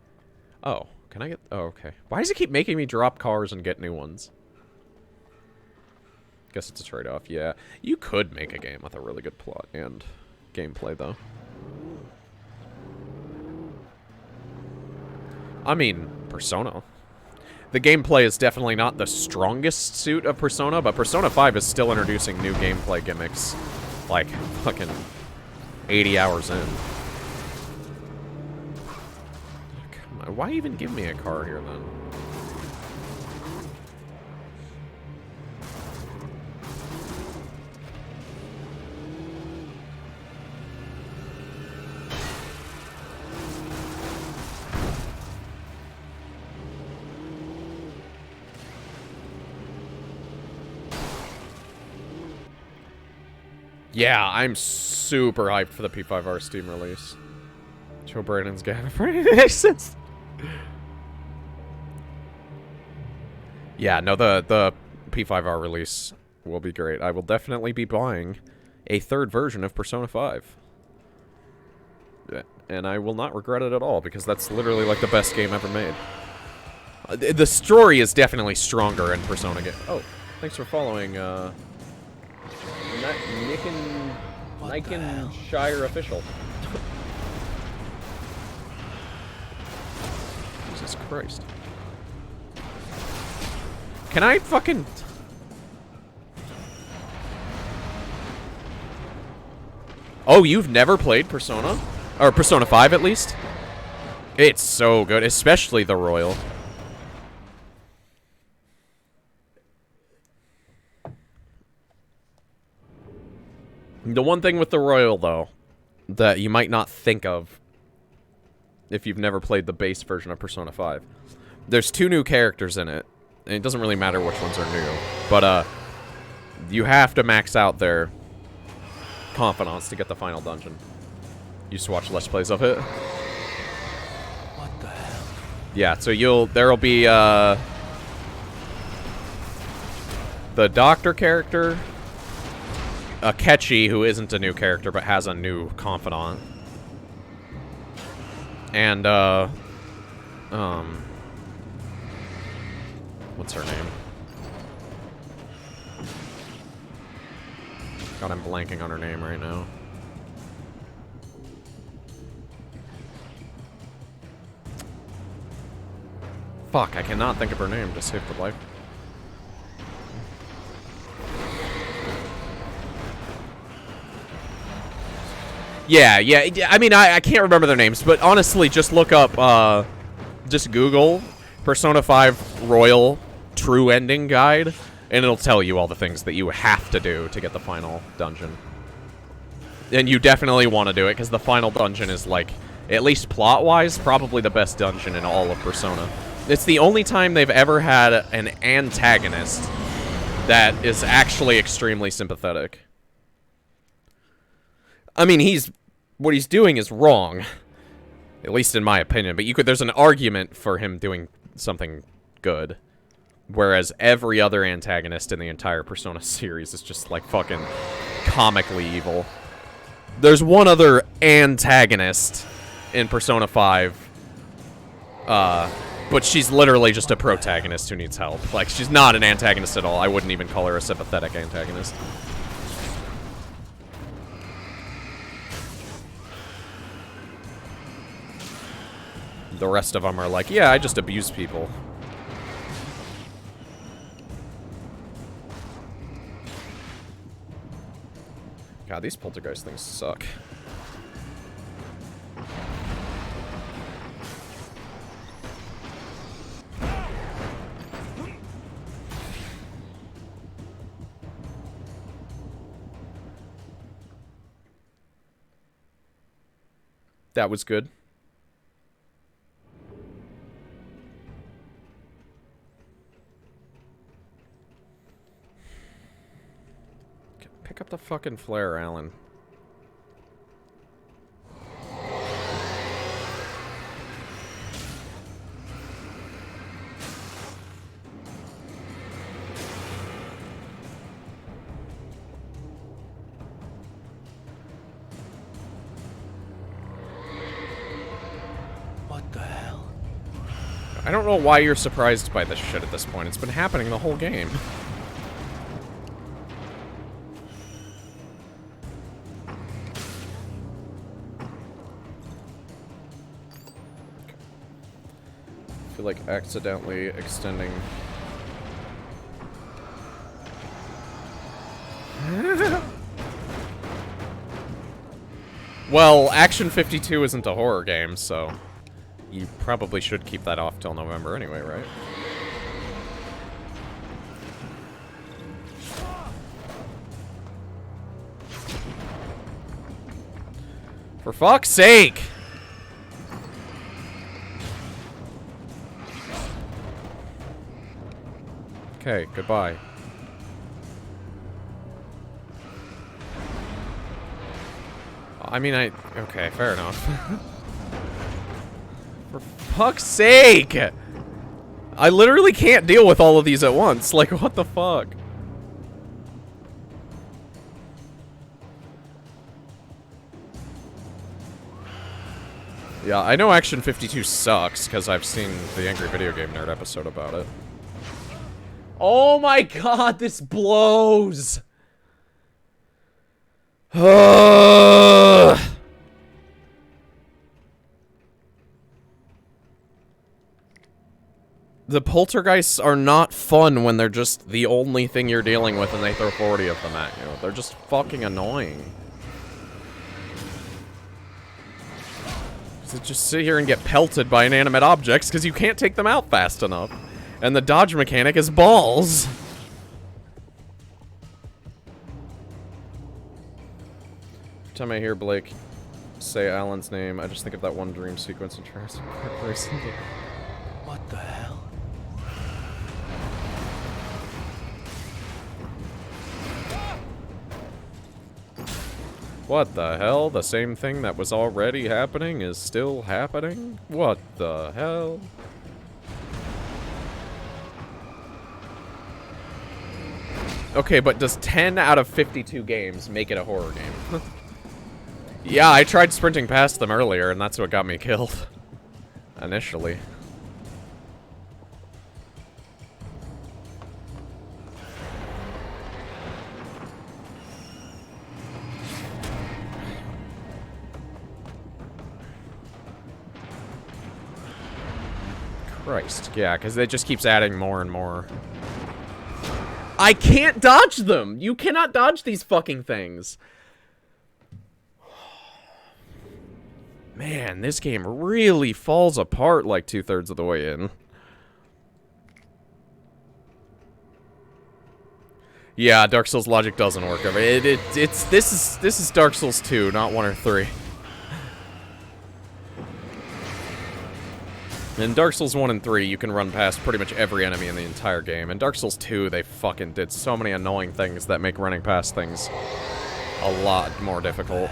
Oh, can I get... oh, okay. Why does it keep making me drop cars and get new ones? Guess it's a trade-off, yeah. You could make a game with a really good plot and gameplay, though. I mean, Persona. The gameplay is definitely not the strongest suit of Persona, but Persona 5 is still introducing new gameplay gimmicks. Like, fucking 80 hours in. Come on, why even give me a car here, then? Yeah, I'm super hyped for the P5R Steam release. Joe Brandon's game. Makes sense. Yeah, no, the P5R release will be great. I will definitely be buying a third version of Persona 5. And I will not regret it at all, because that's literally like the best game ever made. The story is definitely stronger in Persona game. Oh, thanks for following, Niken Shire official. Jesus Christ. Can I fucking... oh, you've never played Persona? Or Persona 5 at least? It's so good, especially the Royal. The one thing with the Royal, though, that you might not think of if you've never played the base version of Persona 5. There's 2 new characters in it, and it doesn't really matter which ones are new. But, you have to max out their confidants to get the final dungeon. You used to watch Let's Plays of it? What the hell? Yeah, so there'll be, the doctor character... Akechi, who isn't a new character, but has a new confidant. And, what's her name? God, I'm blanking on her name right now. Fuck, I cannot think of her name to save the life. Yeah, I mean, I can't remember their names, but honestly, just look up, just Google Persona 5 Royal True Ending Guide, and it'll tell you all the things that you have to do to get the final dungeon. And you definitely want to do it, because the final dungeon is, like, at least plot-wise, probably the best dungeon in all of Persona. It's the only time they've ever had an antagonist that is actually extremely sympathetic. I mean, what he's doing is wrong, at least in my opinion, but there's an argument for him doing something good, whereas every other antagonist in the entire Persona series is just, like, fucking comically evil. There's one other antagonist in Persona 5, but she's literally just a protagonist who needs help. Like, she's not an antagonist at all. I wouldn't even call her a sympathetic antagonist. The rest of them are like, yeah, I just abuse people. God, these poltergeist things suck. That was good. Pick up the fucking flare, Alan. What the hell? I don't know why you're surprised by this shit at this point. It's been happening the whole game. I feel like accidentally extending. Well, Action 52 isn't a horror game, so you probably should keep that off till November anyway, right? For fuck's sake! Okay, goodbye. I mean, okay, fair enough. For fuck's sake! I literally can't deal with all of these at once. Like, what the fuck? Yeah, I know Action 52 sucks, because I've seen the Angry Video Game Nerd episode about it. Oh my god, this blows! The poltergeists are not fun when they're just the only thing you're dealing with and they throw 40 of them at you. They're just fucking annoying. So just sit here and get pelted by inanimate objects because you can't take them out fast enough. And the dodge mechanic is balls. Every time I hear Blake say Alan's name, I just think of that one dream sequence in Jurassic Park recently. What the hell? What the hell? The same thing that was already happening is still happening? What the hell? Okay, but does 10 out of 52 games make it a horror game? Yeah, I tried sprinting past them earlier, and that's what got me killed. Initially. Christ. Yeah, because it just keeps adding more and more. I can't dodge them! You cannot dodge these fucking things. Man, this game really falls apart like 2/3 of the way in. Yeah, Dark Souls logic doesn't work. I mean, this is Dark Souls 2, not 1 or 3. In Dark Souls 1 and 3, you can run past pretty much every enemy in the entire game. In Dark Souls 2, they fucking did so many annoying things that make running past things a lot more difficult.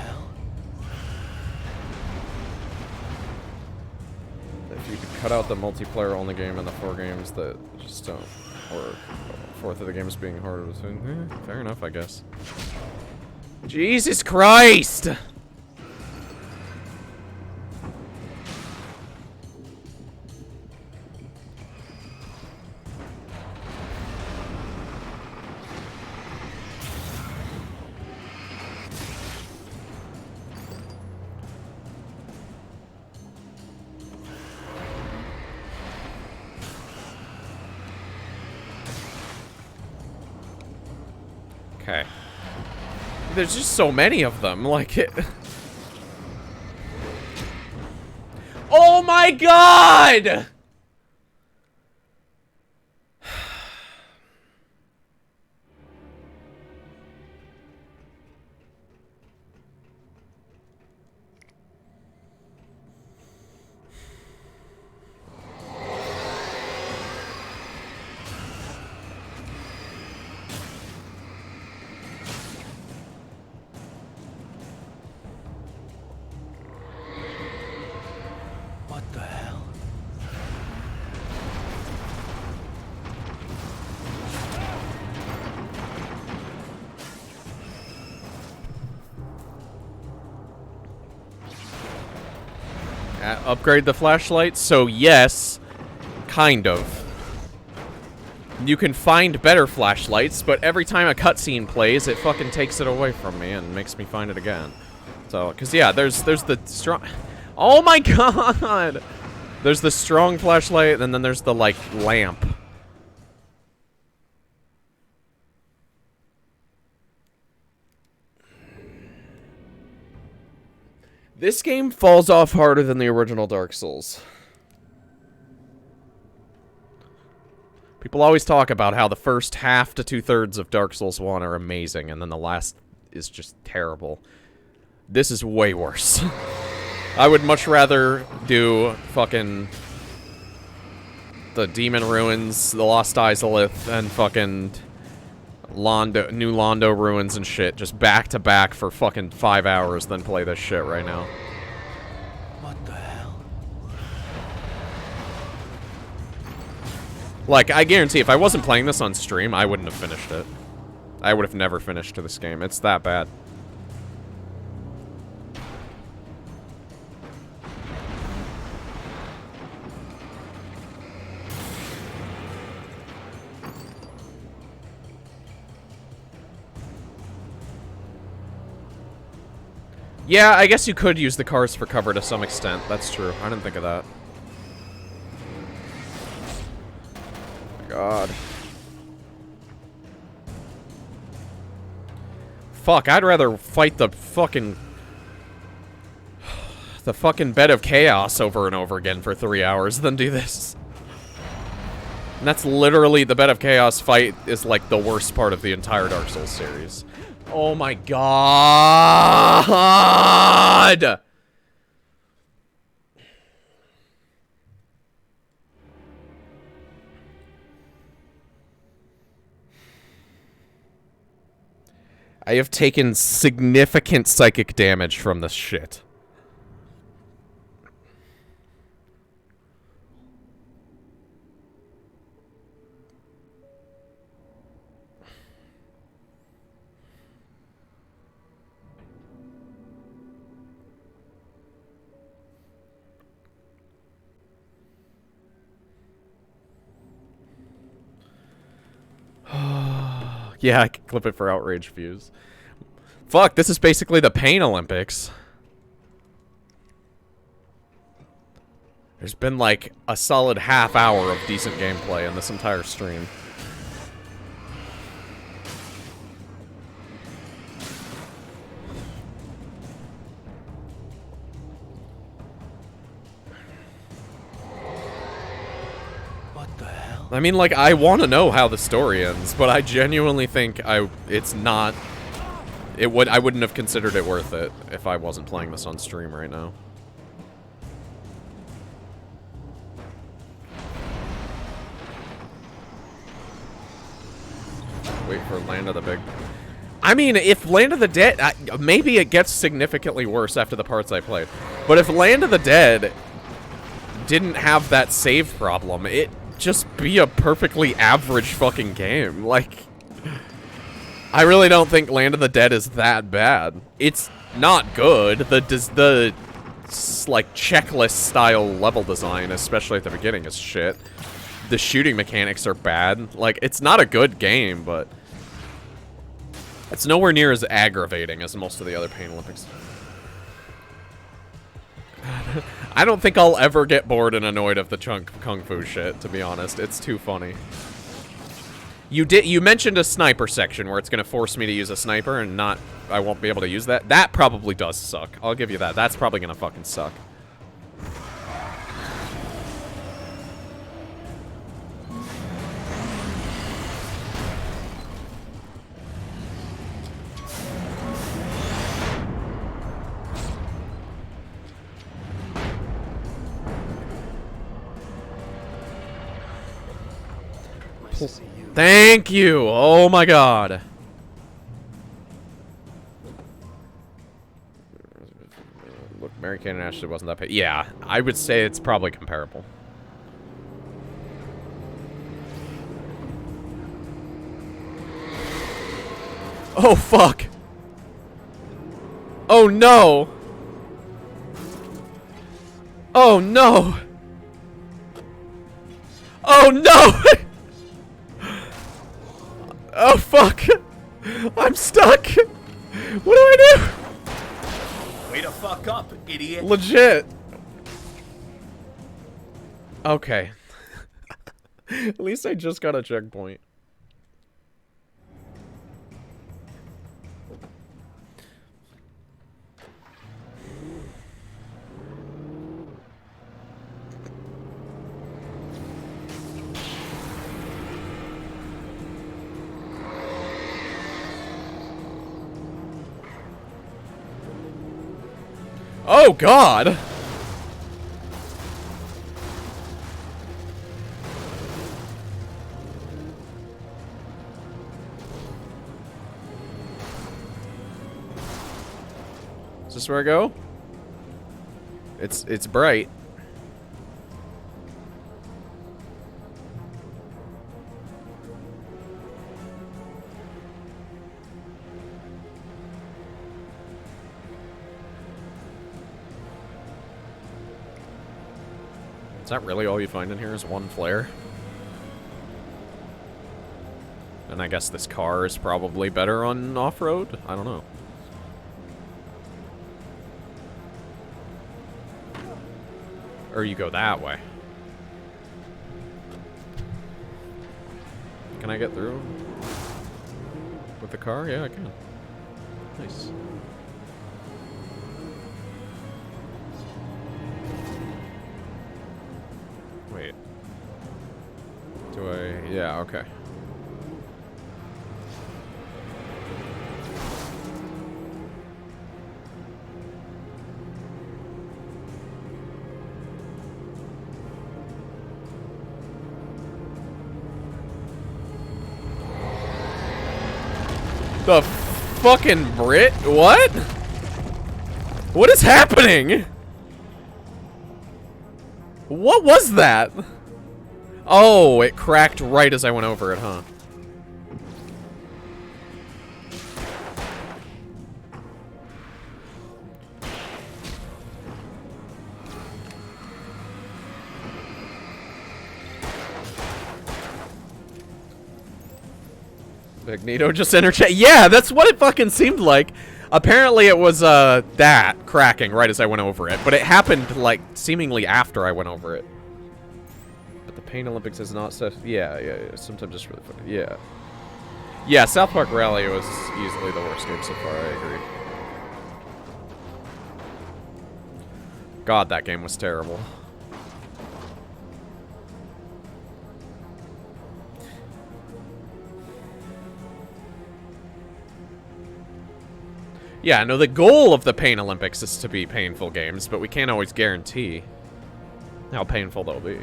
If you could cut out the multiplayer-only game and the 4 games that just don't work. 4th of the games being harder, fair enough, I guess. Jesus Christ! Okay. There's just so many of them, like it. Oh my god! Upgrade the flashlight? So yes, kind of. You can find better flashlights, but every time a cutscene plays, it fucking takes it away from me and makes me find it again. So, cause yeah, there's the strong. Oh my god! There's the strong flashlight, and then there's the like lamp. This game falls off harder than the original Dark Souls. People always talk about how the first half to 2/3 of Dark Souls 1 are amazing, and then the last is just terrible. This is way worse. I would much rather do fucking the Demon Ruins, the Lost Izalith, and fucking New Londo Ruins and shit, just back to back for fucking 5 hours than play this shit right now. What the hell? Like, I guarantee if I wasn't playing this on stream, I wouldn't have finished it. I would have never finished this game. It's that bad. Yeah, I guess you could use the cars for cover to some extent. That's true. I didn't think of that. God. Fuck, I'd rather fight the fucking bed of chaos over and over again for 3 hours than do this. And that's literally, the bed of chaos fight is like the worst part of the entire Dark Souls series. Oh my god! I have taken significant psychic damage from this shit. Yeah, I can clip it for outrage views. Fuck, this is basically the Pain Olympics. There's been like a solid half hour of decent gameplay in this entire stream. I mean, like, I want to know how the story ends, but I genuinely think it's not... I wouldn't have considered it worth it if I wasn't playing this on stream right now. Wait for Land of the Big... I mean, if Land of the Dead... maybe it gets significantly worse after the parts I played. But if Land of the Dead didn't have that save problem, it... just be a perfectly average fucking game. Like, I really don't think Land of the Dead is that bad. It's not good. The like checklist style level design, especially at the beginning, is shit. The shooting mechanics are bad. Like, it's not a good game, but it's nowhere near as aggravating as most of the other Pain Olympics. I don't think I'll ever get bored and annoyed of the kung fu shit, to be honest. It's too funny. You mentioned a sniper section where it's gonna force me to use a sniper and I won't be able to use that. That probably does suck. I'll give you that. That's probably gonna fucking suck. Thank you! Oh my god. Look, Mary-Kate and Ashley wasn't that bad. Yeah, I would say it's probably comparable. Oh fuck! Oh no! Oh no! Oh no! Oh fuck! I'm stuck! What do I do? Way to fuck up, idiot. Legit. Okay. At least I just got a checkpoint. Oh God! Is this where I go? It's bright. Is that really all you find in here is one flare? And I guess this car is probably better on off-road? I don't know. Or you go that way. Can I get through with the car? Yeah, I can. Nice. Wait. Do I? Yeah, okay. The fucking Brit? What? What is happening? What was that? Oh, it cracked right as I went over it, huh? Magneto just entered chat. Yeah, that's what it fucking seemed like. Apparently it was, that cracking right as I went over it. But it happened, like, seemingly after I went over it. But the Pain Olympics is not stuff. Yeah. Sometimes it's really funny. Yeah. Yeah, South Park Rally was easily the worst game so far, I agree. God, that game was terrible. Yeah, no, the goal of the Pain Olympics is to be painful games, but we can't always guarantee how painful they'll be.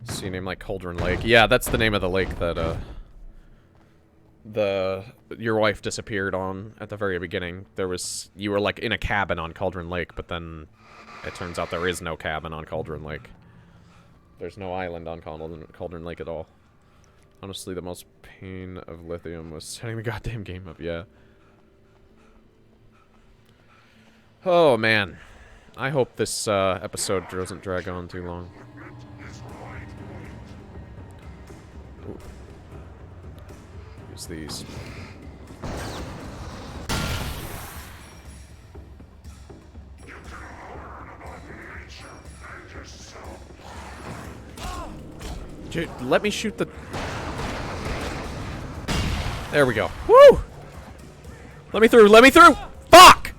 See a name like Cauldron Lake. Yeah, that's the name of the lake that, your wife disappeared on at the very beginning. You were like in a cabin on Cauldron Lake, but then it turns out there is no cabin on Cauldron Lake. There's no island on Cauldron Lake at all. Honestly, the most pain of lithium was setting the goddamn game up, yeah. Oh man. I hope this episode doesn't drag on too long. Ooh. Use these. Dude, let me shoot the... There we go. Woo! Let me through, let me through! Fuck!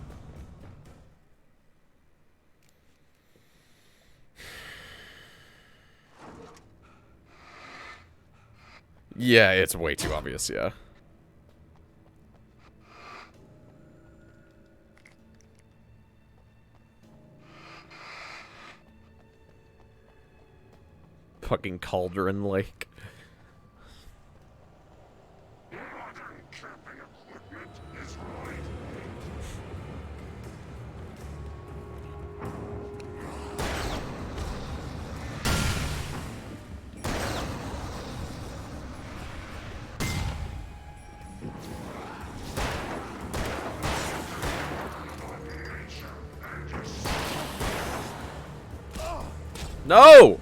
Yeah, it's way too obvious, yeah. Fucking Cauldron Lake. No!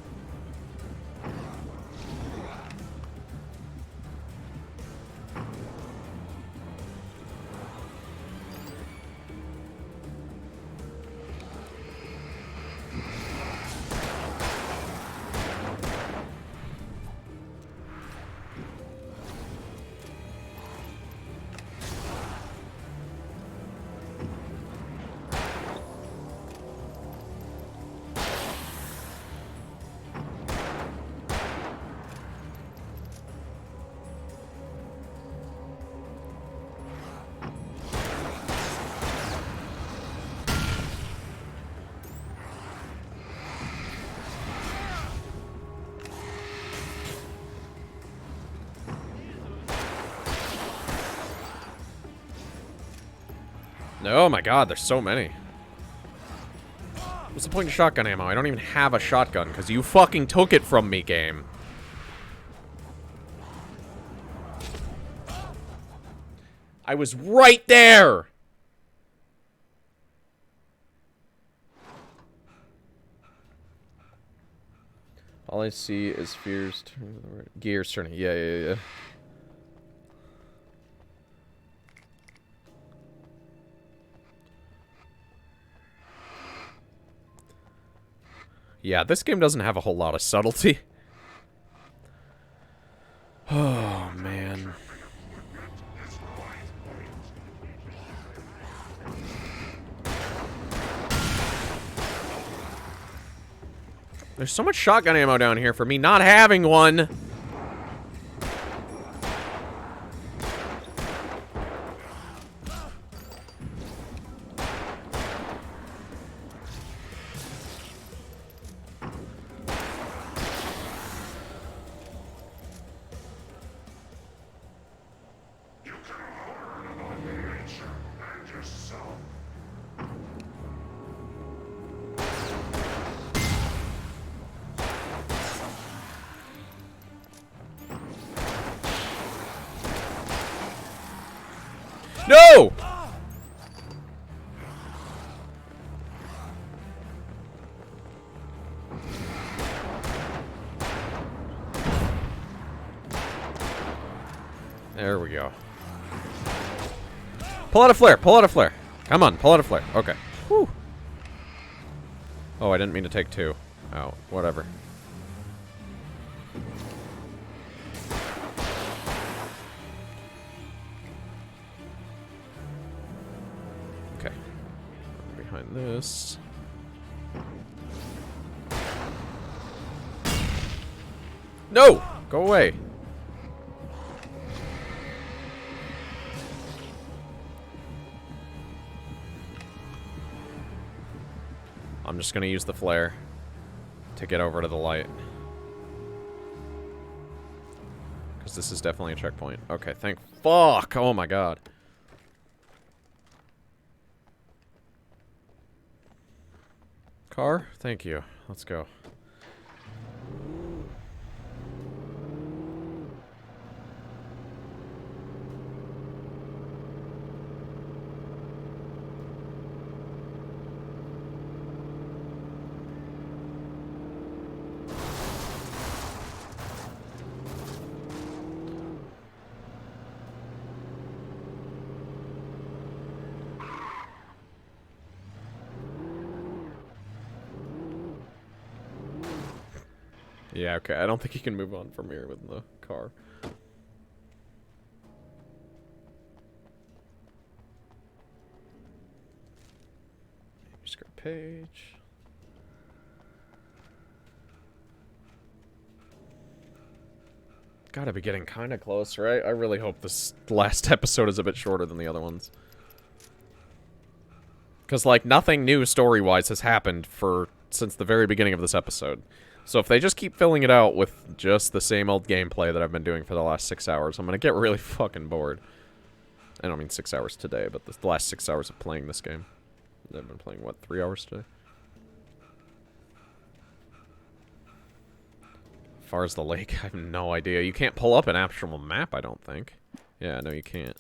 Oh my god, there's so many. What's the point of shotgun ammo? I don't even have a shotgun, because you fucking took it from me, game. I was right there! All I see is fears turning. Gears turning. Yeah. Yeah, this game doesn't have a whole lot of subtlety. Oh, man. There's so much shotgun ammo down here for me not having one. No! There we go. Pull out a flare. Pull out a flare. Come on, pull out a flare. Okay. Whew. Oh, I didn't mean to take two. Oh, whatever. Okay. Behind this. No! Go away. I'm just gonna use the flare to get over to the light. Because this is definitely a checkpoint. Okay, thank fuck! Oh my god. Car? Thank you. Let's go. Yeah, okay. I don't think you can move on from here with the car. Script page. Gotta be getting kind of close, right? I really hope this last episode is a bit shorter than the other ones. Because, like, nothing new story-wise has happened since the very beginning of this episode. So if they just keep filling it out with just the same old gameplay that I've been doing for the last 6 hours, I'm gonna get really fucking bored. I don't mean 6 hours today, but the last 6 hours of playing this game. I've been playing, what, 3 hours today? As far as the lake, I have no idea. You can't pull up an actual map, I don't think. Yeah, no, you can't.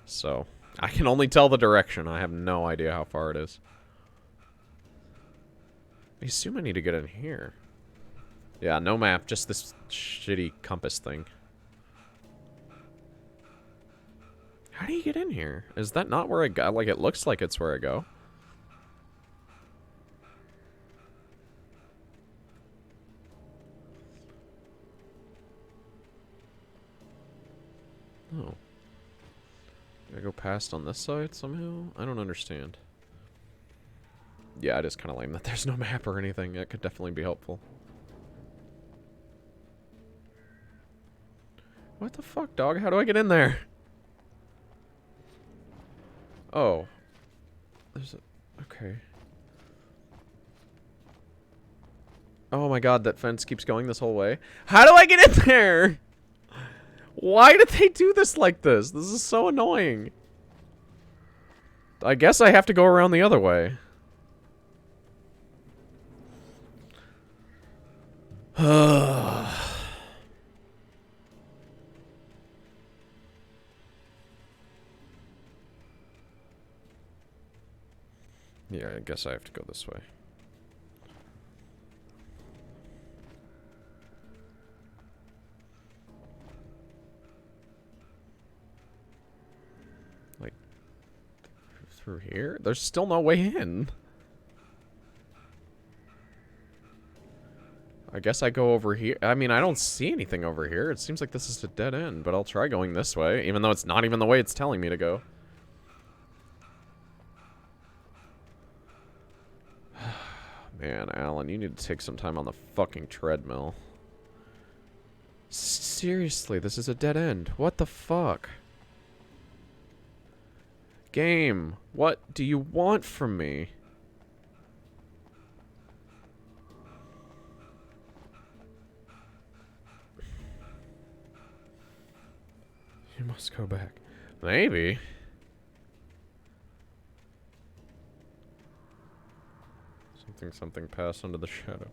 So, I can only tell the direction. I have no idea how far it is. assume I need to get in here. Yeah, no map, just this shitty compass thing. How do you get in here? Is that not where I go? Like, it looks like it's where I go. Oh. Did I go past on this side somehow? I don't understand. Yeah, it is kind of lame that there's no map or anything. That could definitely be helpful. What the fuck, dog? How do I get in there? Oh. There's a... Okay. Oh my god, that fence keeps going this whole way. How do I get in there? Why did they do this like this? This is so annoying. I guess I have to go around the other way. Yeah, I guess I have to go this way. Like, through here? There's still no way in. I guess I go over here. I mean, I don't see anything over here. It seems like this is a dead end, but I'll try going this way, even though it's not even the way it's telling me to go. Man, Alan, you need to take some time on the fucking treadmill. Seriously, this is a dead end. What the fuck? Game, what do you want from me? You must go back. Maybe. Something passed under the shadow.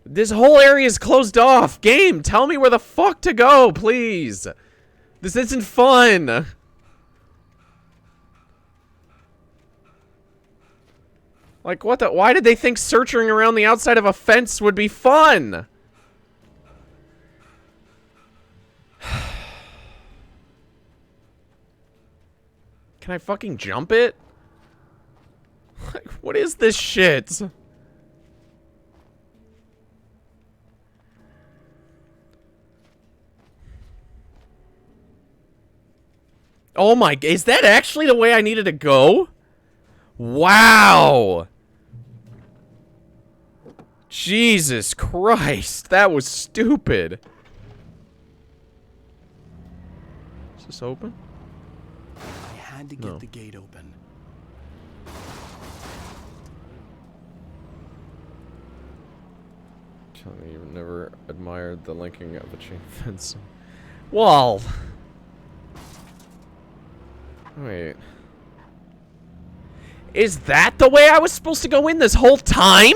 This whole area is closed off. Game, tell me where the fuck to go, please. This isn't fun. Like, what the? Why did they think searching around the outside of a fence would be fun? Can I fucking jump it? Like, what is this shit? Oh my, is that actually the way I needed to go? Wow. Jesus Christ, that was stupid. Is this open? I had to get the gate open. You've never admired the linking of a chain fence. Well. Wait. Is that the way I was supposed to go in this whole time?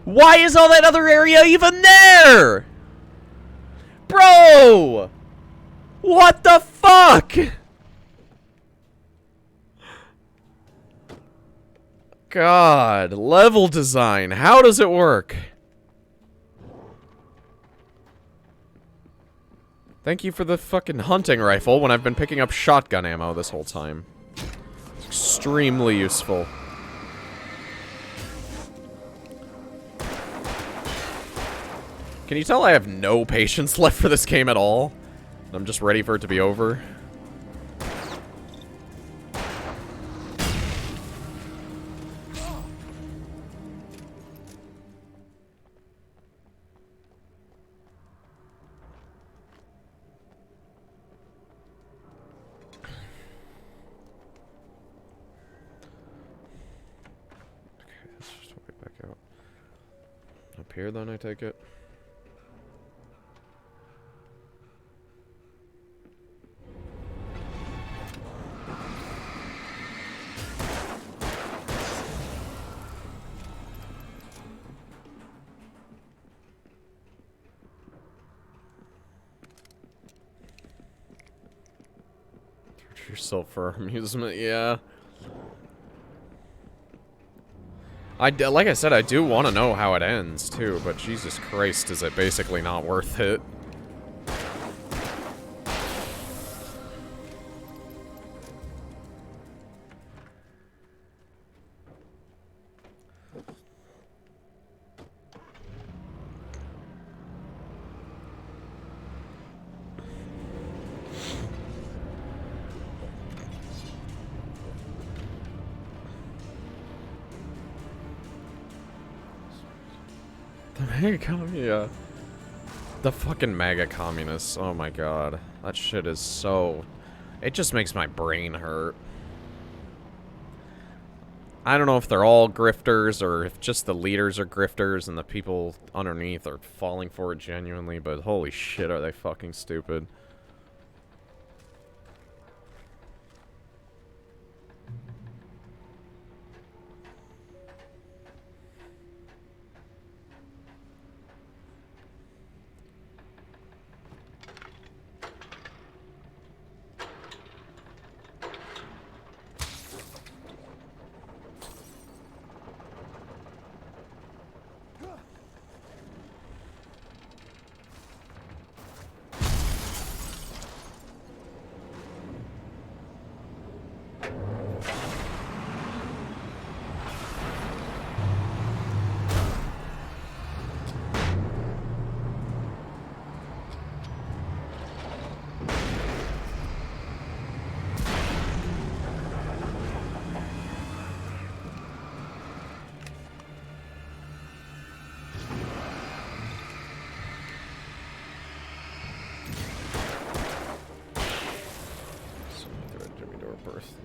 Why is all that other area even there? Bro! What the fuck? God, level design. How does it work? Thank you for the fucking hunting rifle when I've been picking up shotgun ammo this whole time. It's extremely useful. Can you tell I have no patience left for this game at all? I'm just ready for it to be over. Here, then, I take it. Torture yourself for amusement, yeah. Like I said, I do want to know how it ends, too, but Jesus Christ, is it basically not worth it? Yeah. The fucking MAGA communists. Oh my god. That shit is so... It just makes my brain hurt. I don't know if they're all grifters or if just the leaders are grifters and the people underneath are falling for it genuinely, but holy shit, are they fucking stupid.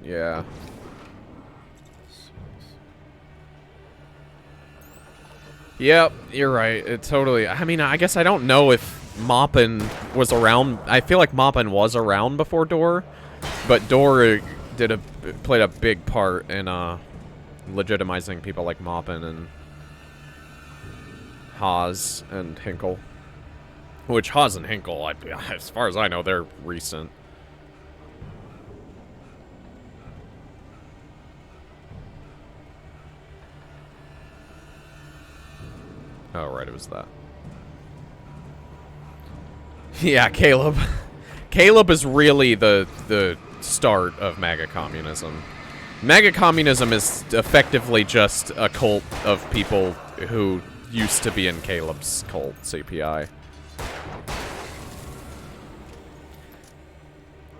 Yeah. Yep, you're right. It totally... I mean, I guess I don't know if Moppin was around. I feel like Moppin was around before Door, but Door played a big part in legitimizing people like Moppin and Haas and Hinkle. Which Haas and Hinkle, as far as I know, they're recent. Oh, right, it was that. Yeah, Caleb. Caleb is really the start of MAGA communism. MAGA communism is effectively just a cult of people who used to be in Caleb's cult, CPI.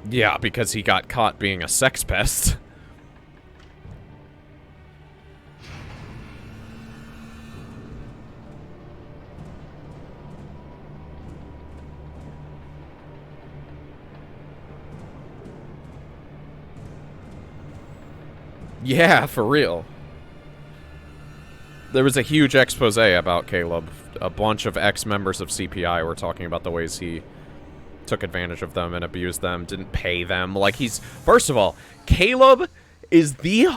Yeah, because he got caught being a sex pest. Yeah, for real. There was a huge expose about Caleb. A bunch of ex-members of CPI were talking about the ways he took advantage of them and abused them, didn't pay them. Like, first of all, Caleb is the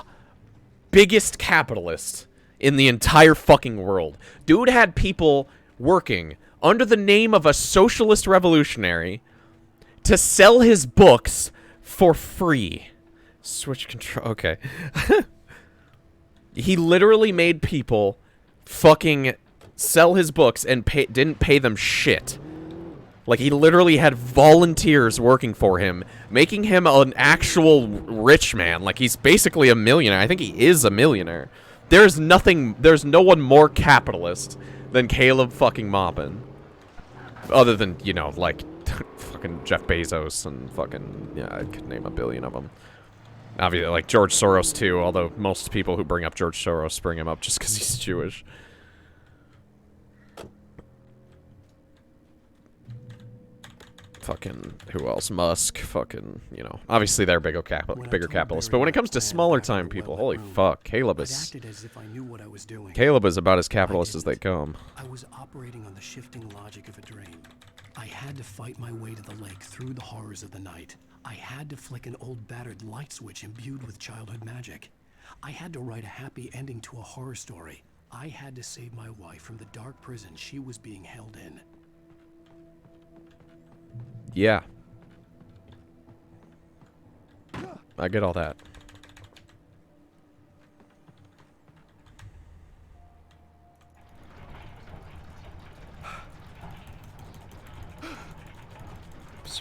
biggest capitalist in the entire fucking world. Dude had people working under the name of a socialist revolutionary to sell his books for free. Switch control. Okay. He literally made people fucking sell his books and didn't pay them shit. Like, he literally had volunteers working for him, making him an actual rich man. Like, he's basically a millionaire. I think he is a millionaire. There's no one more capitalist than Caleb fucking Moppin. Other than, you know, like, fucking Jeff Bezos and fucking, yeah, I could name a billion of them. Obviously, like, George Soros, too, although most people who bring up George Soros bring him up just because he's Jewish. Fucking, who else? Musk, fucking, you know. Obviously, they're bigger capitalists, but when it comes to smaller-time people, holy fuck, Caleb is about as capitalist as they come. I was operating on the shifting logic of a dream. I had to fight my way to the lake through the horrors of the night. I had to flick an old battered light switch imbued with childhood magic. I had to write a happy ending to a horror story. I had to save my wife from the dark prison she was being held in. Yeah. I get all that.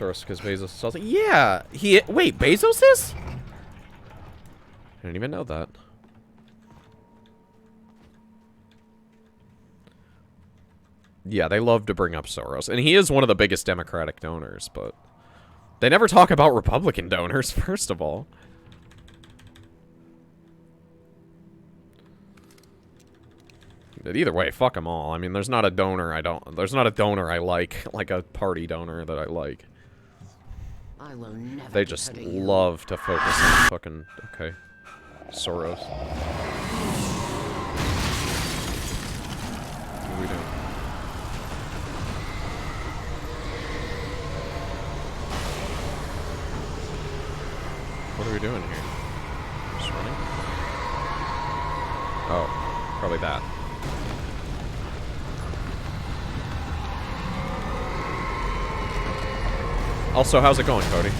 Soros because Bezos is salty. Yeah, wait, Bezos is? I didn't even know that. Yeah, they love to bring up Soros, and he is one of the biggest Democratic donors, but they never talk about Republican donors, first of all. But either way, fuck them all. I mean, there's not a donor I like a party donor that I like. I will never They just love to focus on fucking, okay, Soros. What are we doing? What are we doing here? Just running? Oh, probably that. Also, how's it going, Cody?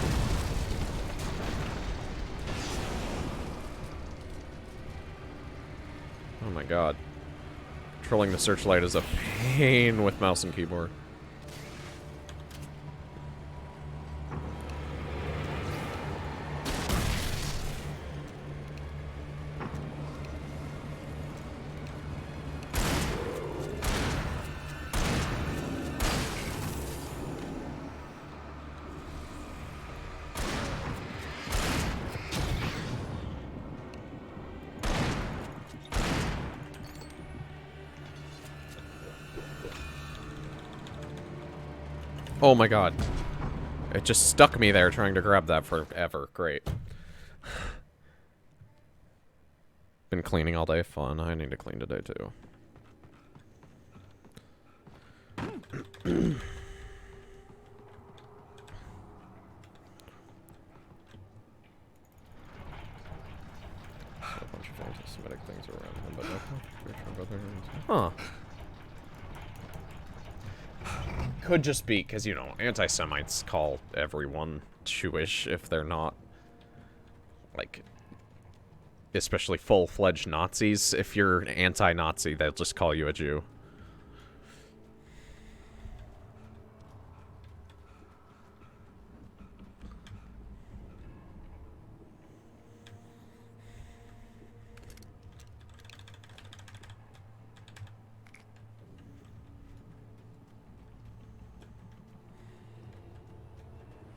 Oh my god. Controlling the searchlight is a pain with mouse and keyboard. Oh my god. It just stuck me there trying to grab that forever. Great. Been cleaning all day. Fun. I need to clean today too. A bunch of anti-Semitic things around him, but no. Huh. Could just be because, you know, anti-Semites call everyone Jewish if they're not, like, especially full-fledged Nazis. If you're an anti-Nazi, they'll just call you a Jew.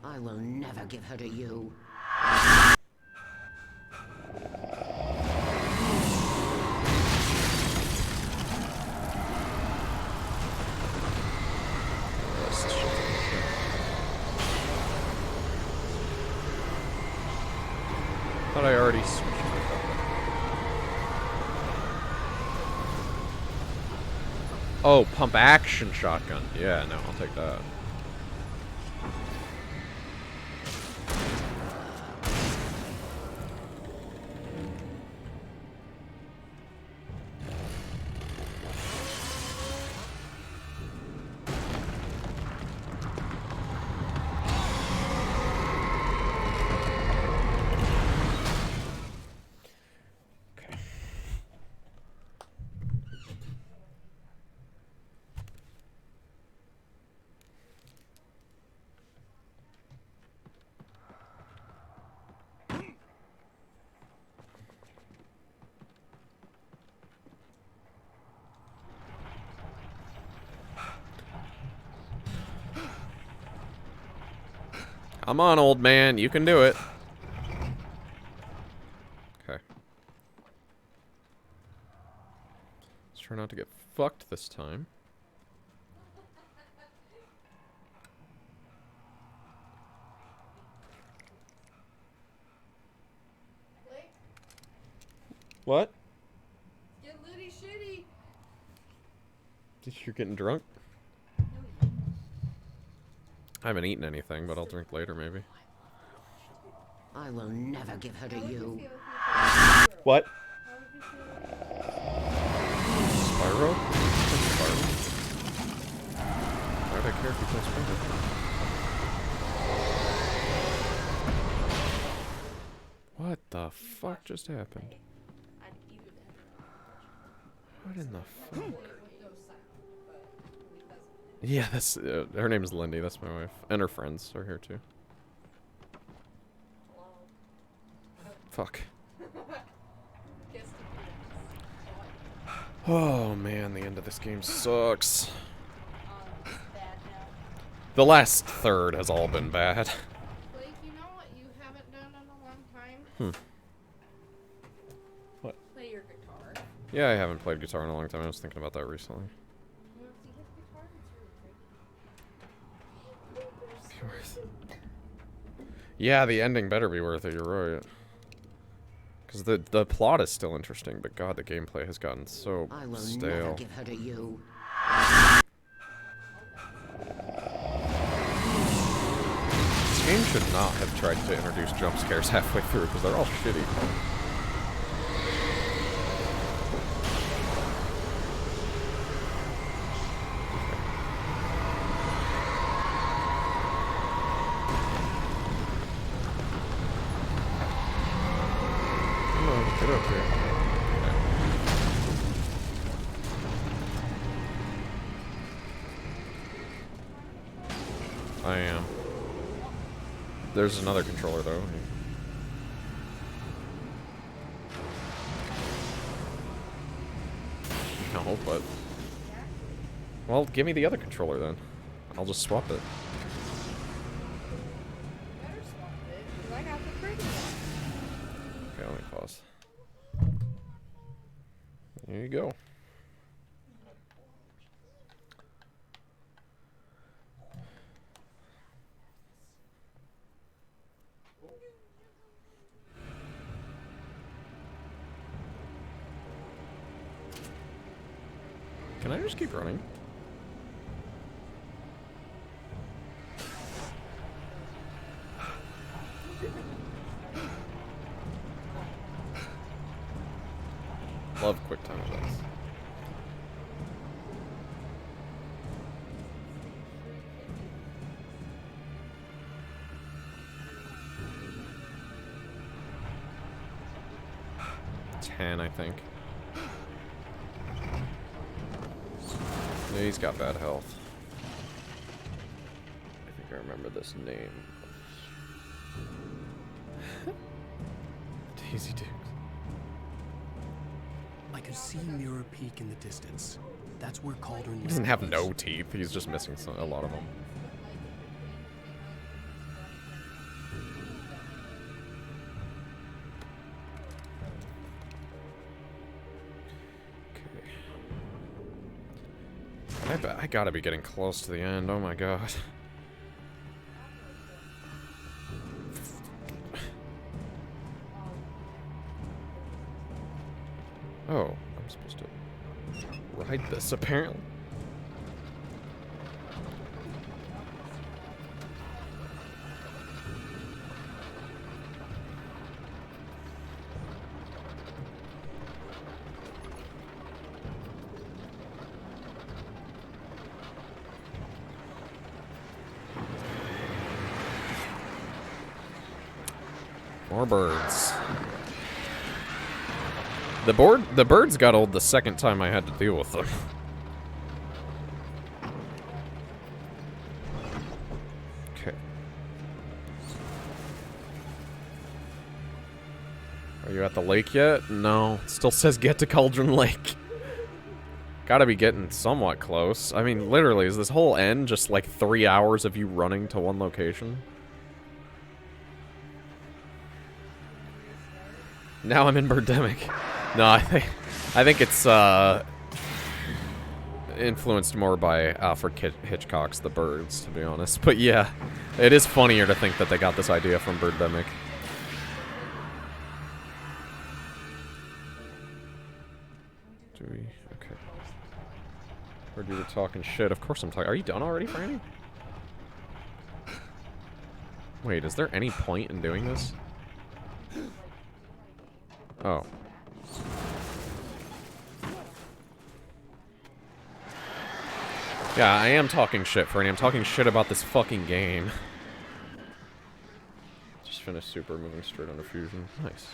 I will never give her to you. Thought I already switched it. Oh, pump action shotgun. Yeah, no, I'll take that. Come on, old man. You can do it. Okay. Let's try not to get fucked this time. What? Get litty shitty. You're getting drunk? I haven't eaten anything, but I'll drink later, maybe. I will never give her to you. What? Spyro? Spyro? Why would I care if you play Spyro? What the fuck just happened? What in the fuck? Yeah, that's her name is Lindy. That's my wife, and her friends are here too. Fuck. Oh man, the end of this game sucks. The last third has all been bad. Blake, you know what you haven't done in a long time? What? Play your guitar. Yeah, I haven't played guitar in a long time. I was thinking about that recently. You want to see his guitar? It's really pretty. Yeah, the ending better be worth it. You're right. Because the plot is still interesting, but God, the gameplay has gotten so I will stale. never give her to you. This game should not have tried to introduce jump scares halfway through, because they're all shitty. Come on, get up here. I am. There's another controller though. No, but... Well, give me the other controller then. I'll just swap it. Better swap it, because I got the pretty one. Okay, let me pause. There you go. Can I just keep running? Love quick time events. $10, I think. Yeah, he's got bad health. I think I remember this name. Daisy Dukes. I could see Mirror Peak in the distance. That's where Cauldron He doesn't have no teeth. He's just missing a lot of them. Okay. I gotta be getting close to the end. Oh my god. Oh, I'm supposed to ride this apparently. More birds. The birds got old the second time I had to deal with them. Okay. Are you at the lake yet? No. It still says get to Cauldron Lake. Gotta be getting somewhat close. I mean, literally, is this whole end just like 3 hours of you running to one location? Now I'm in Birdemic. No, I think it's influenced more by Alfred Hitchcock's The Birds, to be honest. But yeah, it is funnier to think that they got this idea from Birdemic. Do we? Okay. Heard you were talking shit. Of course I'm talking. Are you done already, Franny? Wait, is there any point in doing this? Oh. Yeah, I am talking shit, Franny. I'm talking shit about this fucking game. Just finished Super, moving straight on to Fusion. Nice.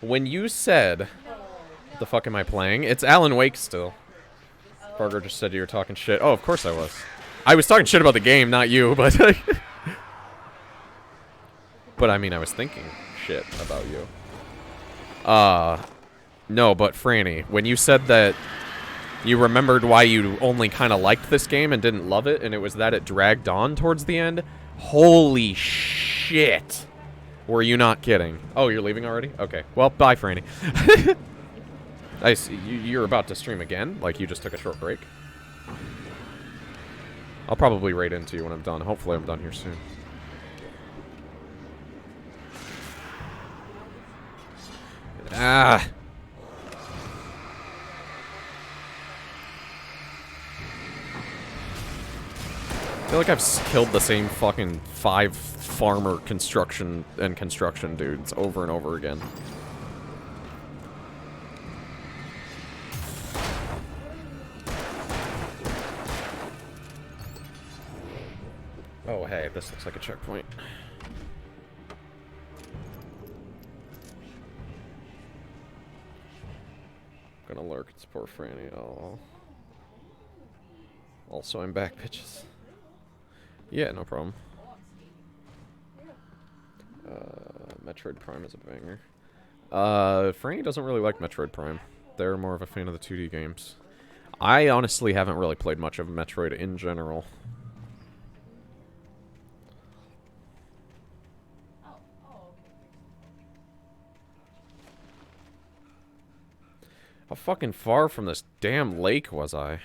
When you said What the fuck am I playing? It's Alan Wake still. Fargo just said you were talking shit. Oh, of course I was. I was talking shit about the game, not you, but... but I mean, I was thinking shit about you. No, but Franny, when you said that you remembered why you only kind of liked this game and didn't love it, and it was that it dragged on towards the end, holy shit. Were you not kidding? Oh, you're leaving already? Okay. Well, bye, Franny. I see. You're about to stream again? Like you just took a short break? I'll probably raid into you when I'm done. Hopefully I'm done here soon. Ah! I feel like I've killed the same fucking 5 farmer construction dudes over and over again. Oh, hey, this looks like a checkpoint. Gonna lurk, it's poor Franny. Oh. Also, I'm back, bitches. Yeah, no problem. Metroid Prime is a banger. Franny doesn't really like Metroid Prime. They're more of a fan of the 2D games. I honestly haven't really played much of Metroid in general. How fucking far from this damn lake was I?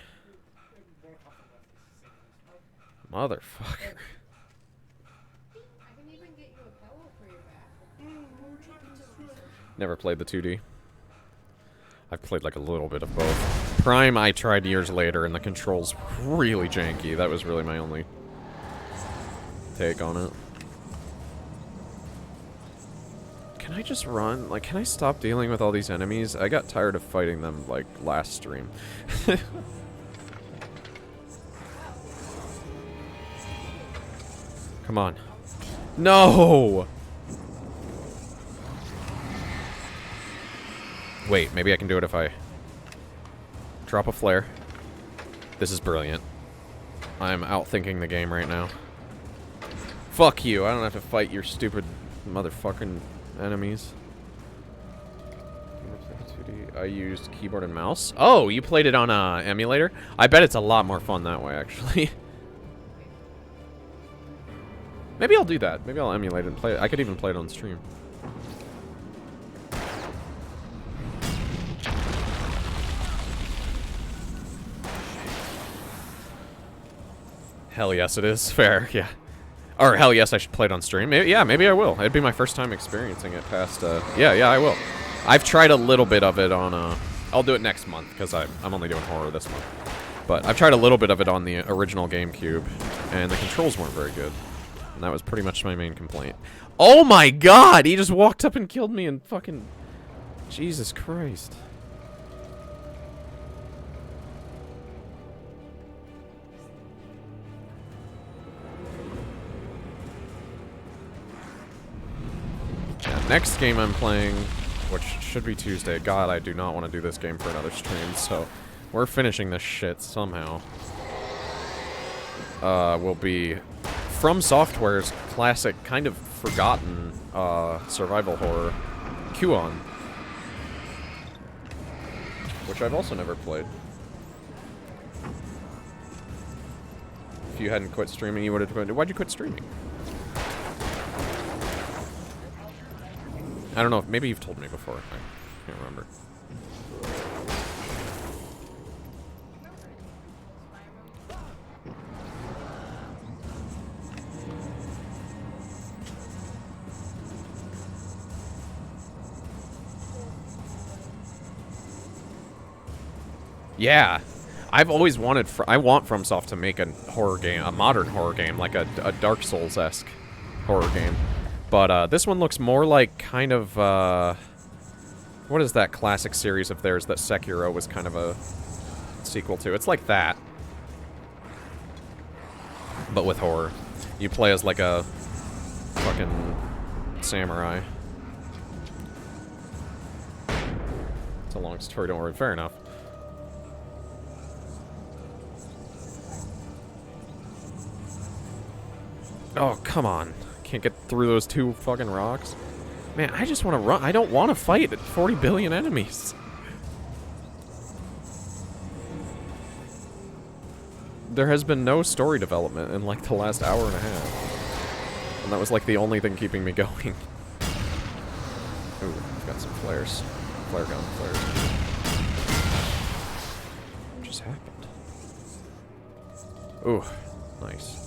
Motherfucker. Never played the 2D. I've played like a little bit of both. Prime I tried years later and the controls really janky. That was really my only take on it. Can I just run? Like, can I stop dealing with all these enemies? I got tired of fighting them, like, last stream. Come on. No! Wait, maybe I can do it if I drop a flare. This is brilliant. I'm outthinking the game right now. Fuck you, I don't have to fight your stupid motherfucking enemies. I used keyboard and mouse. Oh, you played it on a emulator? I bet it's a lot more fun that way, actually. Maybe I'll do that. Maybe I'll emulate it and play it. I could even play it on stream. Hell yes, it is. Fair, yeah. Or hell yes, I should play it on stream. Maybe, yeah, maybe I will. It'd be my first time experiencing it past, yeah, I will. I've tried a little bit of it on, I'll do it next month, because I'm only doing horror this month. But I've tried a little bit of it on the original GameCube, and the controls weren't very good. And that was pretty much my main complaint. Oh my god! He just walked up and killed me and fucking... Jesus Christ. Yeah, next game I'm playing, which should be Tuesday. God, I do not want to do this game for another stream, so we're finishing this shit somehow. Will be From Software's classic, kind of forgotten survival horror, QAnon, which I've also never played. If you hadn't quit streaming, you would have... Why'd you quit streaming? I don't know. Maybe you've told me before. I can't remember. Yeah. I've always wanted... I want FromSoft to make a horror game, a modern horror game, like a Dark Souls-esque horror game. But this one looks more like kind of, what is that classic series of theirs that Sekiro was kind of a sequel to? It's like that, but with horror. You play as like a fucking samurai. That's a long story, don't worry. Fair enough. Oh, come on. Can't get through those 2 fucking rocks. Man, I just want to run. I don't want to fight 40 billion enemies. There has been no story development in like the last hour and a half. And that was like the only thing keeping me going. Ooh, I've got some flares. Flare gun, flares. What just happened? Ooh, nice.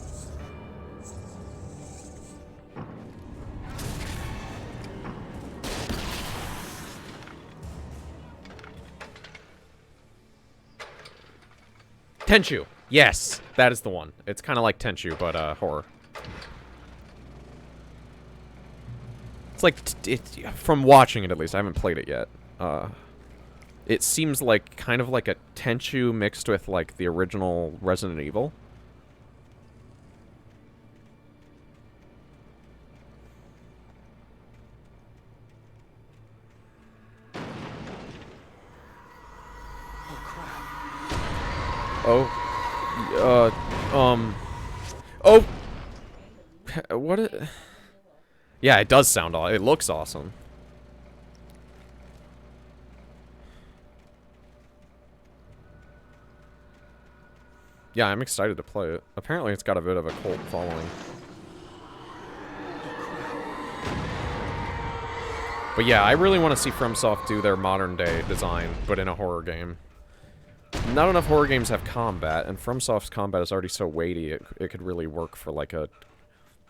Tenchu. Yes, that is the one. It's kind of like Tenchu, but horror. It's like from watching it at least. I haven't played it yet. It seems like kind of like a Tenchu mixed with like the original Resident Evil. Oh. Oh. What? Yeah, it does sound awesome. It looks awesome. Yeah, I'm excited to play it. Apparently, it's got a bit of a cult following. But yeah, I really want to see FromSoft do their modern-day design, but in a horror game. Not enough horror games have combat, and FromSoft's combat is already so weighty, it could really work for, like, a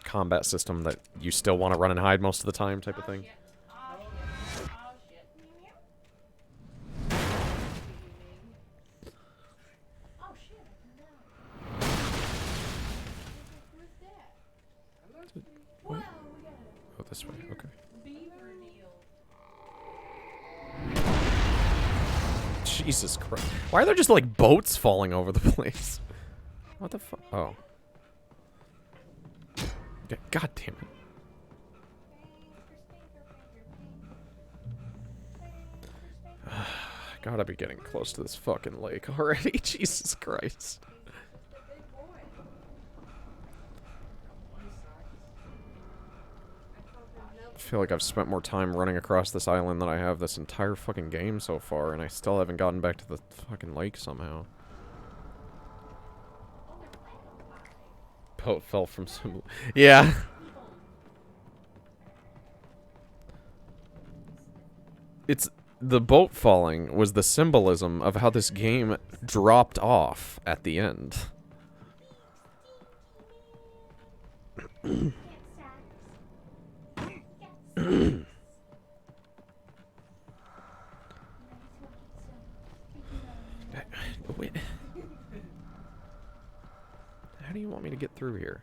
combat system that you still want to run and hide most of the time type of thing. What? Oh, this way, okay. Jesus Christ. Why are there just, like, boats falling over the place? What the fuck? Oh. Yeah, God damn it. Gotta be getting close to this fucking lake already. Jesus Christ. I feel like I've spent more time running across this island than I have this entire fucking game so far, and I still haven't gotten back to the fucking lake somehow. Boat fell from some... Yeah. It's... The boat falling was the symbolism of how this game dropped off at the end. Wait. How do you want me to get through here?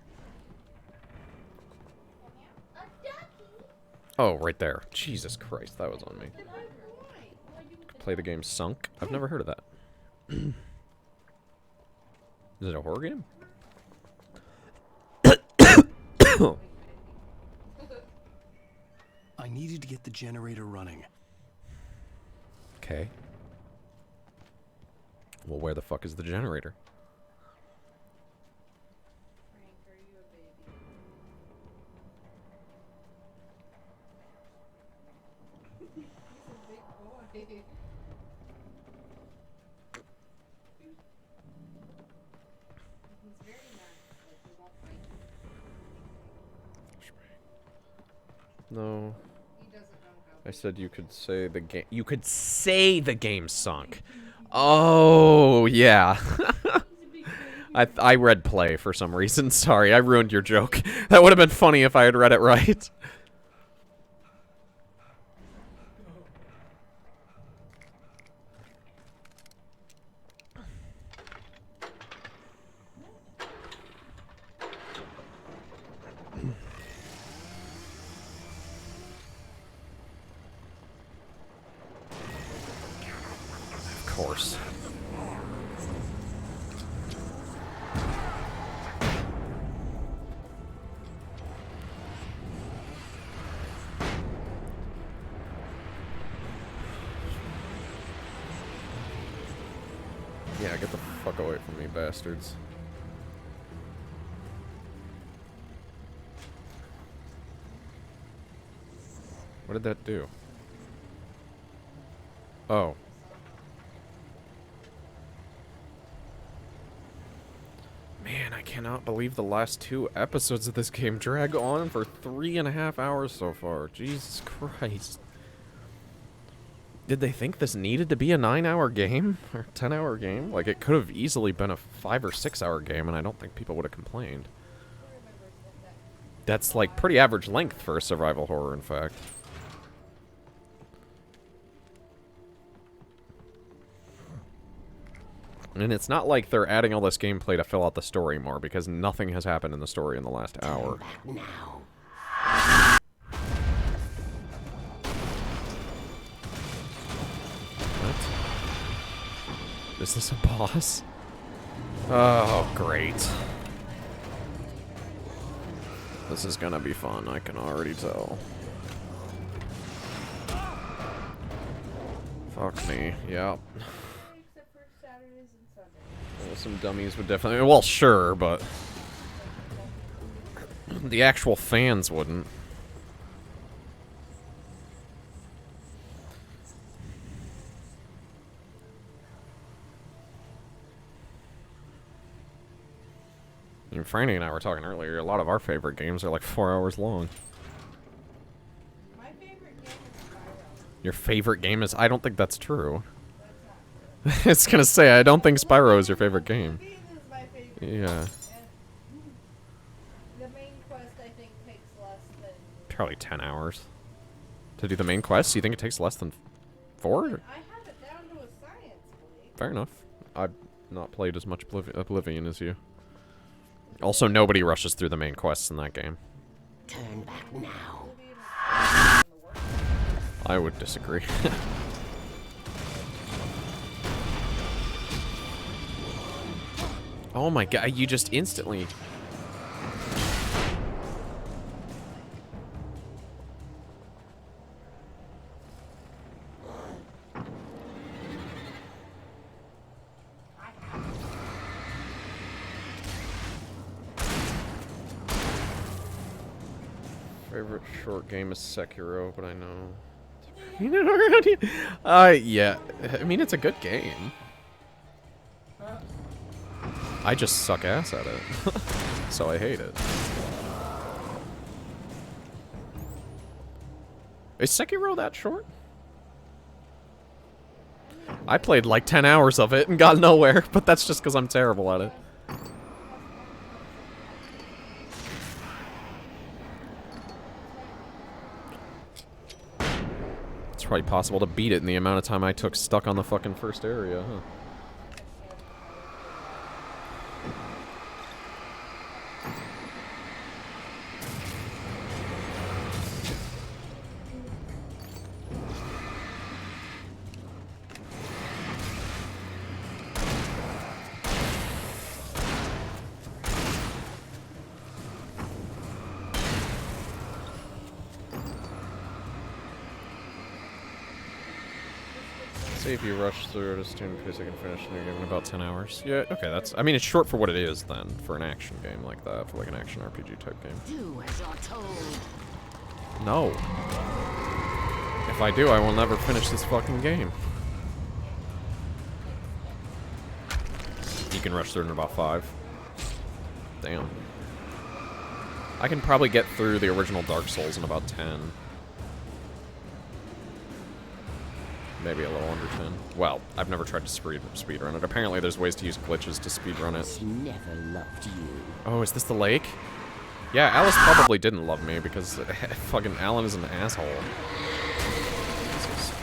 Oh, right there. Jesus Christ, that was on me. Play the game Sunk? I've never heard of that. Is it a horror game? I needed to get the generator running. Okay. Well, where the fuck is the generator? No. I said you could say the game. You could say the game sunk. Oh, yeah. I read play for some reason. Sorry, I ruined your joke. That would have been funny if I had read it right. Of course. Yeah, get the fuck away from me, bastards. What did that do? Oh. Man, I cannot believe the last 2 episodes of this game drag on for 3.5 hours so far. Jesus Christ. Did they think this needed to be a 9-hour game? Or 10-hour game? Like, it could have easily been a 5 or 6 hour game, and I don't think people would have complained. That's, like, pretty average length for a survival horror, in fact. And it's not like they're adding all this gameplay to fill out the story more, because nothing has happened in the story in the last hour. Now. What? Is this a boss? Oh, great. This is gonna be fun, I can already tell. Fuck me, yep. Well, some dummies would definitely... Well, sure, but... the actual fans wouldn't. I mean, Franny and I were talking earlier, a lot of our favorite games are like 4 hours long. My favorite game is Spyro. Your favorite game is... I don't think that's true. It's gonna say, I don't think Spyro is your favorite game. Yeah. The main quest, I think, takes less than... Probably 10 hours. To do the main quest? You think it takes less than 4? I have it down to a science, Blake. Fair enough. I've not played as much Oblivion as you. Also, nobody rushes through the main quests in that game. Turn back now. I would disagree. Oh my god, you just instantly... Favorite short game is Sekiro, but I know... You know already? Yeah. I mean, it's a good game. I just suck ass at it. So I hate it. Is Sekiro that short? I played like 10 hours of it and got nowhere, but that's just because I'm terrible at it. It's probably possible to beat it in the amount of time I took stuck on the fucking first area, huh? Say if you rush through it, assume because I can finish the new game in about 10 hours. Yeah, okay, that's... I mean, it's short for what it is, then, for an action game like that, for like an action RPG type game. Do as you're told. No. If I do, I will never finish this fucking game. You can rush through it in about 5. Damn. I can probably get through the original Dark Souls in about 10. Maybe a little under 10. Well, I've never tried to speedrun it. Apparently there's ways to use glitches to speedrun it. Never loved you. Oh, is this the lake? Yeah, Alice probably didn't love me because fucking Alan is an asshole. Jesus.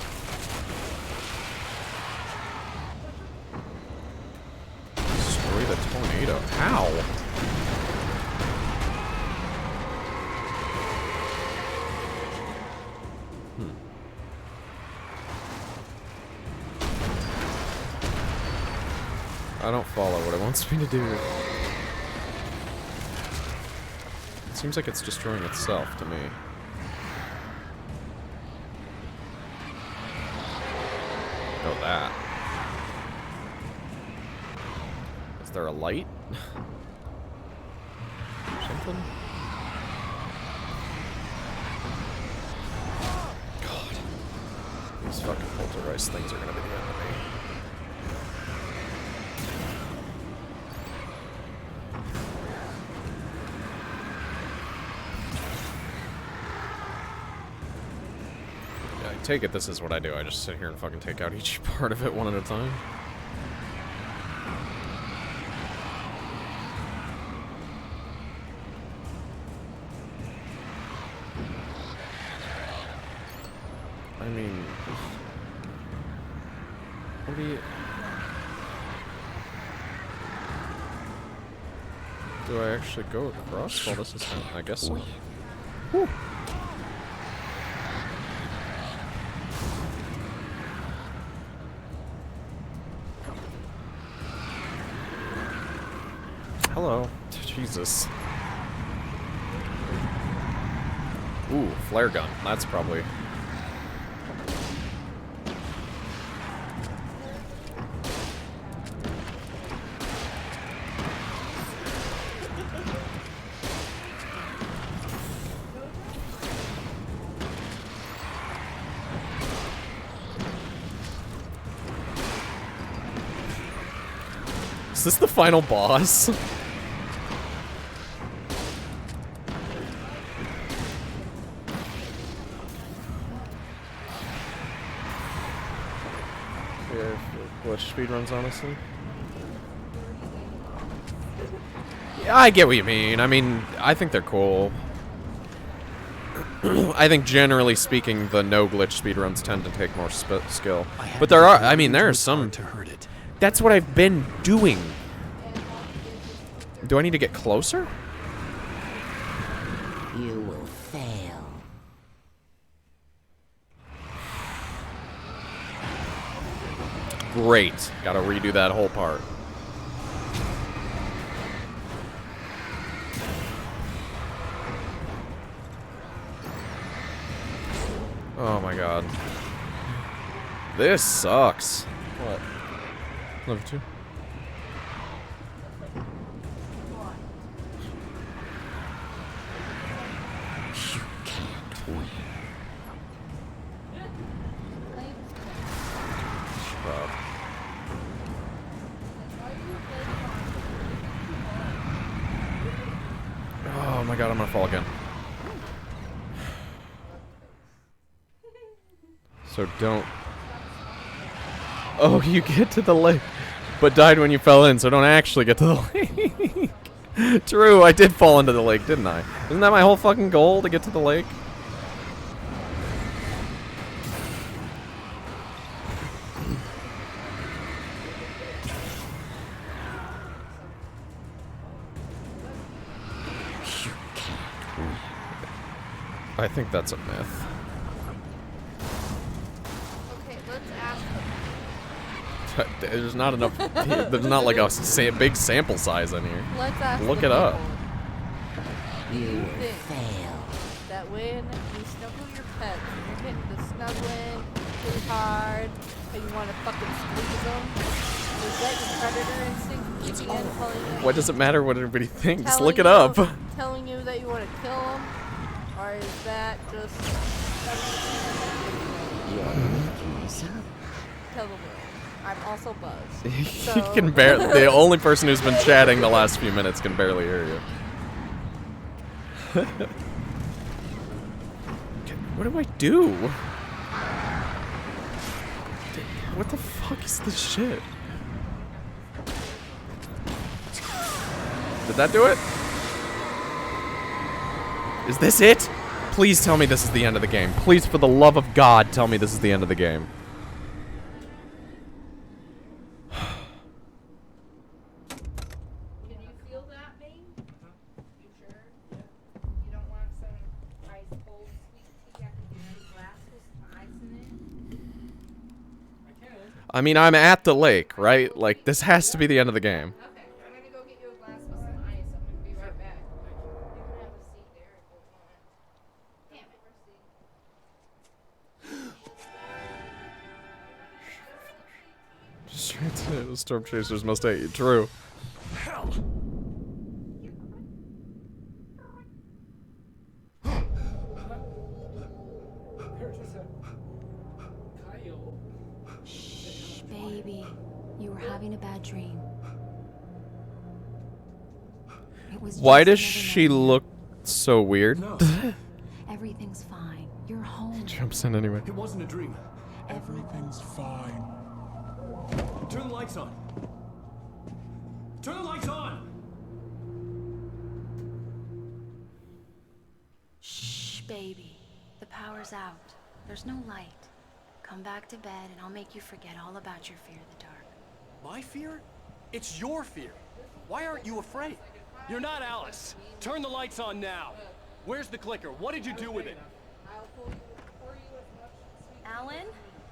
Destroy the tornado. How? I don't follow what it wants me to do. It seems like it's destroying itself to me. Oh, that. there a light? Something? God. These fucking poltergeist things are gonna be the end of me. Yeah, I take it this is what I do. I just sit here and fucking take out each part of it one at a time. I mean, what do you... Do I actually go across? Well, this is... I guess so. Whew. Hello. Jesus. Ooh, flare gun. That's probably... Is this the final boss? Yeah, glitch speedruns, honestly. Yeah, I get what you mean. I mean, I think they're cool. I think generally speaking, the no glitch speedruns tend to take more skill. But there are, I mean, there are some. That's what I've been doing. Do I need to get closer? You will fail. Great. Gotta redo that whole part. Oh my god. This sucks. What? Level 2? You can't win. Shut Oh my god, I'm gonna fall again. So don't... Oh, you get to the lake, but died when you fell in, so don't actually get to the lake. True, I did fall into the lake, didn't I? Isn't that my whole fucking goal, to get to the lake? I think that's a myth. Okay, let's ask them. There's not enough. There's not like a big sample size in here. Let's ask Look the it up. Do you think that when you snuggle your pets, and you're hitting the snuggling too hard, and you want to fucking squeeze them, is that your predator instinct kicking in, telling you? What does it matter what everybody thinks? telling Look it you- up. Telling you that you want to kill them, or is that just? Tell the world. I'm also buzzed. You So- can barely. The only person who's been chatting the last few minutes can barely hear you. What do I do? What the fuck is this shit? Did that do it? Is this it? Please tell me this is the end of the game. Please, for the love of God, tell me this is the end of the game. Can you feel that, Bane? You sure? You don't want some ice cold sweet tea? I can give you a glass with some ice in it. I mean, I'm at the lake, right? Like, this has to be the end of the game. Okay, I'm gonna go get you a glass with some ice. I'm gonna be right back. You can have a seat there if you want. Damn it, Straight to the Storm Chasers must hate you. True. having a bad dream. It was Why just does another she nightmare. look so weird? Everything's fine. You're home. Jumps in anyway. It wasn't a dream. Everything's fine. Turn the lights on. Turn the lights on! Shh, baby. The power's out. There's no light. Come back to bed and I'll make you forget all about your fear of the dark. My fear? It's your fear. Why aren't you afraid? You're not Alice. Turn the lights on now. Where's the clicker? What did you do with it? Alan,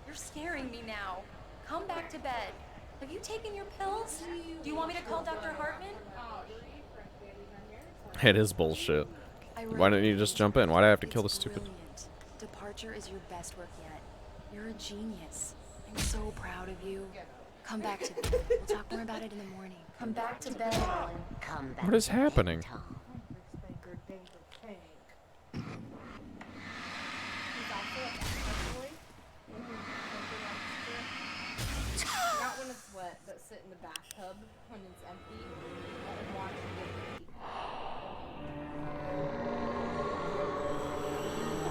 you're scaring me now. Come back to bed. Have you taken your pills? Do you want me to call Dr. Hartman? It is bullshit. Why don't you just jump in? Why do I have to kill the stupid... Brilliant. Departure is your best work yet. You're a genius. I'm so proud of you. Come back to bed. We'll talk more about it in the morning. Come back to bed, Alan. Come back. What is happening? Not when it's wet, but sit in the bathtub when it's empty and watch it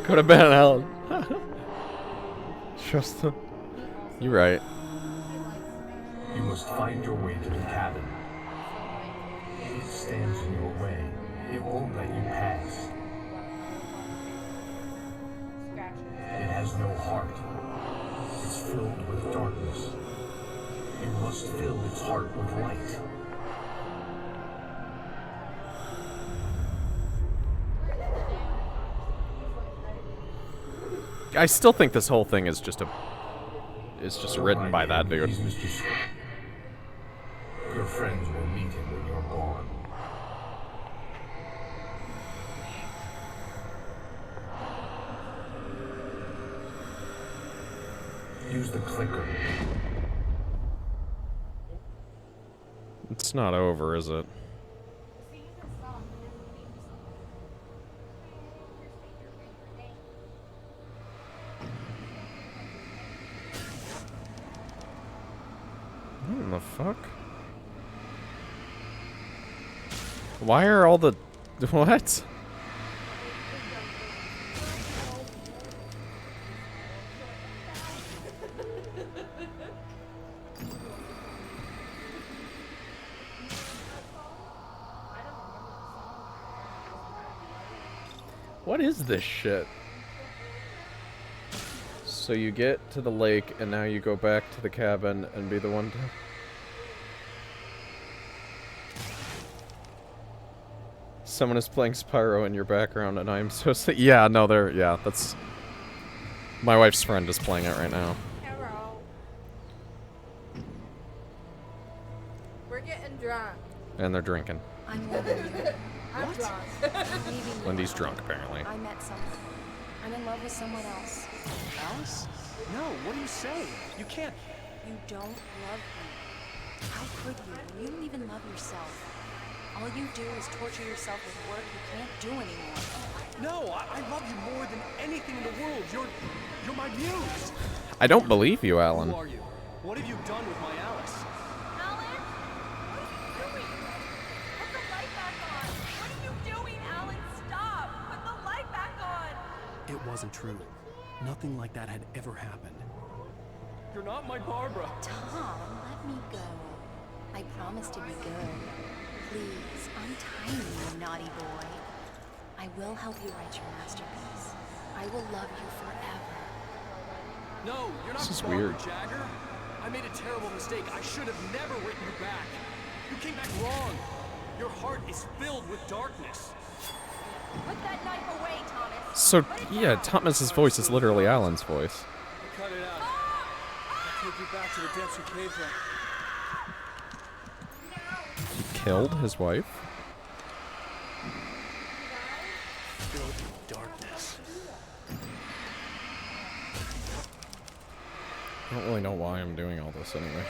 get Go to bed, Alan. Trust them. You're right. You must find your way to the cabin. It stands in your way. It won't let you pass. It has no heart. It's filled with darkness. You must fill its heart with light. I still think this whole thing is just written by that dude. He's Mr. Scott. Your friends will meet him when you're gone. Use the clicker. It's not over, is it? What in the fuck? Why are all the... What? What is this shit? So you get to the lake and now you go back to the cabin and be the one to... Someone is playing Spyro in your background and I'm so sick. Yeah, no, yeah, that's... My wife's friend is playing it right now. Hello. We're getting drunk. And they're drinking. I'm loving you. I'm drunk. I'm leaving you. Lindy's drunk, apparently. I met someone. I'm in love with someone else. Alice? No, what do you say? You can't... You don't love me. How could you? You don't even love yourself. All you do is torture yourself with work you can't do anymore. No, I love you more than anything in the world. You're my muse. I don't believe you, Alan. Who are you? What have you done with my Alice? Alan? What are you doing? Put the light back on. What are you doing, Alan? Stop. Put the light back on. It wasn't true. Nothing like that had ever happened. You're not my Barbara. Tom, let me go. I promise to be good. Please, untie me, you naughty boy. I will help you write your masterpiece. I will love you forever. No, you're not This is Barbara weird. Jagger. I made a terrible mistake. I should have never written you back. You came back wrong. Your heart is filled with darkness. Put that knife away, Thomas. So, yeah, Thomas's voice is literally Alan's voice. Cut it out. I'll take you back to the depths you came from. He killed his wife? Filled with darkness. I don't really know why I'm doing all this anyway.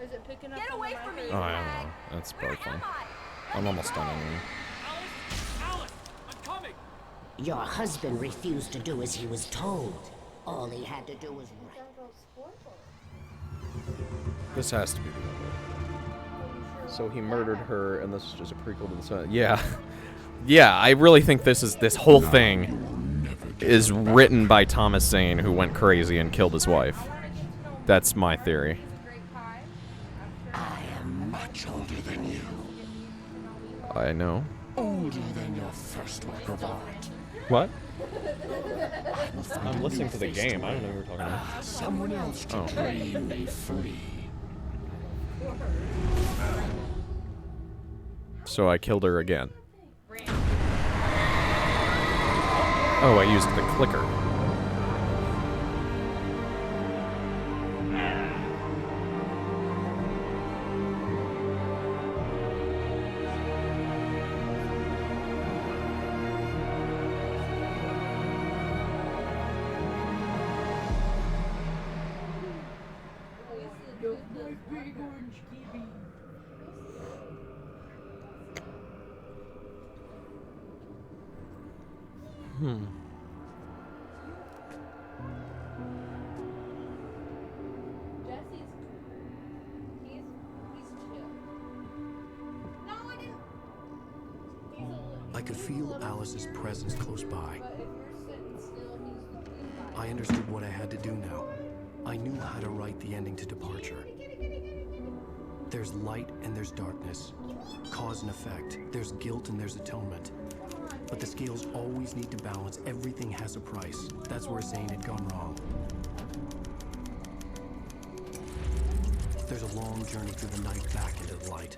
Is it picking up? Get away from me, Oh, I don't know. That's probably fine. I'm almost done anyway. Alice! Alice! I'm coming! Your husband refused to do as he was told. All he had to do was This has to be the end. So he murdered her, and this is just a prequel to the son. Yeah. Yeah, I really think this whole thing is written by Thomas Zane, who went crazy and killed his wife. That's my theory. I am much older than you. I know. Older than your first work of art. What? I'm listening to the game. I don't know what you're talking about. Someone else to train me free. So I killed her again. Oh, I used the clicker. I could feel Alice's presence close by. I understood what I had to do now. I knew how to write the ending to Departure. There's light and there's darkness. Cause and effect. There's guilt and there's atonement. But the scales always need to balance. Everything has a price. That's where Zane had gone wrong. There's a long journey through the night back into the light.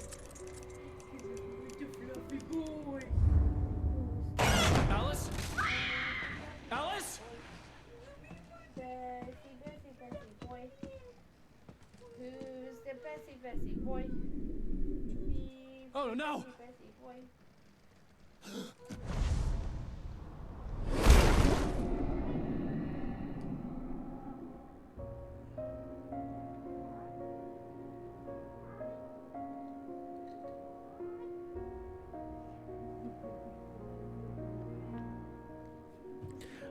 Alice? Alice? Bessie boy. Who's the Bessie boy? Oh no! Bessie boy.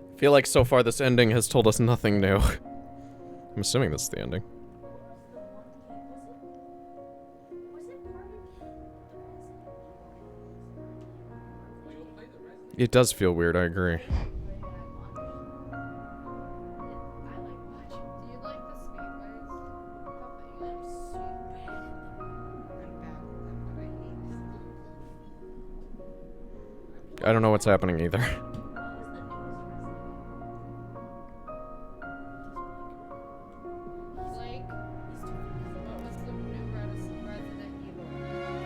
I feel like so far this ending has told us nothing new. I'm assuming this is the ending. It does feel weird, I agree. I don't know what's happening either.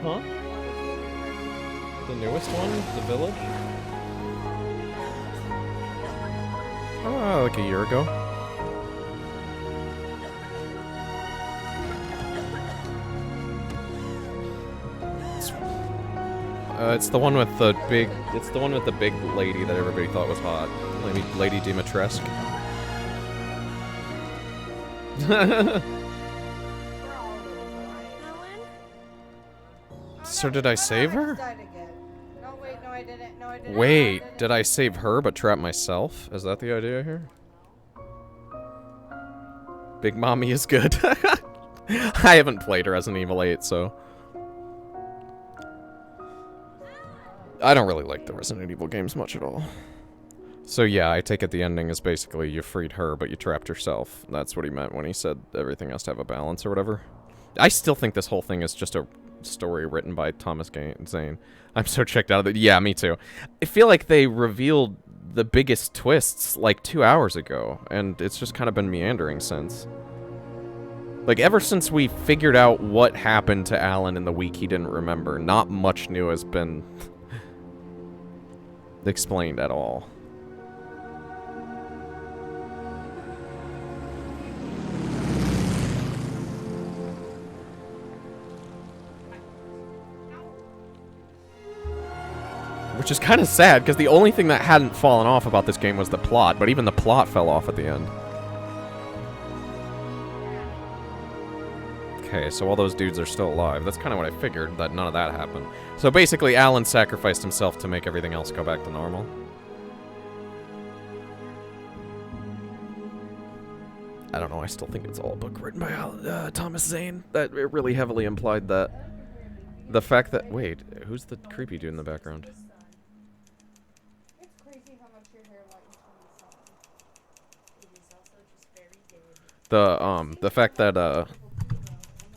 Huh? The newest one? The Village? Oh, like a year ago. It's the one with the big. It's the one with the big lady that everybody thought was hot, Lady Dimitrescu. So did I save her? No, wait, no, I didn't. No, I didn't. Wait, did I save her but trap myself? Is that the idea here? Big Mommy is good. I haven't played Resident Evil 8, so... I don't really like the Resident Evil games much at all. So yeah, I take it the ending is basically you freed her, but you trapped yourself. That's what he meant when he said everything has to have a balance or whatever. I still think this whole thing is just a story written by Thomas Zane. I'm so checked out of it. Yeah, me too. I feel like they revealed the biggest twists like 2 hours ago, and it's just kind of been meandering since. Like, ever since we figured out what happened to Alan in the week he didn't remember, not much new has been explained at all. Which is kind of sad, because the only thing that hadn't fallen off about this game was the plot, but even the plot fell off at the end. Okay, so all those dudes are still alive. That's kind of what I figured, that none of that happened. So basically, Alan sacrificed himself to make everything else go back to normal. I don't know, I still think it's all a book written by Thomas Zane. That it really heavily implied that. The fact that... Wait, who's the creepy dude in the background? The fact that,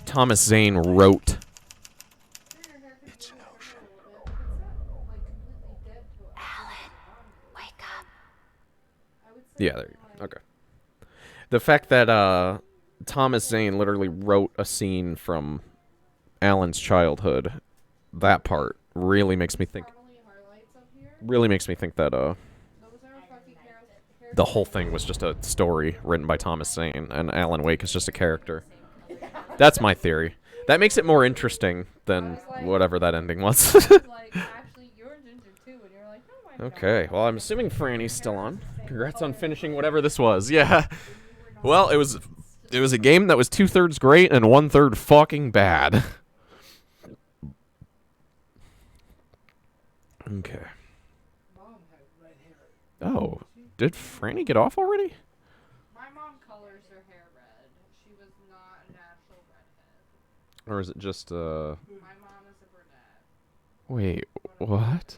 Thomas Zane wrote... Yeah, there you go. Okay. The fact that, Thomas Zane literally wrote a scene from Alan's childhood, that part really makes me think... Really makes me think that, the whole thing was just a story written by Thomas Zane, and Alan Wake is just a character. That's my theory. That makes it more interesting than whatever that ending was. Okay, well, I'm assuming Franny's still on. Congrats on finishing whatever this was. Yeah. Well, it was a game that was 2/3 great and 1/3 fucking bad. Okay. Oh, did Franny get off already? My mom colors her hair red. She was not a natural redhead. Or is it just, My mom is a brunette. Wait, what?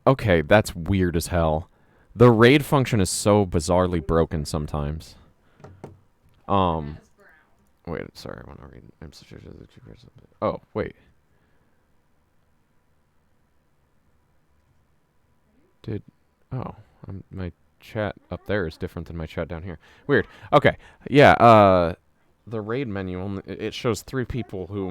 Okay, that's weird as hell. The raid function is so bizarrely broken sometimes. Wait, sorry, I want to read. Oh, wait. My chat up there is different than my chat down here. Weird. Okay, yeah, the raid menu, it shows 3 people who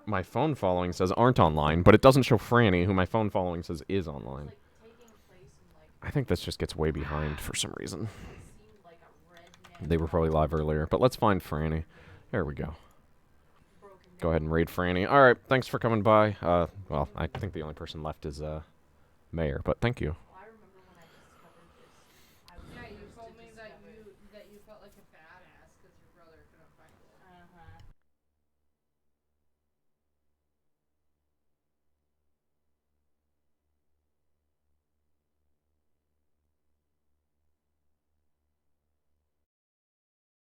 my phone following says aren't online, but it doesn't show Franny, who my phone following says is online. I think this just gets way behind for some reason. They were probably live earlier, but let's find Franny. There we go. Go ahead and raid Franny. Alright, thanks for coming by. Well, I think the only person left is, Mayor, but thank you.